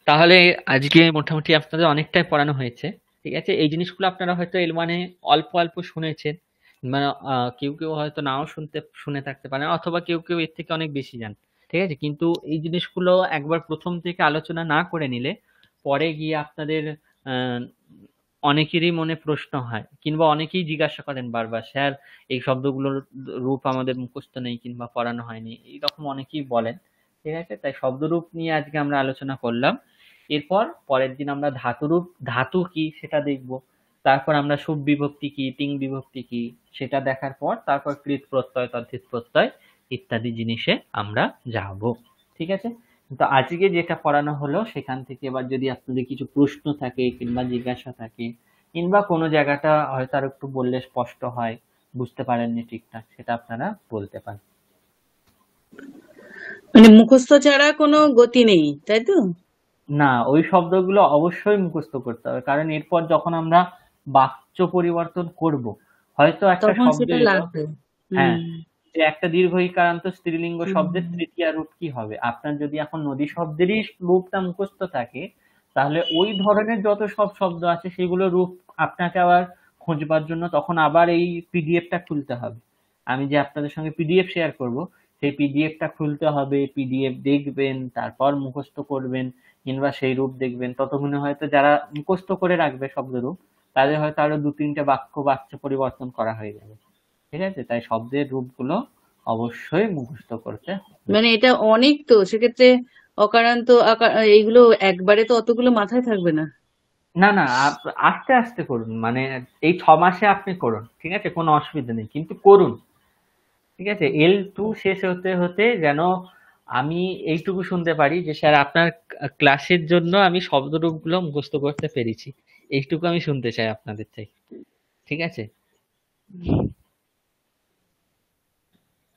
A: তাহলে আজকে মোটামুটি আপনাদের অনেকটাই পড়ানো হয়েছে। ঠিক আছে? এই জিনিসগুলো আপনারা হয়তো এল1-এ অল্প অল্প শুনেছেন, মানে কেউ কেউ হয়তো নাও শুনে থাকতে পারেন, অথবা কেউ কেউ এর থেকে অনেক বেশি জান। ঠিক আছে? কিন্তু এই জিনিসগুলো একবার প্রথম থেকে আলোচনা না করে নিলে পরে গিয়ে আপনাদের আহ, অনেকেরই মনে প্রশ্ন হয়, কিংবা অনেকেই জিজ্ঞাসা করেন বারবার, স্যার এই শব্দগুলোর রূপ আমাদের মুখস্থ নেই কিংবা পড়ানো হয়নি, এইরকম অনেকেই বলেন। ঠিক আছে? তাই শব্দরূপ নিয়ে আজকে আমরা আলোচনা করলাম। এরপর পরের দিন আমরা ধাতুরূপ, ধাতু কি সেটা দেখব। তারপর আমরা শুভ বিভক্তি কি, তিং বিভক্তি কি সেটা দেখার পর তারপর কৃৎ প্রত্যয়, তদ্ধিত প্রত্যয় ইত্যাদি জিনিসে আমরা যাব। ঠিক আছে? তো আজকে যেটা পড়ানো হলো সেখান থেকে এবার যদি আপনাদের কিছু প্রশ্ন থাকে কিংবা জিজ্ঞাসা থাকে, কিংবা কোনো জায়গাটা হয়তো আর একটু বললে স্পষ্ট হয়, বুঝতে পারেননি ঠিকঠাক, সেটা আপনারা বলতে পারেন।
F: মানে মুখস্থ ছাড়া কোনো গতি নেই, তাই তো?
A: না, ওই শব্দগুলো অবশ্যই মুখস্থ করতে হবে, কারণ এরপর যখন আমরা বাক্য পরিবর্তন করব, হয়তো একটা
F: তখন
A: শব্দ
F: সেটা
A: এলো,
F: লাগবে।
A: হ্যাঁ,
F: হুম
A: যে একটা দীর্ঘ ইকারান্ত স্ত্রীলিঙ্গ শব্দের
F: হুম
A: তৃতীয়া রূপ কি হবে, আপনার যদি এখন নদী শব্দেরই রূপটা মুখস্থ থাকে, তাহলে ওই ধরনের যত সব শব্দ আছে সেগুলো রূপ আপনাকে আবার খোঁজবার জন্য তখন আবার এই পিডিএফটা খুলতে হবে। আমি যে আপনাদের সঙ্গে পিডিএফ শেয়ার করব, সেই পিডিএফটা খুলতে হবে, পিডিএফ দেখবেন, তারপর মুখস্থ করবেন, কিংবা সেই রূপ দেখবেন। ততক্ষণে হয়তো যারা মুখস্থ করে রাখবে শব্দরূপ, তাদের হয়তো আরো দু তিনটে বাক্য পরিবর্তন করা হয়ে যাবে। ঠিক আছে? তাই শব্দের রূপগুলো অবশ্যই মুখস্থ করতে হবে।
F: মানে এটা অনেক, তো সেক্ষেত্রে অকারান্ত এইগুলো একবারে তো অতগুলো মাথায় থাকবে না।
A: না না, আস্তে আস্তে করুন, মানে এই 6 মাসে আপনি করুন। ঠিক আছে? কোনো অসুবিধা নেই, কিন্তু করুন। ঠিক আছে? L2 শেষ হতে হতে যেন আমি এইটুকু শুনতে পারি যে স্যার আপনার ক্লাসের জন্য আমি শব্দরূপগুলো মুখস্থ করতে পেরেছি, এইটুকু আমি শুনতে চাই আপনাদের থেকে। ঠিক আছে?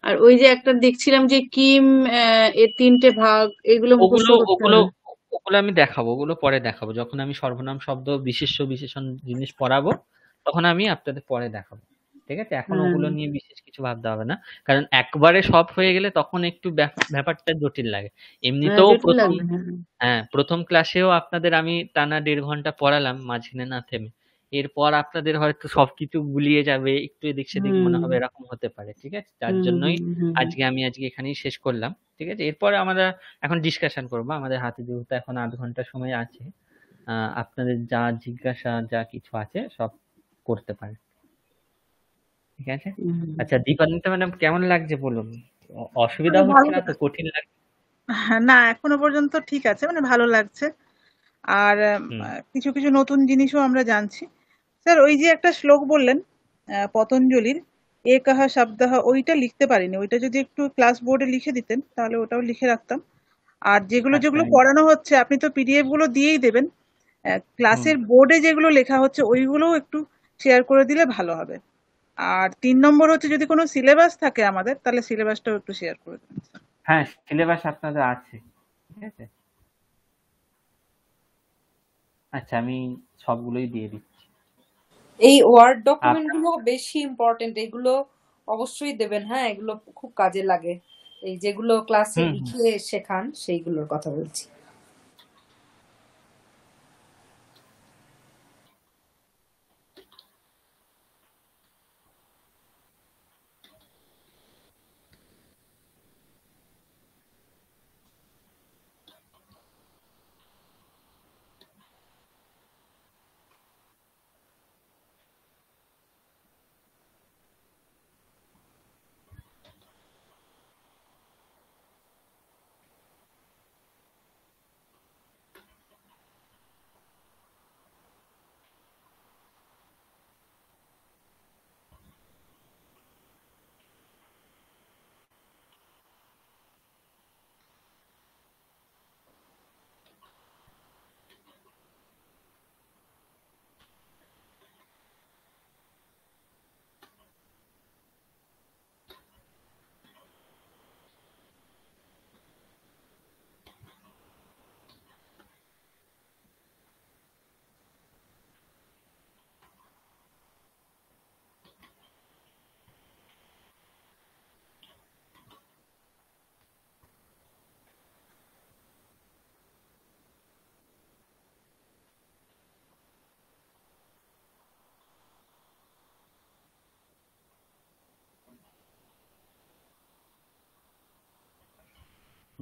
F: আর ওই যে একটা দেখছিলাম যে কিম, এর 3টে ভাগ, এগুলো মুখস্থ
A: ওগুলো
F: করতে
A: ওগুলো
F: হবে।
A: ওগুলো আমি দেখাবো, ওগুলো পরে দেখাবো, যখন আমি সর্বনাম শব্দ বিশেষ্য বিশেষণ জিনিস পড়াবো তখন আমি আপনাদের পরে দেখাবো। ঠিক আছে? এখন
F: হ্যাঁ
A: ওগুলো নিয়ে বিশেষ কিছু ভাবতে হবে না, কারণ একবারে সব হয়ে গেলে তখন একটু ব্যাপারটা জটিল লাগে।
F: হ্যাঁ,
A: এমনিতেও
F: জটিল
A: প্রথম,
F: লাগবে, হ্যাঁ।
A: হ্যাঁ, প্রথম ক্লাসেও আপনাদের আমি টানা 1.5 ঘন্টা পড়ালাম মাঝখানে না থেমে। এরপর আপনাদের হয়তো সবকিছু গুলিয়ে যাবে, একটু এদিক সেদিক মনে
F: হুম
A: হবে, এরকম হতে পারে। ঠিক আছে? তার
F: হুম
A: জন্যই
F: হুম হুম
A: আজকে এখানেই শেষ করলাম। ঠিক আছে? এরপরে আমরা এখন ডিসকাশন করবো, আমাদের হাতে যেহেতু এখন 0.5 ঘন্টা সময় আছে। আপনাদের যা জিজ্ঞাসা যা কিছু আছে সব করতে পারেন। ঠিক আছে?
F: হুম।
A: আচ্ছা, দীপান্বিতা ম্যাডাম কেমন লাগছে বলুন? অসুবিধা
D: মানে
A: হচ্ছে
D: ভালো,
A: না তো? কঠিন লাগছে?
D: হ্যাঁ, না এখনো পর্যন্ত ঠিক আছে, মানে ভালো লাগছে। আর
A: হুম।
D: কিছু কিছু নতুন জিনিসও আমরা জানছি। স্যার ওই যে একটা শ্লোক বললেন পতঞ্জলির, একহ শব্দহ, ওইটা লিখতে পারিনি, ওইটা যদি একটু ক্লাস বোর্ডে লিখে দিতেন তাহলে ওটাও লিখে রাখতাম। আর যেগুলো
A: আচ্ছা।
D: যেগুলো পড়ানো হচ্ছে আপনি তো পিডিএফ গুলো দিয়েই দেবেন,
A: হুম।
D: ক্লাসের বোর্ডে যেগুলো লেখা হচ্ছে ওইগুলোও একটু শেয়ার করে দিলে ভালো হবে। আর 3 নম্বর হচ্ছে যদি কোনো সিলেবাস থাকে আমাদের, তাহলে সিলেবাসটাও একটু শেয়ার করে দেবেন।
A: হ্যাঁ, সিলেবাস আপনাদের আছে। ঠিক আছে? আচ্ছা, আমি সবগুলোই দিয়ে দিচ্ছি।
C: এই ওয়ার্ড ডকুমেন্ট
A: আপ-
C: গুলো বেশি ইম্পর্টেন্ট, এগুলো অবশ্যই দেবেন। হ্যাঁ, এগুলো খুব কাজে লাগে। এই যেগুলো ক্লাসে
A: হুম হুম।
C: লিখে শেখান সেইগুলোর কথা বলছি।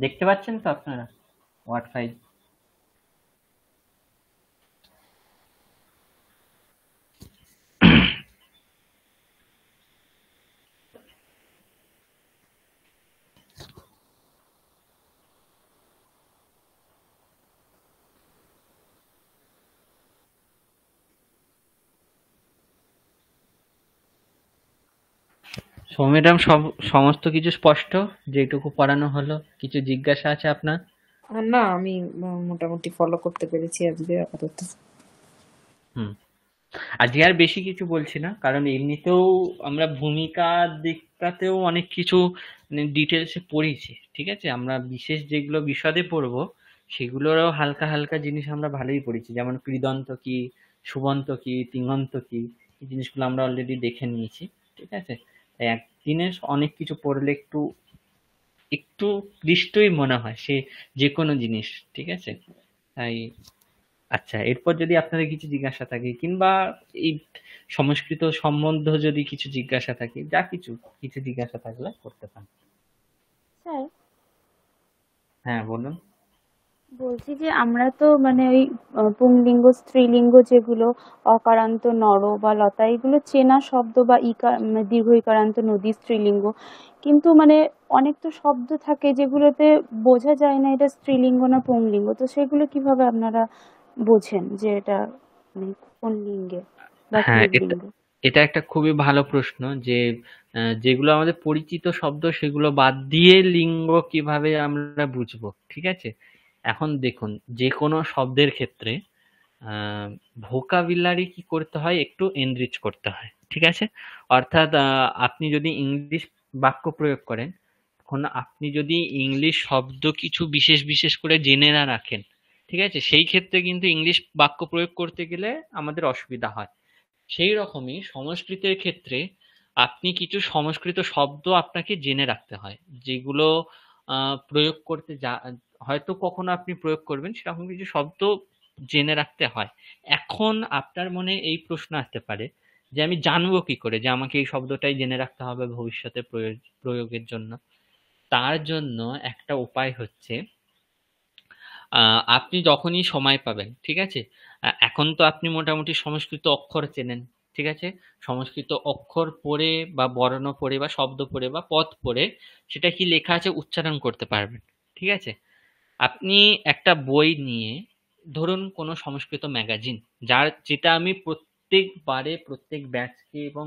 A: দেখতে পাচ্ছেন তো আপনারা ওয়ার্ড ফাইল? ম্যাডাম, সমস্ত কিছু স্পষ্ট? যেটুকু পড়ানো হলো, কিছু জিজ্ঞাসা আছে আপনার?
C: না, আমি মোটামুটি ফলো করতে পেরেছি আজকে আপাতত।
A: হুম। আজকে আর বেশি কিছু বলছি না, কারণ এমনিতেও আমরা ভূমিকার দিকটাতেও অনেক কিছু ডিটেলসে পড়েছি। ঠিক আছে, আমরা বিশেষ যেগুলো বিশদে পড়বো সেগুলোরও হালকা হালকা জিনিস আমরা ভালোই পড়েছি, যেমন কৃদন্ত কি, সুবন্ত কি, তিঙন্ত কি, এই জিনিসগুলো আমরা অলরেডি দেখে নিয়েছি। ঠিক আছে, তাই একদিনে অনেক কিছু পড়লে একটু একটু ক্লিষ্টই মনে হয় সে যে কোনো জিনিস। ঠিক আছে, তাই আচ্ছা, এরপর যদি আপনাদের কিছু জিজ্ঞাসা থাকে কিংবা এই সংস্কৃত সম্বন্ধ যদি কিছু জিজ্ঞাসা থাকে, যা কিছু কিছু জিজ্ঞাসা থাকলে করতে পারেন।
B: স্যার,
A: হ্যাঁ, বলুন।
B: বলছি যে আমরা তো মানে ওই পুংলিঙ্গ স্ত্রীলিঙ্গ যেগুলো অকারান্ত নর বা লতা এগুলো চেনা শব্দ বা দীর্ঘ ইকারান্ত নদী স্ত্রীলিঙ্গ, কিন্তু মানে অনেক তো শব্দ থাকে যেগুলোতে বোঝা যায় না এটা স্ত্রীলিঙ্গ না পুংলিঙ্গ, তো সেগুলো কিভাবে আপনারা বোঝেন যে এটা মানে কোন লিঙ্গে বা
A: হ্যাঁ, এটা
B: স্ত্রীলিঙ্গ?
A: এটা একটা খুবই ভালো প্রশ্ন যে যেগুলো আমাদের পরিচিত শব্দ সেগুলো বাদ দিয়ে লিঙ্গ কিভাবে আমরা বুঝবো। ঠিক আছে, এখন দেখুন, যে কোনো শব্দের ক্ষেত্রে ভোকাবুলারি কি করতে হয়, একটু এনরিচ করতে হয়। ঠিক আছে, অর্থাৎ আপনি যদি ইংলিশ বাক্য প্রয়োগ করেন, তখন আপনি যদি ইংলিশ শব্দ কিছু বিশেষ বিশেষ করে জেনে না রাখেন, ঠিক আছে, সেই ক্ষেত্রে কিন্তু ইংলিশ বাক্য প্রয়োগ করতে গেলে আমাদের অসুবিধা হয়। সেই রকমই সংস্কৃতের ক্ষেত্রে আপনি কিছু সংস্কৃত শব্দ আপনাকে জেনে রাখতে হয়, যেগুলো প্রয়োগ করতে হয়তো কখনো আপনি প্রয়োগ করবেন, সেরকম কিছু শব্দ জেনে রাখতে হয়। এখন আপনার মনে এই প্রশ্ন আসতে পারে যে আমি জানবো কি করে যে আমাকে এই শব্দটাই জেনে রাখতে হবে ভবিষ্যতে প্রয়োগের জন্য। তার জন্য একটা উপায় হচ্ছে, আপনি যখনই সময় পাবেন, ঠিক আছে, এখন তো আপনি মোটামুটি সংস্কৃত অক্ষর চেনেন। ঠিক আছে, সংস্কৃত অক্ষর পড়ে বা বর্ণ পড়ে বা শব্দ পড়ে বা পদ পড়ে সেটা কি লেখা আছে উচ্চারণ করতে পারবেন। ঠিক আছে, আপনি একটা বই নিয়ে, ধরুন কোনো সংস্কৃত ম্যাগাজিন, যেটা আমি প্রত্যেকবারে প্রত্যেক ব্যাচকে এবং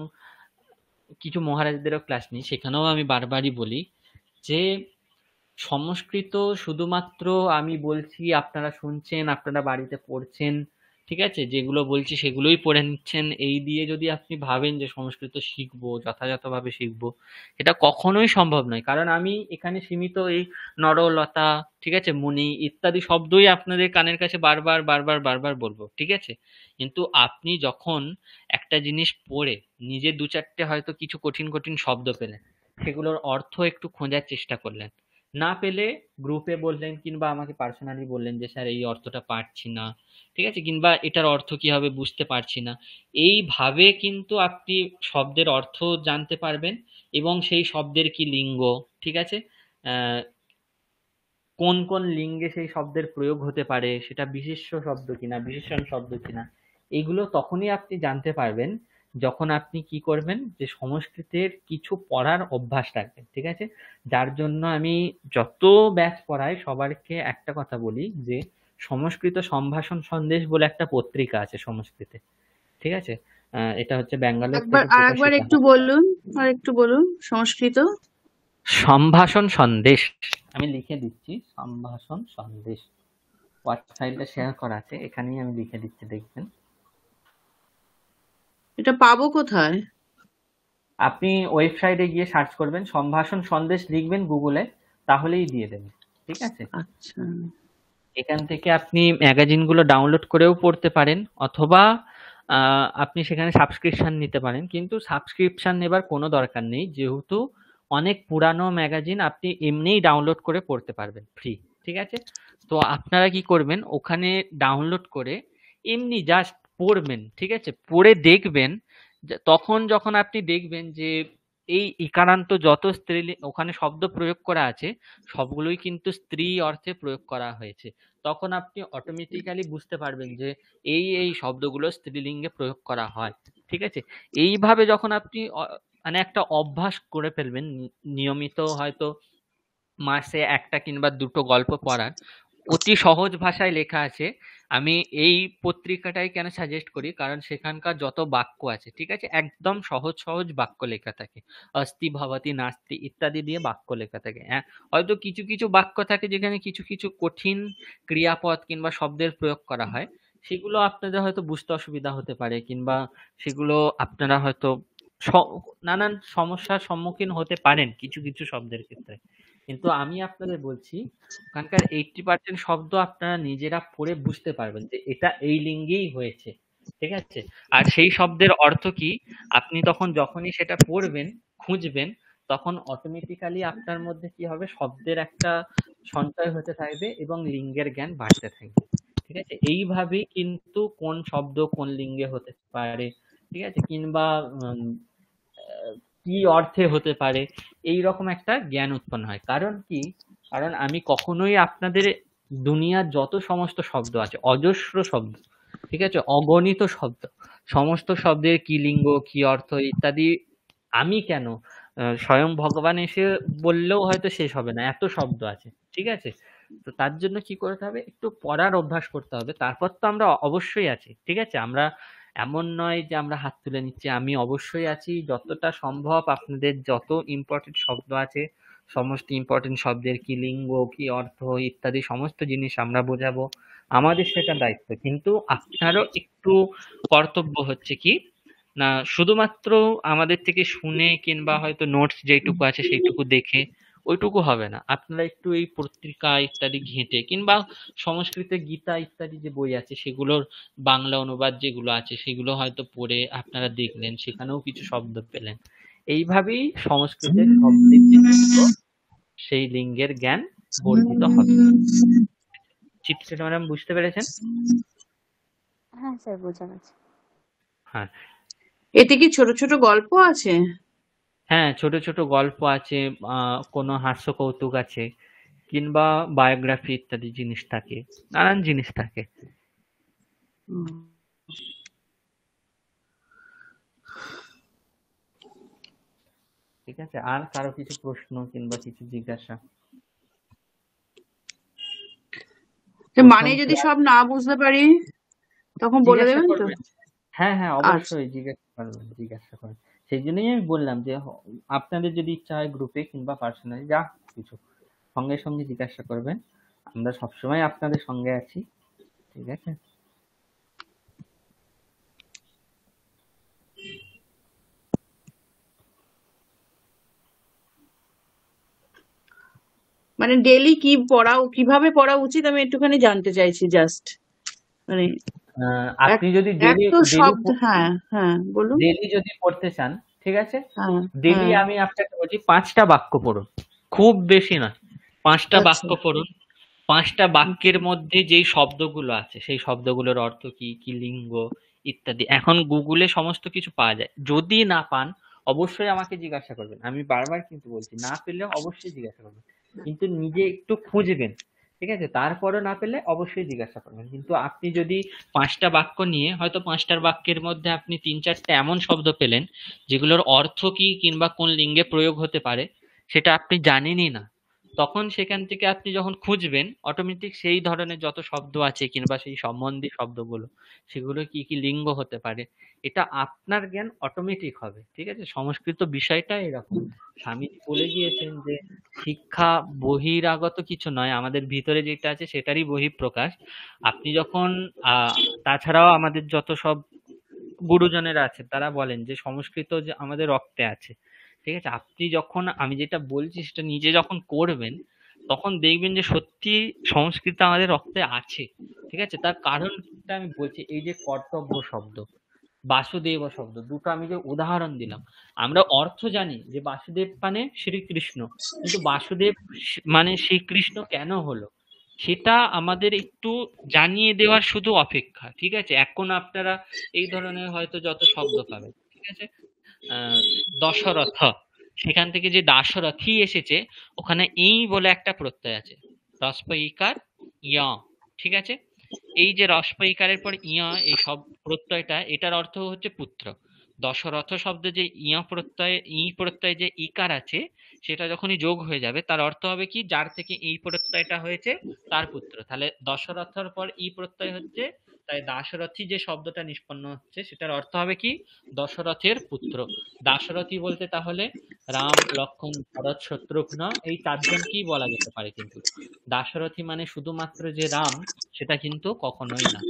A: কিছু মহারাজদেরও ক্লাস নিই, সেখানেও আমি বারবারই বলি যে সংস্কৃত শুধুমাত্র আমি বলছি, আপনারা শুনছেন, আপনারা বাড়িতে পড়ছেন, ঠিক আছে, যেগুলো বলছি সেগুলোই পড়ে নিচ্ছেন, এই দিয়ে যদি আপনি ভাবেন যে সংস্কৃত শিখবো, যথাযথভাবে শিখবো, এটা কখনোই সম্ভব নয়। কারণ আমি এখানে সীমিত এই নরলতা, ঠিক আছে, মুনি ইত্যাদি শব্দই আপনাদের কানের কাছে বারবার বারবার বারবার বলবো। ঠিক আছে, কিন্তু আপনি যখন একটা জিনিস পড়ে নিজে দু চারটে হয়তো কিছু কঠিন কঠিন শব্দ পেলেন, সেগুলোর অর্থ একটু খোঁজার চেষ্টা করলেন, না পেলে গ্রুপে বললেন কিংবা আমাকে পার্সোনালি বললেন যে স্যার এই অর্থটা পারছি না, ঠিক আছে, কিংবা এটার অর্থ কি হবে বুঝতে পারছি না, এইভাবে কিন্তু আপনি শব্দের অর্থ জানতে পারবেন এবং সেই শব্দের কি লিঙ্গ, ঠিক আছে, আহ কোন কোন লিঙ্গে সেই শব্দের প্রয়োগ হতে পারে, সেটা বিশেষ্য শব্দ কিনা বিশেষণ শব্দ কিনা, এগুলো তখনই আপনি জানতে পারবেন যখন আপনি কি করবেন, যে সংস্কৃতের কিছু পড়ার অভ্যাস রাখবেন। ঠিক আছে, যার জন্য আমি যত ব্যাচ পড়াই সবারকে একটা কথা বলি যে সংস্কৃত সম্ভাষণ সন্দেশ বলে একটা পত্রিকা আছে সংস্কৃতে। ঠিক আছে, এটা হচ্ছে ব্যাঙ্গালোর
F: একবার
A: থেকে
F: আর একবার
A: প্রকাশিত
F: একটু
A: হয়।
F: বলুন, আর একটু বলুন সংস্কৃত।
A: সম্ভাষণ সন্দেশ, আমি লিখে দিচ্ছি, সম্ভাষণ সন্দেশ। হোয়াটস ফাইলটা শেয়ার করা আছে, এখানেই আমি লিখে দিচ্ছি, দেখবেন।
F: এটা পাবো কোথায়?
A: আপনি ওয়েবসাইটে গিয়ে সার্চ করবেন, সম্ভাষণ সন্দেশ লিখবেন গুগলে, তাহলেই দিয়ে দেবে। ঠিক আছে,
F: আচ্ছা,
A: এখান থেকে আপনি ম্যাগাজিনগুলো ডাউনলোড করেও পড়তে পারেন, অথবা আপনি সেখানে সাবস্ক্রিপশন নিতে পারেন, কিন্তু সাবস্ক্রিপশন নেবার কোনো দরকার নেই, যেহেতু অনেক পুরানো ম্যাগাজিন আপনি এমনিই ডাউনলোড করে পড়তে পারবেন ফ্রি। ঠিক আছে, তো আপনারা কি করবেন, ওখানে ডাউনলোড করে এমনি জাস্ট পড়বেন। ঠিক আছে, পড়ে দেখবেন, তখন যখন আপনি দেখবেন যে এই ইকারান্ত যত স্ত্রীলিঙ্গ ওখানে শব্দ প্রয়োগ করা আছে সবগুলোই কিন্তু স্ত্রী অর্থে প্রয়োগ করা হয়েছে। তখন আপনি অটোমেটিক্যালি বুঝতে পারবেন যে এই শব্দগুলো স্ত্রীলিঙ্গে প্রয়োগ করা হয়। ঠিক আছে? এইভাবে যখন আপনি মানে একটা অভ্যাস করে ফেলবেন, নিয়মিত হয়তো মাসে একটা কিংবা দুটো গল্প পড়ার, অতি সহজ ভাষায় লেখা আছে। আমি এই পত্রিকাটাই কেন সাজেস্ট করি, কারণ সেখানকার যত বাক্য আছে, ঠিক আছে, একদম সহজ সহজ বাক্য লেখা থাকে। অস্তি ভবতি নাস্তি ইত্যাদি দিয়ে বাক্য লেখা থাকে। হ্যাঁ, হয়তো কিছু কিছু বাক্য থাকে যেখানে কিছু কিছু কঠিন ক্রিয়াপদ কিংবা শব্দের প্রয়োগ করা হয়, সেগুলো আপনাদের হয়তো বুঝতে অসুবিধা হতে পারে, কিংবা সেগুলো আপনারা হয়তো নানান সমস্যার সম্মুখীন হতে পারেন কিছু কিছু শব্দের ক্ষেত্রে। কিন্তু আমি আপনাদের বলছি, ওখানকার 80% শব্দ আপনারা নিজেরা পড়ে বুঝতে পারবেন যে এটা এই লিঙ্গেই হয়েছে। ঠিক আছে? আর সেই শব্দের অর্থ কি, আপনি তখন যখনই সেটা পড়বেন, খুঁজবেন, তখন অটোমেটিক্যালি আপনার মধ্যে কি হবে, শব্দের একটা সঞ্চয় হতে থাকবে এবং লিঙ্গের জ্ঞান বাড়তে থাকবে। ঠিক আছে? এইভাবেই কিন্তু কোন শব্দ কোন লিঙ্গে হতে পারে, ঠিক আছে, কিংবা কি অর্থে হতে পারে, এই রকম একটা জ্ঞান উৎপন্ন হয়। কারণ কি, কারণ আমি কখনোই আপনাদের দুনিয়ার যত সমস্ত শব্দ আছে, অজস্র শব্দ, ঠিক আছে, অগণিত শব্দ, সমস্ত শব্দের কি লিঙ্গ কি অর্থ ইত্যাদি আমি কেন, স্বয়ং ভগবান এসে বললেও হয়তো শেষ হবে না, এত শব্দ আছে। ঠিক আছে? তো তার জন্য কি করতে হবে, একটু পড়ার অভ্যাস করতে হবে। তারপর তো আমরা অবশ্যই আছি। ঠিক আছে? আমরা এমন নয় যে আমরা হাত তুলে নিচ্ছি, আমি অবশ্যই আছি। যতটা সম্ভব আপনাদের যত ইম্পর্টেন্ট শব্দ আছে, সমস্ত ইম্পর্টেন্ট শব্দের কি লিঙ্গ কি অর্থ ইত্যাদি সমস্ত জিনিস আমরা বোঝাবো, আমাদের সেটা দায়িত্ব। কিন্তু আপনারও একটু কর্তব্য হচ্ছে কি না, শুধুমাত্র আমাদের থেকে শুনে কিংবা হয়তো নোটস যেইটুকু আছে সেইটুকু দেখে ওইটুকু হবে না, আপনারা একটু এই পত্রিকা ইত্যাদি ঘেঁটে, কিংবা সংস্কৃতে গীতা ইত্যাদি যে বই আছে সেগুলোর বাংলা অনুবাদ যেগুলো আছে সেগুলো হয়তো পড়ে আপনারা দেখলেন, সেখানেও কিছু শব্দ পেলেন। এইভাবেই সংস্কৃতের শব্দের যে লিঙ্গ, সেই লিঙ্গের জ্ঞান বর্ধিত হবে। চিত্রিকা ম্যাডাম বুঝতে পেরেছেন?
B: হ্যাঁ স্যার, বোঝা গেছে।
A: হ্যাঁ
F: এতে কি ছোট ছোট গল্প আছে?
A: হ্যাঁ, ছোট ছোট গল্প আছে, কোনো হাস্য কৌতুক আছে, কিংবা বায়োগ্রাফি ইত্যাদি জিনিস থাকে, নানান জিনিস থাকে।
F: হুম।
A: ঠিক আছে? আর কারো কিছু প্রশ্ন কিংবা কিছু জিজ্ঞাসা?
F: মানে যদি সব না বুঝতে পারি তখন বলে
A: জিজ্ঞাসা
F: দেবেন তো?
A: করবেন। হ্যাঁ হ্যাঁ,
F: আচ্ছা,
A: অবশ্যই জিজ্ঞাসা করবেন। সেই জন্যই আমি বললাম যে আপনাদের যদি ইচ্ছা হয় গ্রুপে কিংবা পার্সোনালি যা কিছু সঙ্গে সঙ্গে জিজ্ঞাসা করবেন, আমরা সবসময় আপনাদের সঙ্গে আছি। ঠিক আছে?
F: মানে ডেইলি কি কিভাবে পড়া উচিত আমি একটুখানি জানতে চাইছি জাস্ট। মানে
A: আপনি যদি
F: এক তো শব্দ, হ্যাঁ হ্যাঁ বলুন।
A: ডেইলি যদি পড়তে চান, ঠিক আছে,
F: হ্যাঁ
A: ডেইলি
F: হ্যাঁ
A: আমি আপনাকে বলছি 5টা বাক্য পড়ুন, খুব বেশি নয়, 5টা
F: আচ্ছা
A: বাক্য পড়ুন। 5টা বাক্যের মধ্যে যেই শব্দগুলো আছে সেই শব্দগুলোর অর্থ কি কি লিঙ্গ ইত্যাদি, এখন গুগলে সমস্ত কিছু পাওয়া যায়। যদি না পান অবশ্যই আমাকে জিজ্ঞাসা করবেন, আমি বারবার কিন্তু বলছি, না পেলে অবশ্যই জিজ্ঞাসা করবেন, কিন্তু নিজে একটু খুঁজবেন। ঠিক আছে? তারপরে না পেলে অবশ্যই জিজ্ঞাসা করবেন। কিন্তু আপনি যদি 5টা বাক্য নিয়ে হয়তো 5টার বাক্যের মধ্যে আপনি 3-4টে এমন শব্দ পেলেন যেগুলোর অর্থ কি কিংবা কোন লিঙ্গে প্রয়োগ হতে পারে সেটা আপনি জানেনই না, তখন সেখান থেকে আপনি যখন খুঁজবেন অটোমেটিক সেই ধরনের যত শব্দ আছে কিংবা সেই সম্বন্ধী শব্দগুলো সেগুলো কি কি লিঙ্গ হতে পারে, এটা আপনার জ্ঞান অটোমেটিক হবে। ঠিক আছে? সংস্কৃত বিষয়টা এরকম। স্বামীজি বলে গিয়েছেন যে শিক্ষা বহিরাগত কিছু নয়, আমাদের ভিতরে যেটা আছে সেটারই বহিঃপ্রকাশ। আপনি যখন তাছাড়াও আমাদের যত সব গুরুজনেরা আছেন তারা বলেন যে সংস্কৃত যে আমাদের রক্তে আছে। ঠিক আছে? আপনি যখন আমি যেটা বলছি সেটা নিজে যখন করবেন তখন দেখবেন যে সত্যি সংস্কৃত আমাদের রক্তে আছে। ঠিক আছে? তার কারণটা আমি বলছি, এই যে কর্তব্য শব্দ, বাসুদেব শব্দ, দুটো আমি যে উদাহরণ দিলাম, আমরা অর্থ জানি যে বাসুদেব মানে শ্রীকৃষ্ণ, কিন্তু বাসুদেব মানে শ্রীকৃষ্ণ কেন হলো সেটা আমাদের একটু জানিয়ে দেওয়ার শুধু অপেক্ষা। ঠিক আছে? এখন আপনারা এই ধরনের হয়তো যত শব্দ পাবেন, ঠিক আছে, দশরথ, সেখান থেকে যে দাশরথী এসেছে, ওখানে ই বলে একটা প্রত্যয় আছে, রস্প ইকার ইয়, ঠিক আছে? এই যে রস্প ইকারের পর ইয়, এই সব প্রত্যয়টা, এটার অর্থ হচ্ছে পুত্র। দশরথ শব্দ যে ই প্রত্যয় যে ইকার আছে, সেটা যখনই যোগ হয়ে যাবে, তার অর্থ হবে কি, যার থেকে এই প্রত্যয়টা হয়েছে তার পুত্র। তাহলে দশরথর পর ই প্রত্যয় হচ্ছে, তাই দাশরথী যে শব্দটা নিষ্পন্ন হচ্ছে, সেটার অর্থ হবে কি, দশরথের পুত্র। দাশরথী বলতে তাহলে রাম, লক্ষ্মণ, ভরত, শত্রুঘ্ন, এই চারজনকেই বলা যেতে পারে। কিন্তু দাশরথী মানে শুধুমাত্র যে রাম, সেটা কিন্তু কখনোই না।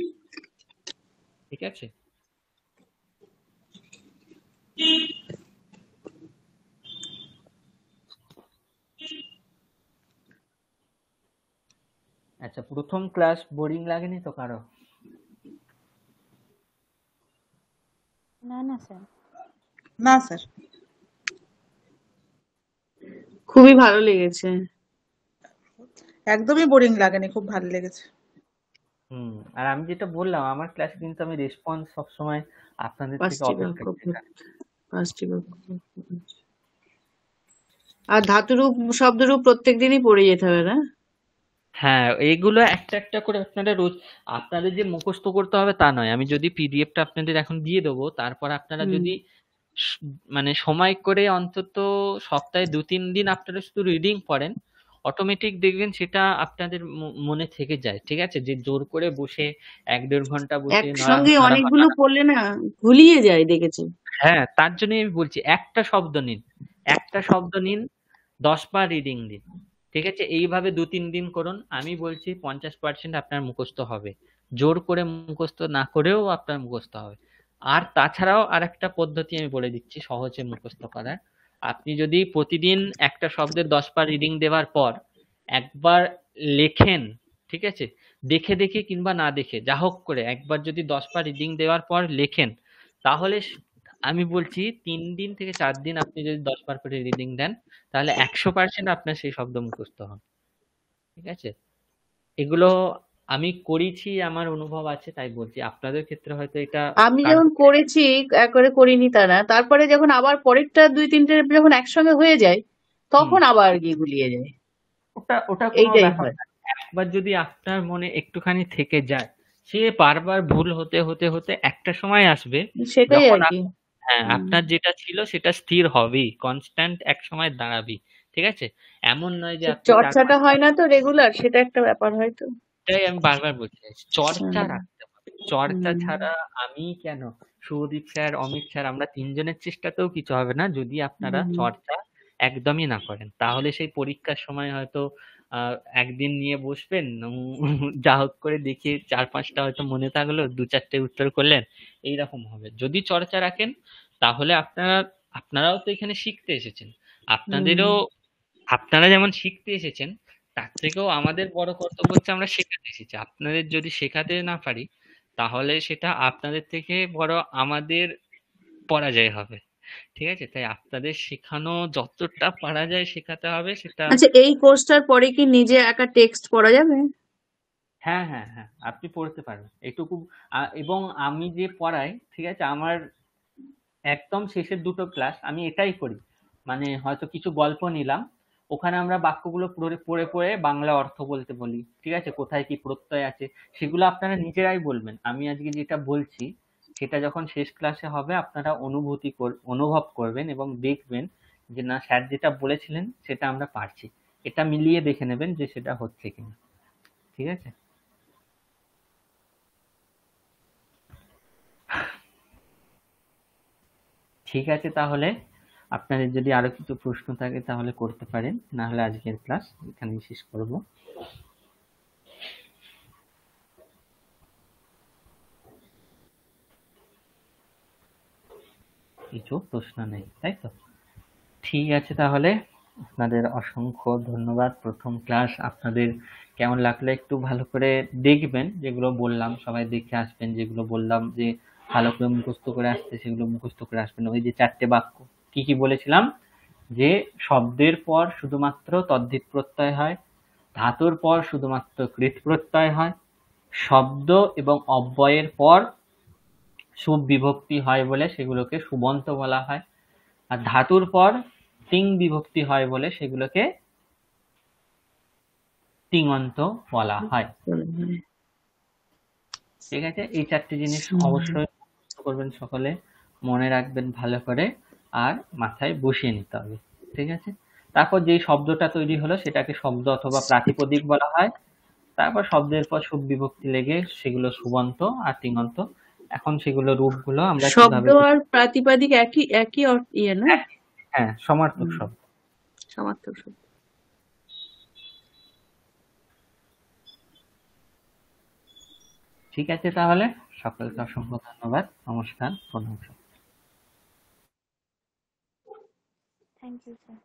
A: ঠিক আছে? আচ্ছা, প্রথম ক্লাস বোরিং লাগেনি তো কারো?
B: না না স্যার।
D: না স্যার,
F: খুবই ভালো লেগেছে।
D: একদমই বোরিং লাগেনি, খুব ভালো লেগেছে।
A: আর আমি যেটা বললাম, আমার ক্লাসে কিন্তু আমি রেসপন্স সবসময় আপনাদের থেকে
F: পাঁচটি বাক্য
A: অপেক্ষায় থাকি।
F: পাঁচটি বাক্য। আর ধাতুরূপ শব্দরূপ প্রত্যেকদিনই পড়ে যেতে হবে না?
A: হ্যাঁ, এইগুলো একটা একটা করে আপনারা রোজ, আপনাদের যে মুখস্থ করতে হবে তা নয়। আমি যদি পিডিএফটা আপনাদের এখন দিয়ে দেবো, তারপর আপনারা যদি মানে সময় করে অন্তত সপ্তাহে 2-3 দিন আপনারা শুধু রিডিং পড়েন, অটোমেটিক দেখবেন সেটা আপনাদের মনে থেকে যায়। ঠিক আছে? যে জোর করে বসে 1-1.5 ঘন্টা বসে
F: একসঙ্গে অনেকগুলো পড়লে না গুলিয়ে যায়, দেখেছি।
A: হ্যাঁ, তার জন্যই আমি বলছি, একটা শব্দ নিন, 10 বার রিডিং দিন। ঠিক আছে? এইভাবে 2-3 দিন করুন। আমি বলছি 50% আপনার মুখস্থ হবে। জোর করে মুখস্থ না করেও আপনার মুখস্থ হবে। আর তাছাড়াও আরেকটা পদ্ধতি আমি বলে দিচ্ছি সহজে মুখস্থ করার। আপনি যদি প্রতিদিন একটা শব্দের 10 বার রিডিং দেওয়ার পর একবার লেখেন, ঠিক আছে? দেখে দেখে কিংবা না দেখে, যা হোক করে একবার যদি 10 বার রিডিং দেওয়ার পর লেখেন, তাহলে আমি বলছি 3 দিন থেকে 4 দিন আপনি যদি 10 বার করে রিডিং দেন, তাহলে 100% আপনার সেই শব্দ মুখস্থ হবে। ঠিক আছে? এগুলো আমি করেছি, আমার অনুভব আছে, তাই বলছি। আপনাদের ক্ষেত্রে হয়তো এটা
F: আমি যখন করেছি, একবারে করিনি তা না, তারপরে যখন আবার পরেরটা 2-3টে যখন একসঙ্গে হয়ে যায়, তখন আবার গিয়ে গুলিয়ে যায়।
A: ওটা কোনো
F: এইটাই
A: ব্যাপার
F: হয়।
A: না। একবার যদি আপনার মনে একটুখানি থেকে যায়, সে বারবার ভুল হতে হতে হতে একটা সময় আসবে
F: সেটাই
A: যখন
F: আর কি।
A: আপনার যেটা ছিল সেটা স্থির হবেই, কনস্ট্যান্ট এক সময় দাঁড়াবেই। ঠিক আছে? এমন নয় যে আপনি
F: চর্চাটা হয় না তো রেগুলার, সেটা একটা ব্যাপার হয়তো।
A: এটাই আমি বারবার বলছি, চর্চা
F: হুম।
A: রাখতে হবে। চর্চা ছাড়া আমি কেন, শুভদীপ স্যার, অমিত স্যার, আমরা তিনজনের চেষ্টাতেও কিছু হবে না যদি আপনারা চর্চা একদমই না করেন। তাহলে সেই পরীক্ষার সময় হয়তো একদিন নিয়ে বসবেন, যা হোক করে দেখিয়ে 4-5টা হয়তো মনে থাকলো, 2-4টে উত্তর করলেন, এইরকম হবে। যদি চর্চা রাখেন তাহলে আপনারাও তো এখানে শিখতে এসেছেন। আপনারা যেমন শিখতে এসেছেন, তার থেকেও আমাদের বড় কর্তব্য হচ্ছে আমরা শেখাতে এসেছি। আপনাদের যদি শেখাতে না পারি, তাহলে সেটা আপনাদের থেকে বড় আমাদের পরাজয় হবে। ঠিক আছে? তাই আপনাদের শেখানো যতটা পারা যায় শেখাতে হবে সেটা।
F: আচ্ছা, এই কোর্সটার পরে কি নিজে একা টেক্সট পড়া যাবে?
A: হ্যাঁ হ্যাঁ হ্যাঁ, আপনি পড়তে পারবেন এটুকু। এবং আমি যে পড়াই, ঠিক আছে, আমার একদম শেষের 2টো ক্লাস আমি এটাই করি। মানে হয়তো কিছু গল্প নিলাম, ওখানে আমরা বাক্যগুলো পড়ে পড়ে পড়ে বাংলা অর্থ বলতে বলি। ঠিক আছে? কোথায় কি প্রত্যয় আছে সেগুলো আপনারা নিজেরাই বলবেন। আমি আজকে যেটা বলছি সেটা যখন শেষ ক্লাসে হবে আপনারা অনুভব করবেন এবং দেখবেন যে না, স্যার যেটা বলেছিলেন সেটা আমরা পারছি। এটা মিলিয়ে দেখে নেবেন যে সেটা হচ্ছে কিনা। ঠিক আছে? ঠিক আছে, তাহলে আপনাদের যদি আরো কিছু প্রশ্ন থাকে তাহলে করতে পারেন, না হলে আজকের ক্লাস এখানেই শেষ করব। কিছু প্রশ্ন নেই, তাই তো? ঠিক আছে, তাহলে আপনাদের অসংখ্য ধন্যবাদ। প্রথম ক্লাস আপনাদের কেমন লাগলো একটু ভালো করে দেখবেন, যেগুলো বললাম সবাই দেখে আসবেন। যেগুলো বললাম যে ভালো করে মুখস্থ করে আসতে, সেগুলো মুখস্থ করে আসবেন। ওই যে 4টে বাক্য কি কি বলেছিলাম, যে শব্দের পর শুধুমাত্র তদ্ধিত প্রত্যয় হয়, ধাতুর পর শুধুমাত্র কৃৎ প্রত্যয় হয়, শব্দ এবং অব্যয়ের পর শুভ বিভক্তি হয় বলে সেগুলোকে সুবন্ত বলা হয়, আর ধাতুর পর তিং বিভক্তি হয় বলে সেগুলোকে তিঙন্ত বলা হয়। ঠিক আছে, এই 4টি জিনিস অবশ্যই মুখস্থ করবেন, সকলে মনে রাখবেন ভালো করে, আর মাথায় বসিয়ে নিতে হবে। ঠিক আছে, তারপর যেই শব্দটা তৈরি হলো সেটাকে শব্দ অথবা প্রাতিপদিক বলা হয়। তারপর শব্দের পর সুখ বিভক্তি লেগে সেগুলো সুবন্ত আর তিঙন্ত। এখন সেগুলো রূপগুলো আমরা
F: শব্দ
A: কিভাবে
F: আর প্রাতিপাদিক একই একই ইয়ে না,
A: হ্যাঁ, সমার্থক শব্দ।
F: সমার্থক শব্দ।
A: ঠিক আছে, তাহলে সকলকে অসংখ্য ধন্যবাদ, নমস্কার, প্রণাম।
B: Thank you sir.